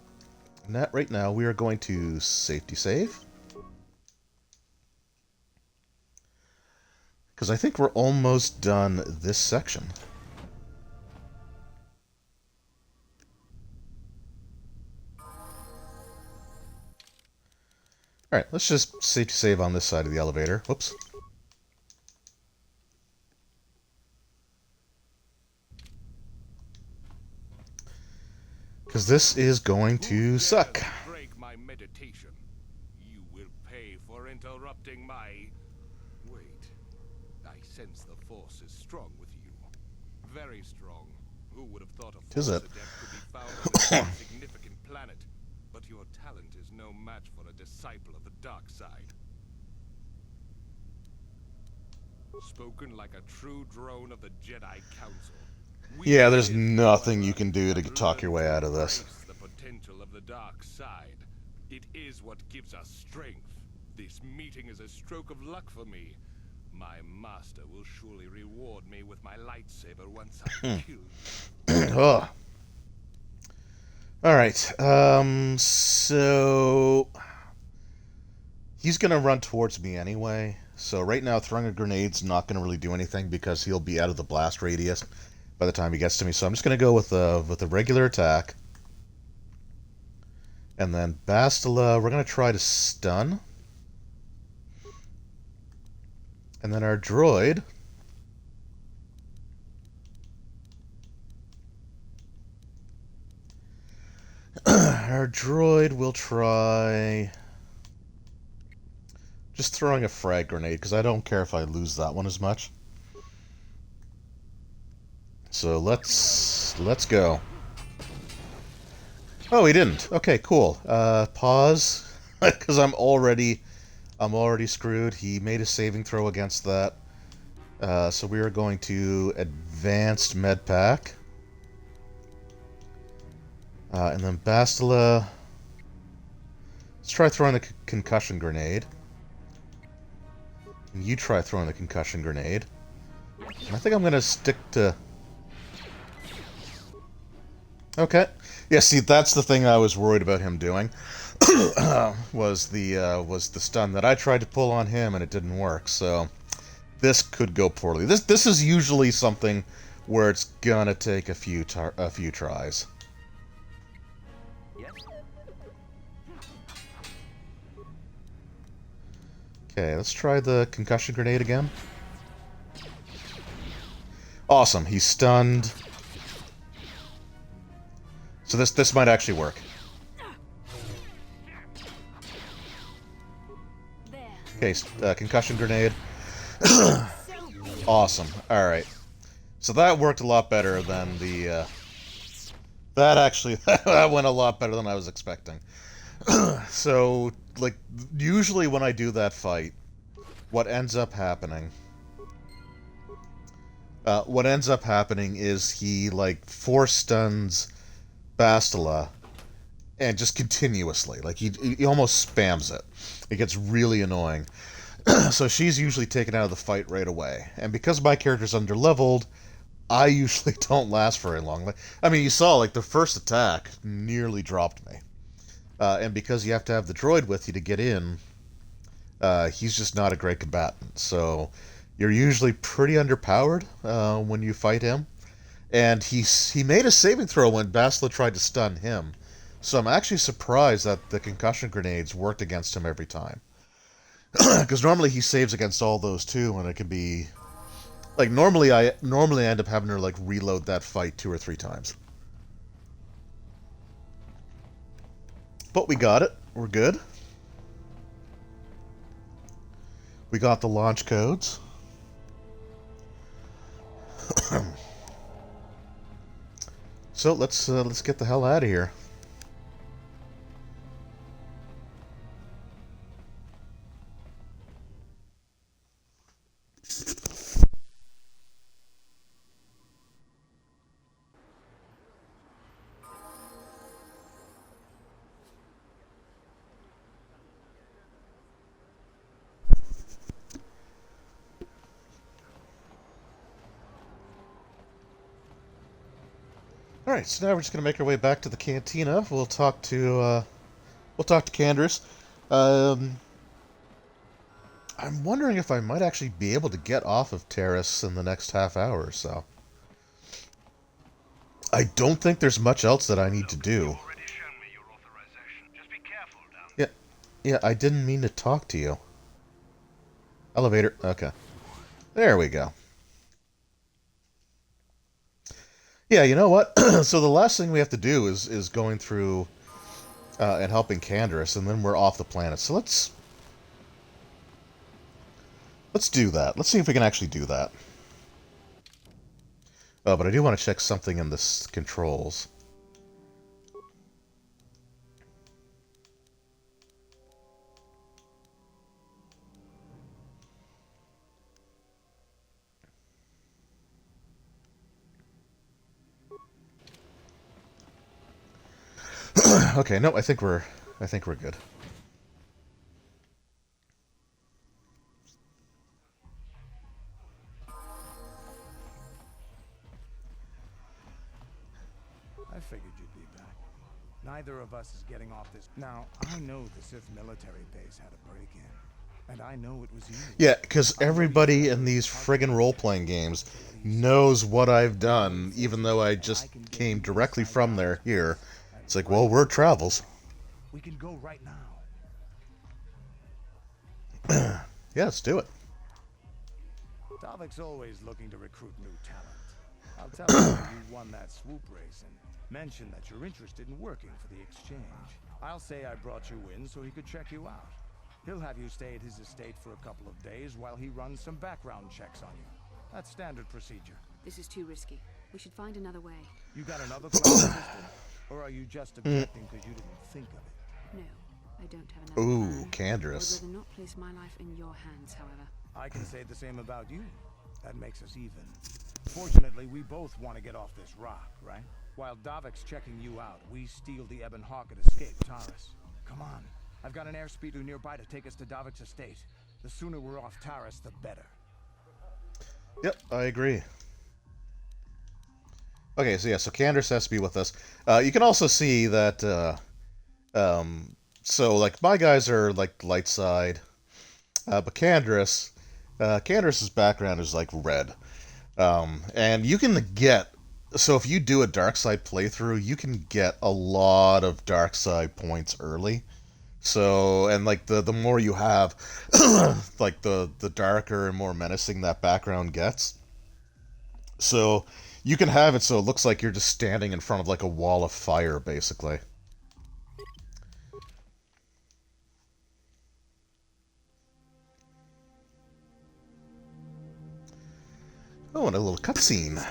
right now we are going to safety save, because I think we're almost done this section. Alright, let's just safety save on this side of the elevator. Whoops. Because this is going to suck. Break my meditation. You will pay for interrupting my... Wait. I sense the force is strong with you. Very strong. Who would have thought a force adept could be found on a significant planet? But your talent is no match for a disciple of the dark side. Spoken like a true drone of the Jedi Council. Yeah, there's nothing you can do to talk your way out of this. The potential of the dark side. It is what gives us strength. This meeting is a stroke of luck for me. My master will surely reward me with my lightsaber once I kill you. Oh. Alright, so... he's gonna run towards me anyway. So right now, throwing a grenade's not gonna really do anything, because he'll be out of the blast radius by the time he gets to me. So I'm just gonna go with a regular attack. And then Bastila, we're gonna try to stun. And then our droid... our droid will try... just throwing a frag grenade, because I don't care if I lose that one as much. So let's go. Oh, he didn't. Okay, cool. Pause, because I'm already screwed. He made a saving throw against that. So we are going to advanced med pack. And then Bastila. Let's try throwing the concussion grenade. And you try throwing the concussion grenade. And I think I'm going to stick to... Okay. Yeah, see, that's the thing I was worried about him doing. was the stun that I tried to pull on him, and it didn't work. So this could go poorly. This is usually something where it's gonna take a few tries. Okay, let's try the concussion grenade again. Awesome, he's stunned. So this might actually work. Okay, concussion grenade. Awesome. Alright. So that worked a lot better than the... that actually... that went a lot better than I was expecting. So, like, usually when I do that fight, what ends up happening... what ends up happening is he, like, force stuns Bastila, and just continuously. Like, he almost spams it. It gets really annoying. So she's usually taken out of the fight right away. And because my character's underleveled, I usually don't last very long. I mean, you saw, like, the first attack nearly dropped me. And because you have to have the droid with you to get in, he's just not a great combatant. So you're usually pretty underpowered when you fight him. And he made a saving throw when Bastila tried to stun him. So I'm actually surprised that the concussion grenades worked against him every time. Because normally he saves against all those too, and it can be like normally I end up having to like reload that fight 2 or 3 times. But we got it. We're good. We got the launch codes. So let's get the hell out of here. All right, so now we're just gonna make our way back to the cantina. We'll talk to Candace. Um, I'm wondering if I might actually be able to get off of Terrace in the next half hour or so. I don't think there's much else that I need to do. Yeah, yeah, I didn't mean to talk to you. Elevator, okay. There we go. Yeah, you know what? So the last thing we have to do is going through and helping Candace, and then we're off the planet. So let's do that. Let's see if we can actually do that. Oh, but I do want to check something in this controls. Okay, no, I think we're good. I figured you'd be back. Neither of us is getting off this. Now, I know the Sith military base had a break-in, and I know it was you. Yeah, because everybody in these friggin' role-playing games knows what I've done, even though I just came directly from there here. It's like, well, word travels. We can go right now. Yeah, let's do it. Davik's always looking to recruit new talent. I'll tell him you won that swoop race and mention that you're interested in working for the exchange. I'll say I brought you in so he could check you out. He'll have you stay at his estate for a couple of days while he runs some background checks on you. That's standard procedure. This is too risky. We should find another way. You got another plan, sister? Or are you just objecting because you didn't think of it? No, I don't have another Ooh, plan. Candace. I would rather not place my life in your hands, however. I can say the same about you. That makes us even. Fortunately, we both want to get off this rock, right? While Davik's checking you out, we steal the Ebon Hawk and escape Taris. Come on. I've got an airspeeder nearby to take us to Davik's estate. The sooner we're off Taris, the better. Yep, I agree. Okay, so yeah, so Candace has to be with us. You can also see that, so, like, my guys are, like, light side, but Candace's background is, like, red. And you can get, so if you do a dark side playthrough, you can get a lot of dark side points early. So, and like the more you have, like the darker and more menacing that background gets. So, you can have it so it looks like you're just standing in front of like a wall of fire, basically. Oh, and a little cutscene.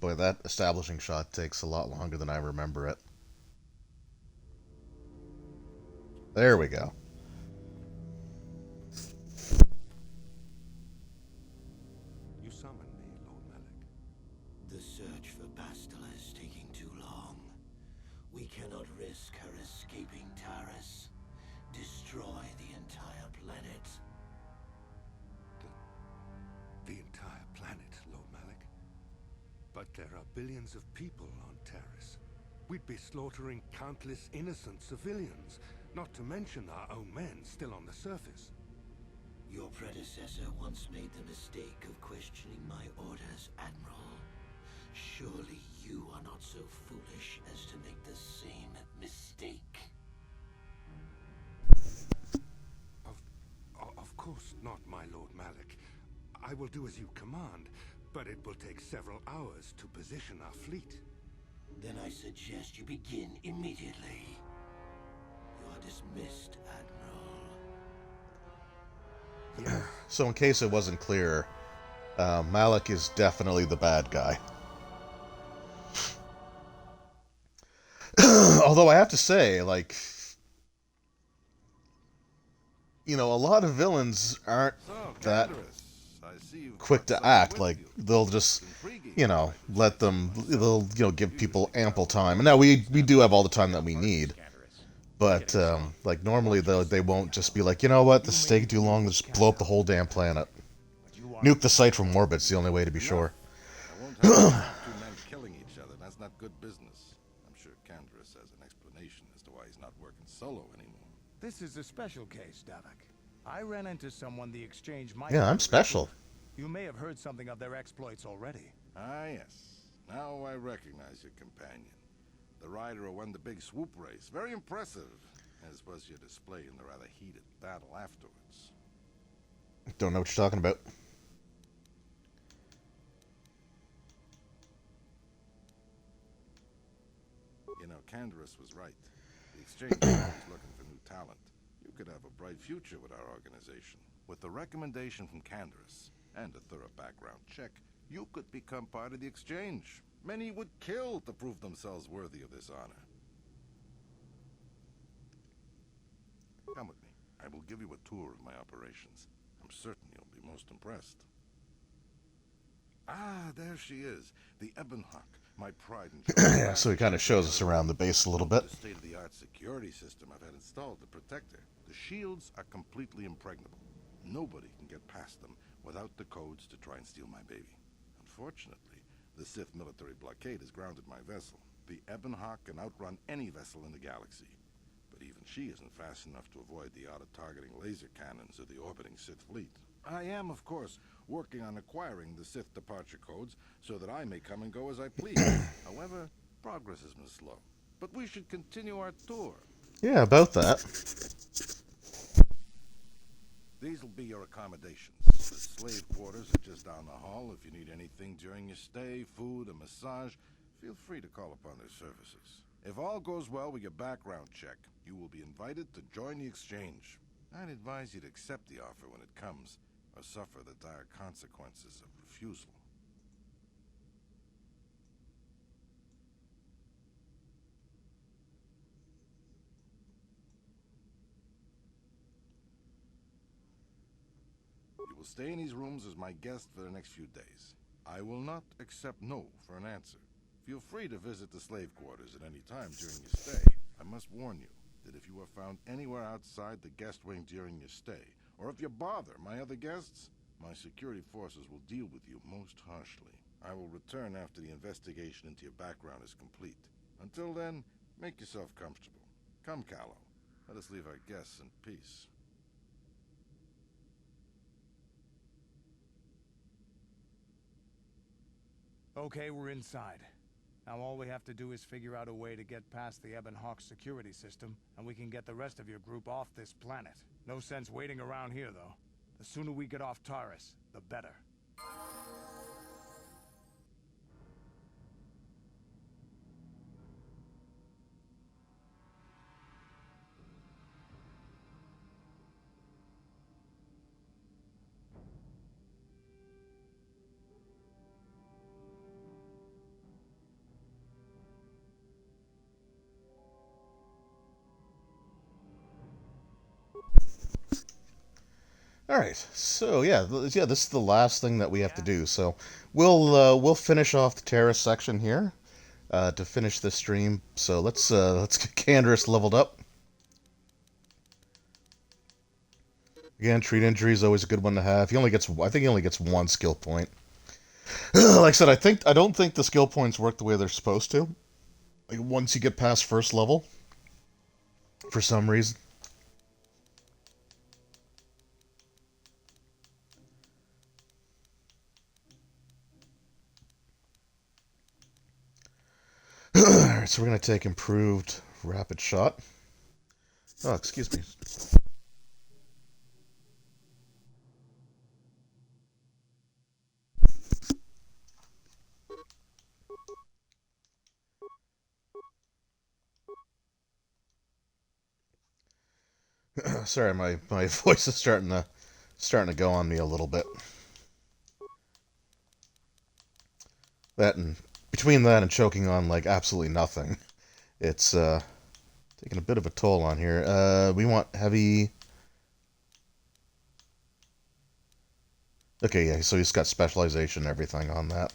Boy, that establishing shot takes a lot longer than I remember it. There we go. You summoned me, Lord Malik. The search for Bastila is taking too long. We cannot risk her escaping Taris. Destroy the entire planet. The entire planet, Lord Malik. But there are billions of people on Taris. We'd be slaughtering countless innocent civilians, not to mention our own men still on the surface. Your predecessor once made the mistake of questioning my orders, Admiral. Surely you are not so foolish as to make the same mistake. Of course not, my Lord Malik. I will do as you command, but it will take several hours to position our fleet. Then I suggest you begin immediately. You are dismissed, Admiral. So in case it wasn't clear, Malik is definitely the bad guy. Although I have to say, like, you know, a lot of villains aren't that quick to act. Like, they'll just, you know, they'll, you know, give people ample time. And now we do have all the time that we need. But, like, normally they won't just be like, you know what, this is taking too long, let's just blow up the whole damn planet. Nuke the site from orbit, it's the only way to be sure. I won't have two men killing each other. That's not good business. I'm sure Canderous has an explanation as to why he's not working solo anymore. This is a special case, Davik. I ran into someone the exchange might... Yeah, I'm special. You may have heard something of their exploits already. Ah, yes. Now I recognize your companion. The rider who won the big swoop race. Very impressive, as was your display in the rather heated battle afterwards. Don't know what you're talking about. You know, Canderous was right. The exchange is always looking for new talent. You could have a bright future with our organization. With the recommendation from Canderous and a thorough background check, you could become part of the exchange. Many would kill to prove themselves worthy of this honor. Come with me. I will give you a tour of my operations. I'm certain you'll be most impressed. Ah, there she is. The Ebon Hawk, my pride and joy. Yeah, so he kind of shows us around the base a little bit. The state-of-the-art security system I've had installed to protect her. The shields are completely impregnable. Nobody can get past them without the codes to try and steal my baby. Unfortunately, the Sith military blockade has grounded my vessel. The Ebon Hawk can outrun any vessel in the galaxy. But even she isn't fast enough to avoid the auto-targeting laser cannons of the orbiting Sith fleet. I am, of course, working on acquiring the Sith departure codes so that I may come and go as I please. However, progress has been slow. But we should continue our tour. Yeah, about that. These will be your accommodations. The slave quarters are just down the hall. If you need anything during your stay, food, a massage, feel free to call upon their services. If all goes well with your background check, you will be invited to join the exchange. I'd advise you to accept the offer when it comes, or suffer the dire consequences of refusal. You will stay in these rooms as my guest for the next few days. I will not accept no for an answer. Feel free to visit the slave quarters at any time during your stay. I must warn you that if you are found anywhere outside the guest wing during your stay, or if you bother my other guests, my security forces will deal with you most harshly. I will return after the investigation into your background is complete. Until then, make yourself comfortable. Come, Callow. Let us leave our guests in peace. Okay, we're inside. Now all we have to do is figure out a way to get past the Ebon Hawk security system, and we can get the rest of your group off this planet. No sense waiting around here, though. The sooner we get off Taris, the better. All right, so yeah, yeah, this is the last thing that we have to do. So we'll finish off the terrace section here to finish this stream. So let's get Canderous leveled up. Again, treat injury is always a good one to have. I think he only gets one skill point. Like I said, I don't think the skill points work the way they're supposed to. Like once you get past first level, for some reason. Alright, so we're going to take improved rapid shot. Oh, excuse me. Sorry, my voice is starting to go on me a little bit. That and between that and choking on like absolutely nothing, it's taking a bit of a toll on here. We want heavy. Okay, yeah, so he's got specialization and everything on that.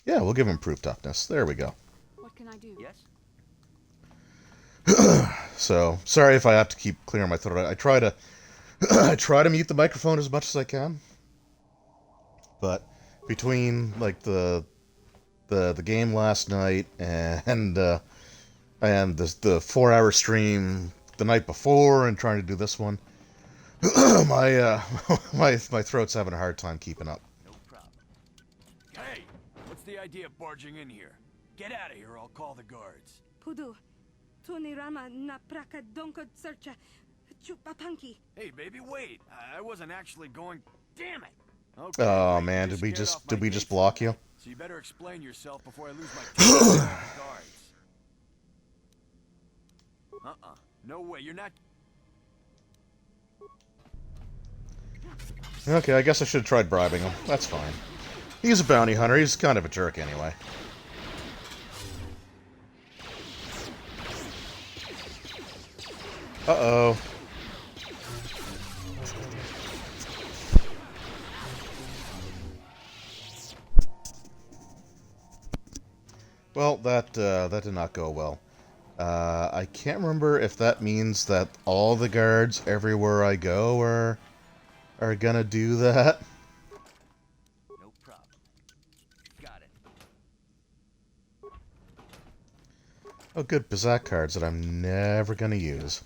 Yeah, we'll give him improved toughness. There we go. What can I do? Yes? So sorry if I have to keep clearing my throat. I try to I try to mute the microphone as much as I can, but between like the game last night and the 4-hour stream the night before and trying to do this one, my my throat's having a hard time keeping up. No problem. Hey, what's the idea of barging in here? Get out of here or I'll call the guards. Pudu, Tunirama na praka donko searcha chupapanki. Hey, baby, wait. I wasn't actually going. Damn it! Okay, Oh great. man, You did we scared just off my block basic. you? So you better explain yourself before I lose my temper with the guards. No way. You're not. Okay, I guess I should have tried bribing him. That's fine. He's a bounty hunter. He's kind of a jerk anyway. Uh-oh. Well, that did not go well. I can't remember if that means that all the guards everywhere I go are gonna do that. No problem. Got it. Oh, good Bazak cards that I'm never gonna use.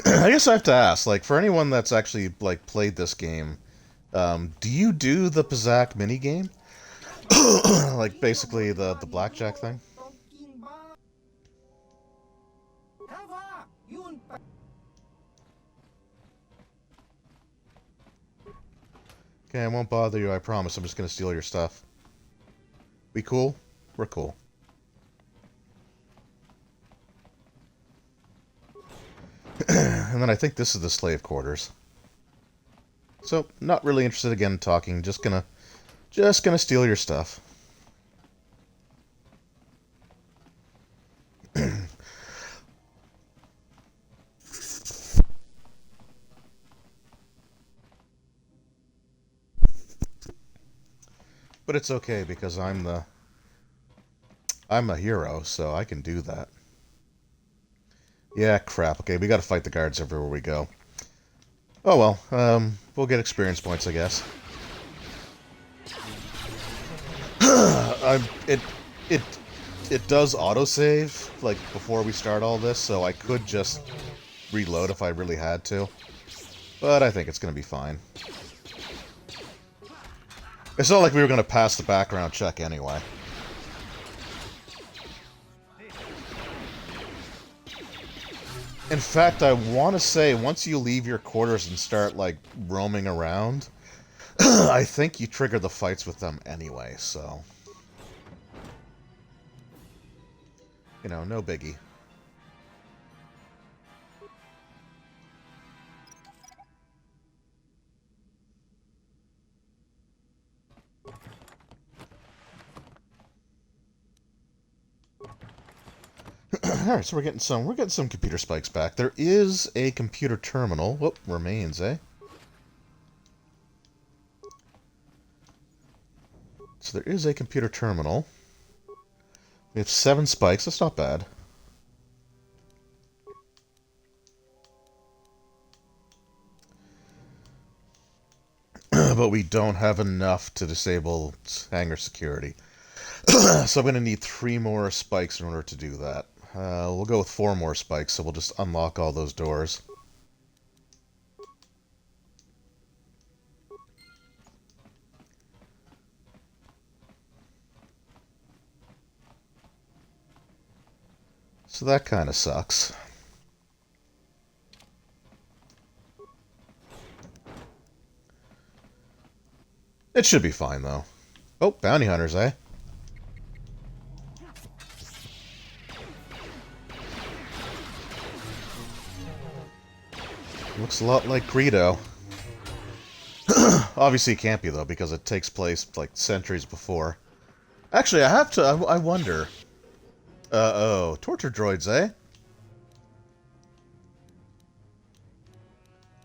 I guess I have to ask, like, for anyone that's actually like played this game, do you do the Bazak minigame? Like basically the blackjack thing? Okay, I won't bother you, I promise. I'm just gonna steal your stuff. We cool? We're cool. And then I think this is the slave quarters. So, not really interested again in talking, just gonna steal your stuff. But it's okay because I'm a hero, so I can do that. Yeah, crap. Okay, we gotta fight the guards everywhere we go. Oh well, we'll get experience points, I guess. It does autosave, like, before we start all this, so I could just reload if I really had to. But I think it's gonna be fine. It's not like we were gonna pass the background check anyway. In fact, I want to say, once you leave your quarters and start, like, roaming around, I think you trigger the fights with them anyway, so... You know, no biggie. Alright, so we're getting some computer spikes back. There is a computer terminal. Whoop, remains, eh? So there is a computer terminal. We have 7 spikes, that's not bad. But we don't have enough to disable hangar security. So I'm going to need 3 more spikes in order to do that. We'll go with 4 more spikes, so we'll just unlock all those doors. So that kind of sucks. It should be fine, though. Oh, bounty hunters, eh? Looks a lot like Greedo. Obviously it can't be, though, because it takes place, like, centuries before. Actually, I have to... I wonder... oh, torture droids, eh?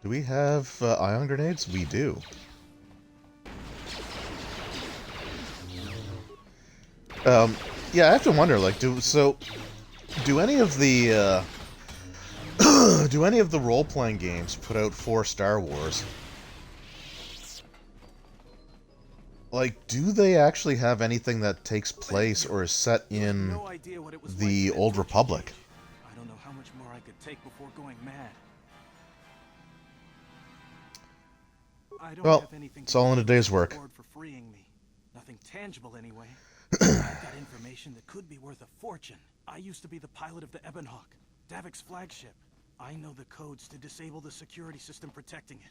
Do we have ion grenades? We do. Yeah, I have to wonder, like, do any of the, do any of the role-playing games put out 4 Star Wars? Like, do they actually have anything that takes place or is set in the Old Republic? I don't know how much more I could take before going mad. I don't Well, have anything it's all in a day's work. For freeing me. Nothing tangible anyway. I've got information that could be worth a fortune. I used to be the pilot of the Ebonhawk, Davik's flagship. I know the codes to disable the security system protecting it.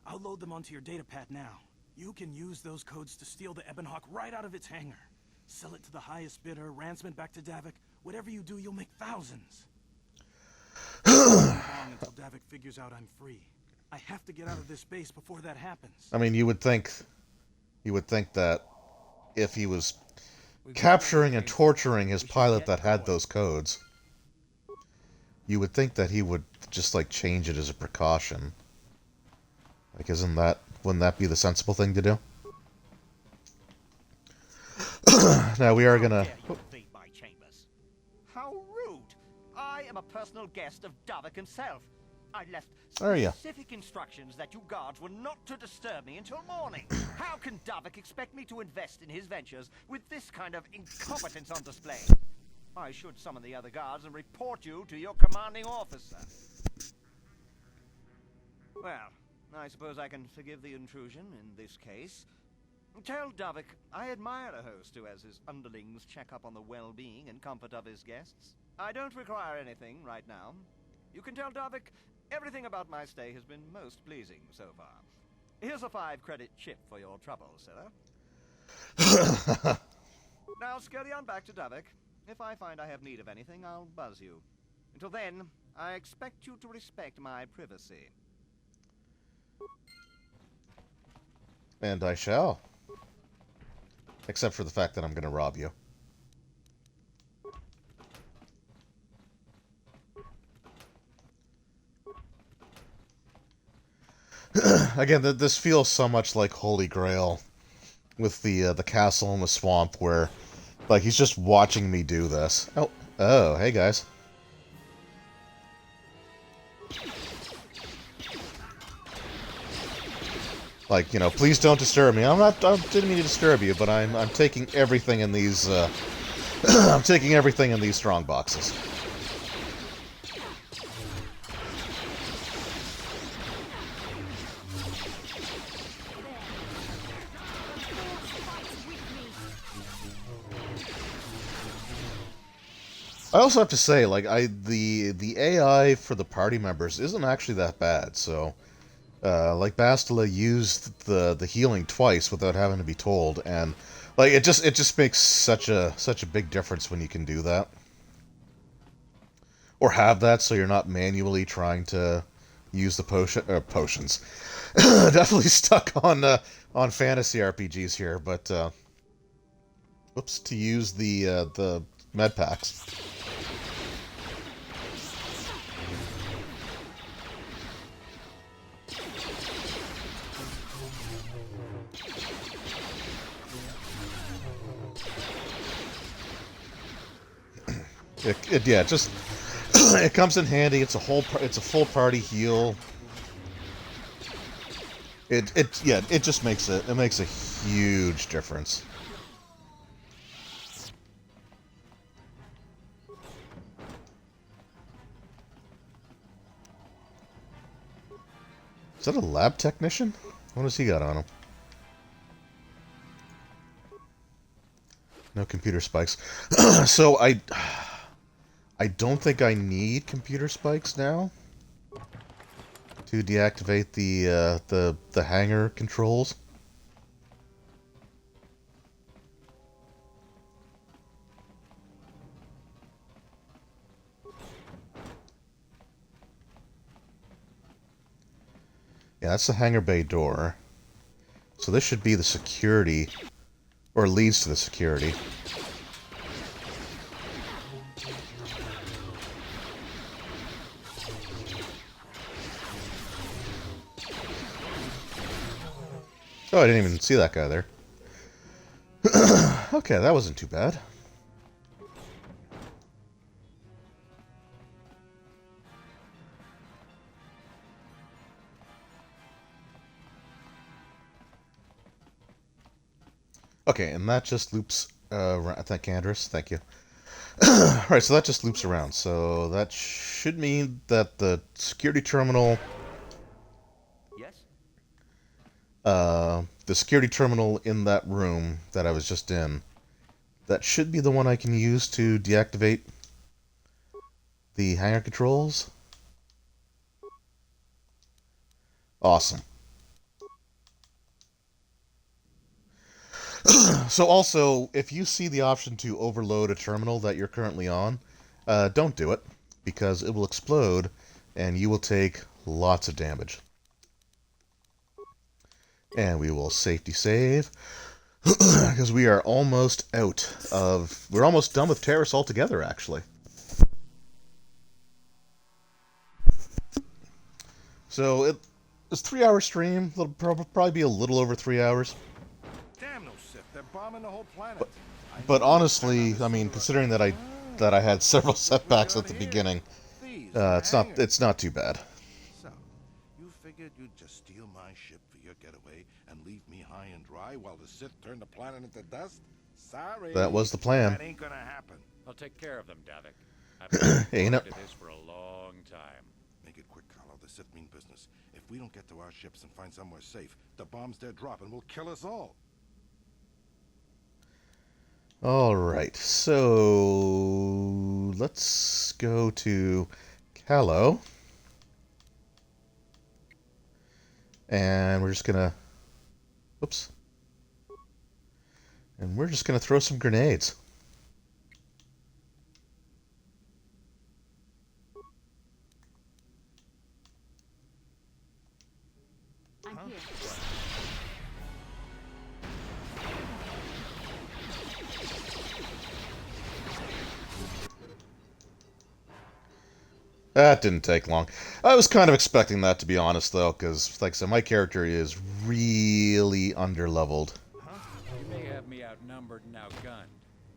I'll load them onto your datapad now. You can use those codes to steal the Ebonhawk right out of its hangar. Sell it to the highest bidder, ransom it back to Davik. Whatever you do, you'll make thousands. Long until Davik figures out I'm free. I have to get out of this base before that happens. I mean, you would think that if he was capturing and torturing his pilot that had those codes, you would think that he would just, like, change it as a precaution. Like, wouldn't that be the sensible thing to do? Now we are gonna... How rude! I am a personal guest of Davik himself. I left specific instructions that you guards were not to disturb me until morning. How can Davik expect me to invest in his ventures with this kind of incompetence on display? I should summon the other guards and report you to your commanding officer. Well, I suppose I can forgive the intrusion in this case. Tell Davik I admire a host who has his underlings check up on the well-being and comfort of his guests. I don't require anything right now. You can tell Davik everything about my stay has been most pleasing so far. Here's a 5-credit chip for your trouble, sir. Now scurry on back to Davik. If I find I have need of anything, I'll buzz you. Until then, I expect you to respect my privacy. And I shall. Except for the fact that I'm going to rob you. Again, this feels so much like Holy Grail with the castle in the swamp where, like, he's just watching me do this. Oh, hey guys. Like, you know, please don't disturb me. I didn't mean to disturb you, but I'm taking everything in these I'm taking everything in these strong boxes. I also have to say, like, the AI for the party members isn't actually that bad, so like Bastila used the healing twice without having to be told, and like it just makes such a big difference when you can do that. Or have that so you're not manually trying to use the potions. Definitely stuck on fantasy RPGs here, but whoops, to use the med packs. Yeah, just it comes in handy. It's a full party heal. It just makes it makes a huge difference. Is that a lab technician? What has he got on him? No computer spikes. So I don't think I need computer spikes now to deactivate the hangar controls. Yeah, that's the hangar bay door. So this should be the security, or leads to the security. Oh, I didn't even see that guy there. Okay, that wasn't too bad. Okay, and that just loops around. Thank you, Andrus. Thank you. Alright, so that just loops around. So that should mean that the security terminal... Yes? The security terminal in that room that I was just in, that should be the one I can use to deactivate the hangar controls. Awesome. So also, if you see the option to overload a terminal that you're currently on, don't do it, because it will explode and you will take lots of damage. And we will safety save, because we are almost out of... We're almost done with Terrace altogether, actually. So, it's a 3-hour stream. It'll probably be a little over 3 hours. Damn those Sith, they're bombing the whole planet. But honestly, I mean, considering that I had several setbacks at the beginning, it's not too bad. So, you figured you'd just steal my ship for your getaway and leave me high and dry while the Sith turn the planet into dust? Sorry. That was the plan. That ain't gonna happen. I'll take care of them, Davik. I've been Ain't it? to this for a long time. Make it quick, Carlo. The Sith mean business. If we don't get to our ships and find somewhere safe, the bombs they're dropping will kill us all. Alright, so let's go to Callow. And we're just gonna... Oops. And we're just gonna throw some grenades. I'm here. That didn't take long. I was kind of expecting that, to be honest, though, because, like I said, my character is really underleveled. You may have me outnumbered and outgunned,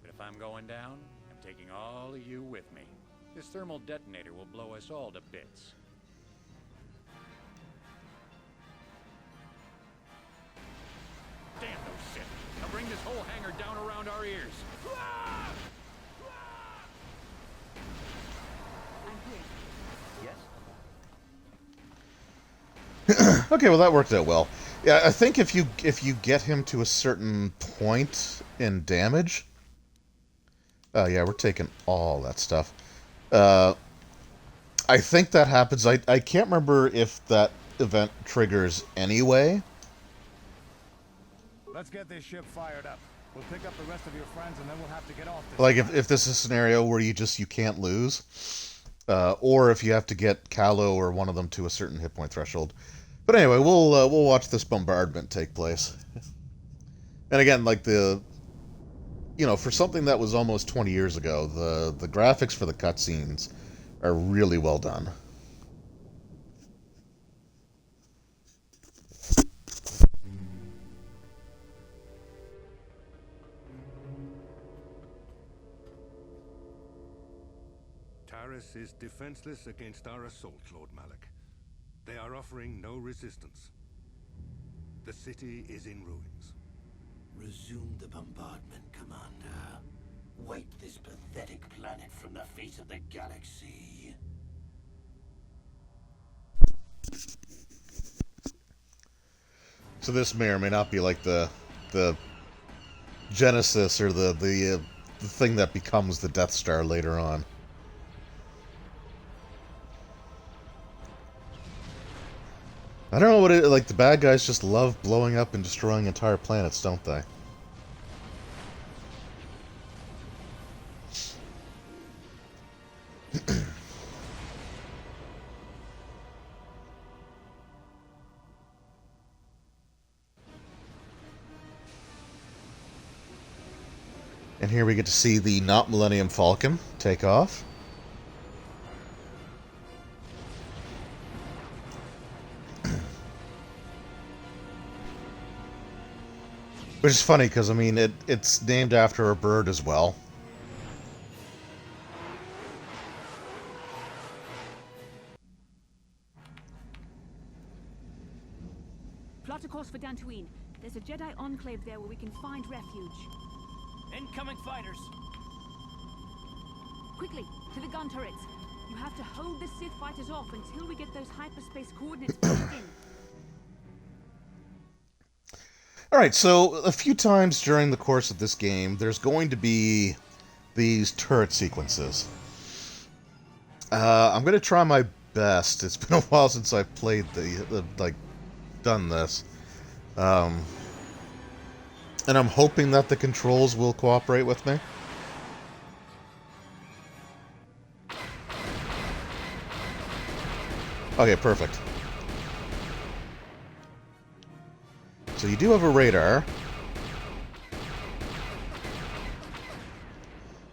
but if I'm going down, I'm taking all of you with me. This thermal detonator will blow us all to bits. Damn those Sith! Now bring this whole hangar down around our ears. I'm here. Yes? Okay, well that worked out well. Yeah, I think if you get him to a certain point in damage... Oh yeah, we're taking all that stuff. I think that happens. I can't remember if that event triggers anyway. Let's get this ship fired up. We'll pick up the rest of your friends and then we'll have to get off this. Like if this is a scenario where you can't lose, or if you have to get Callow or one of them to a certain hit point threshold. But anyway, we'll watch this bombardment take place. And again, like for something that was almost 20 years ago, the graphics for the cutscenes are really well done. Garrus is defenseless against our assault, Lord Malik. They are offering no resistance. The city is in ruins. Resume the bombardment, Commander. Wipe this pathetic planet from the face of the galaxy. So this may or may not be like the genesis or the thing that becomes the Death Star later on. I don't know what it like. The bad guys just love blowing up and destroying entire planets, don't they? And here we get to see the not Millennium Falcon take off. Which is funny because, I mean, it's named after a bird as well. Plot a course for Dantooine. There's a Jedi enclave there where we can find refuge. Incoming fighters! Quickly, to the gun turrets. You have to hold the Sith fighters off until we get those hyperspace coordinates pushed in. Alright, so a few times during the course of this game, there's going to be these turret sequences. I'm going to try my best. It's been a while since I've played done this. And I'm hoping that the controls will cooperate with me. Okay, perfect. So you do have a radar.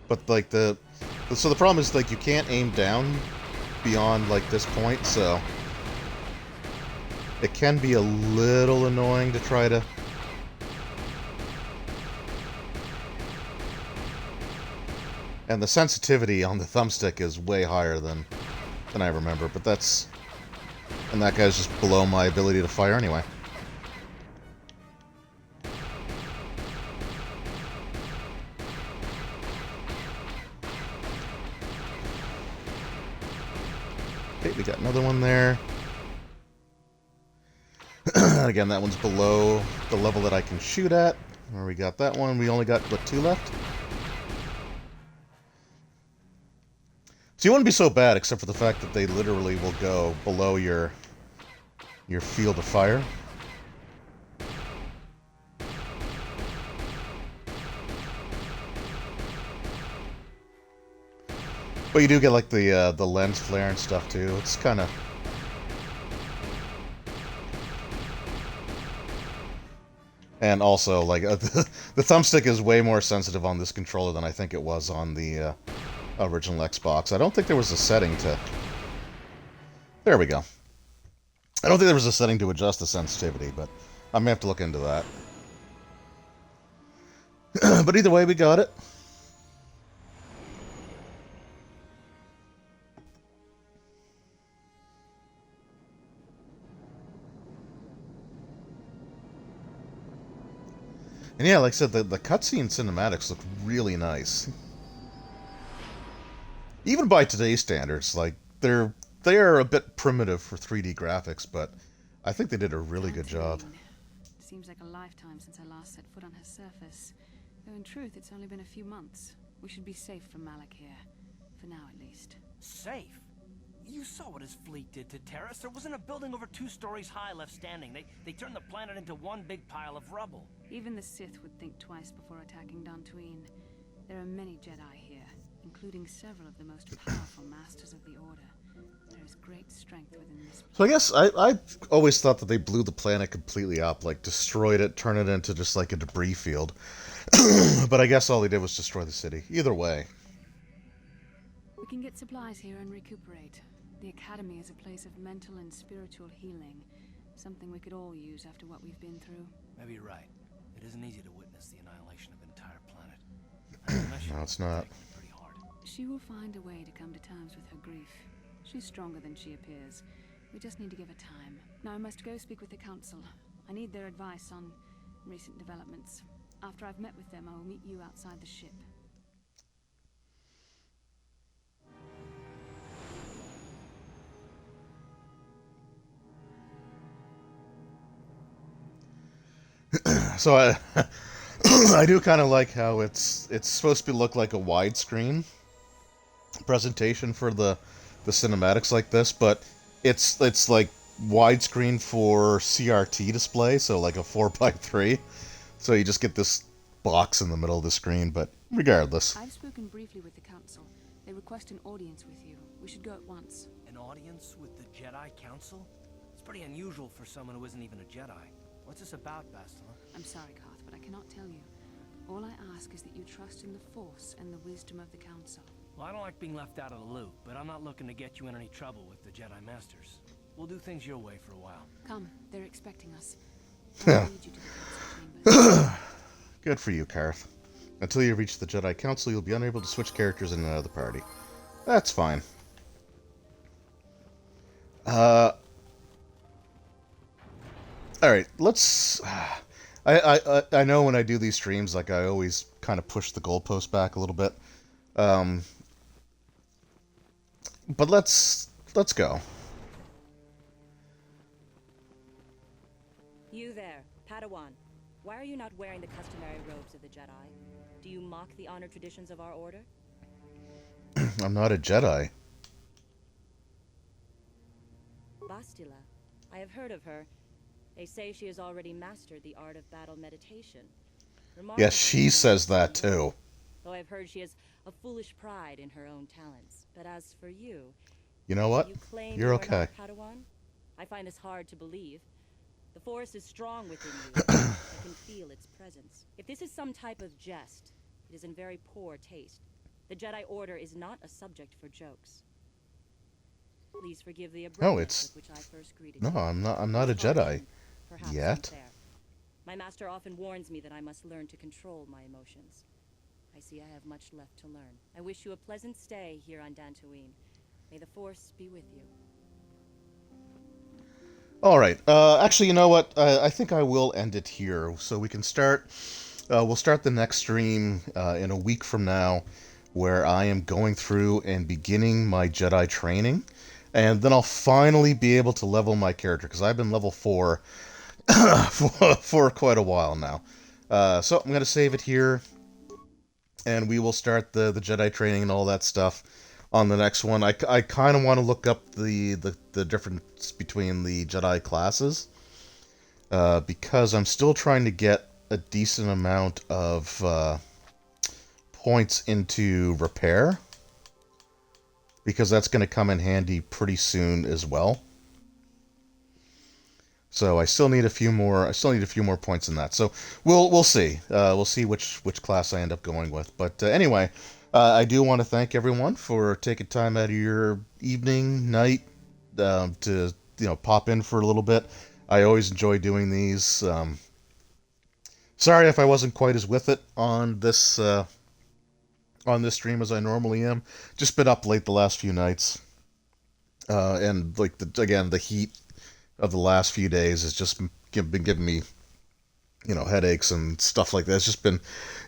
But like the problem is like you can't aim down beyond like this point, so it can be a little annoying to try to and the sensitivity on the thumbstick is way higher than I remember, but that's and that guy's just below my ability to fire anyway. Okay, we got another one there. Again, that one's below the level that I can shoot at. Where we got that one. We only got, what, 2 left? So you wouldn't be so bad, except for the fact that they literally will go below your field of fire. But you do get like the lens flare and stuff too. It's kind of and also like the thumbstick is way more sensitive on this controller than I think it was on the original Xbox. I don't think there was a setting to. There we go. I don't think there was a setting to adjust the sensitivity, but I may have to look into that. But either way, we got it. And yeah, like I said, the cutscene cinematics look really nice. Even by today's standards, like they are a bit primitive for 3D graphics, but I think they did a really good job. Seems like a lifetime since I last set foot on her surface. Though in truth, it's only been a few months. We should be safe from Malik here. For now, at least. Safe? You saw what his fleet did to Terrace. There wasn't a building over 2 stories high left standing. They turned the planet into one big pile of rubble. Even the Sith would think twice before attacking Dantooine. There are many Jedi here, including several of the most powerful masters of the Order. There is great strength within this place. So I guess I always thought that they blew the planet completely up, like destroyed it, turned it into just like a debris field. But I guess all they did was destroy the city. Either way. We can get supplies here and recuperate. The Academy is a place of mental and spiritual healing. Something we could all use after what we've been through. Maybe you're right. It isn't easy to witness the annihilation of an entire planet. No, it's not. She will find a way to come to terms with her grief. She's stronger than she appears. We just need to give her time. Now I must go speak with the council. I need their advice on recent developments. After I've met with them, I will meet you outside the ship. So I do kind of like how it's supposed to look like a widescreen presentation for the cinematics like this, but it's like widescreen for CRT display, so like a 4:3. So you just get this box in the middle of the screen, but regardless. I've spoken briefly with the council. They request an audience with you. We should go at once. An audience with the Jedi Council? It's pretty unusual for someone who isn't even a Jedi. What's this about, Bastila? I'm sorry, Karth, but I cannot tell you. All I ask is that you trust in the Force and the wisdom of the council. Well, I don't like being left out of the loop, but I'm not looking to get you in any trouble with the Jedi Masters. We'll do things your way for a while. Come, they're expecting us. Yeah. I'll lead you to the council chambers. Good for you, Karth. Until you reach the Jedi Council, you'll be unable to switch characters in and out of the party. That's fine. Alright, let's... I know when I do these streams, like, I always kind of push the goalpost back a little bit. But let's go. You there, Padawan. Why are you not wearing the customary robes of the Jedi? Do you mock the honor traditions of our order? I'm not a Jedi. Bastila. I have heard of her. They say she has already mastered the art of battle meditation. Yes, she says that too. Though I've heard she has a foolish pride in her own talents. But as for you... You know what? You claim You're you okay. are not Padawan? I find this hard to believe. The Force is strong within you. I can feel its presence. If this is some type of jest, it is in very poor taste. The Jedi Order is not a subject for jokes. Please forgive the abruptness with which I first greeted you. No, I'm not a Jedi. Perhaps Yet. unfair. My master often warns me that I must learn to control my emotions. I see I have much left to learn. I wish you a pleasant stay here on Dantooine. May the Force be with you. Alright, actually, you know what? I think I will end it here, so we can start... we'll start the next stream in a week from now, where I am going through and beginning my Jedi training, and then I'll finally be able to level my character, because I've been level 4 for quite a while now. So I'm going to save it here, and we will start the Jedi training and all that stuff on the next one. I kind of want to look up the difference between the Jedi classes, because I'm still trying to get a decent amount of points into repair, because that's going to come in handy pretty soon as well. So I still need a few more. I still need a few more points in that. So we'll see. We'll see which class I end up going with. But anyway, I do want to thank everyone for taking time out of your evening, night, to pop in for a little bit. I always enjoy doing these. Sorry if I wasn't quite as with it on this stream as I normally am. Just been up late the last few nights, and like the heat of the last few days has just been giving me, headaches and stuff like that.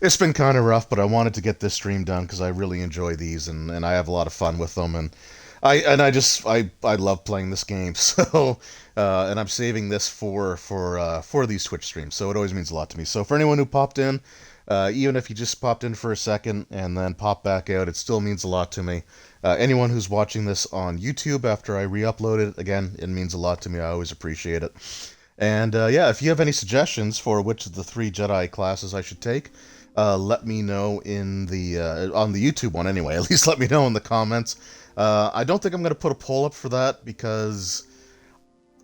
It's been kind of rough, but I wanted to get this stream done because I really enjoy these, and I have a lot of fun with them, and I love playing this game. So, and I'm saving this for these Twitch streams, so it always means a lot to me. So for anyone who popped in, even if you just popped in for a second and then popped back out, it still means a lot to me. Anyone who's watching this on YouTube after I re-upload it, again, it means a lot to me. I always appreciate it. And yeah, if you have any suggestions for which of the 3 Jedi classes I should take, let me know in the on the YouTube one anyway. At least let me know in the comments. I don't think I'm going to put a poll up for that because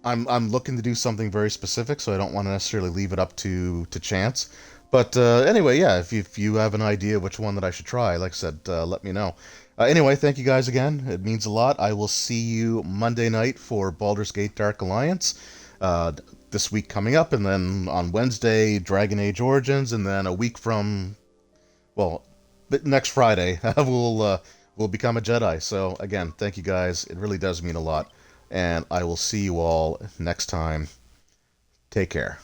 I'm looking to do something very specific, so I don't want to necessarily leave it up to chance. But anyway, yeah, if you have an idea which one that I should try, like I said, let me know. Anyway, thank you guys again. It means a lot. I will see you Monday night for Baldur's Gate Dark Alliance. This week coming up, and then on Wednesday, Dragon Age Origins, and then a week from, well, next Friday, we'll will become a Jedi. So again, thank you guys. It really does mean a lot. And I will see you all next time. Take care.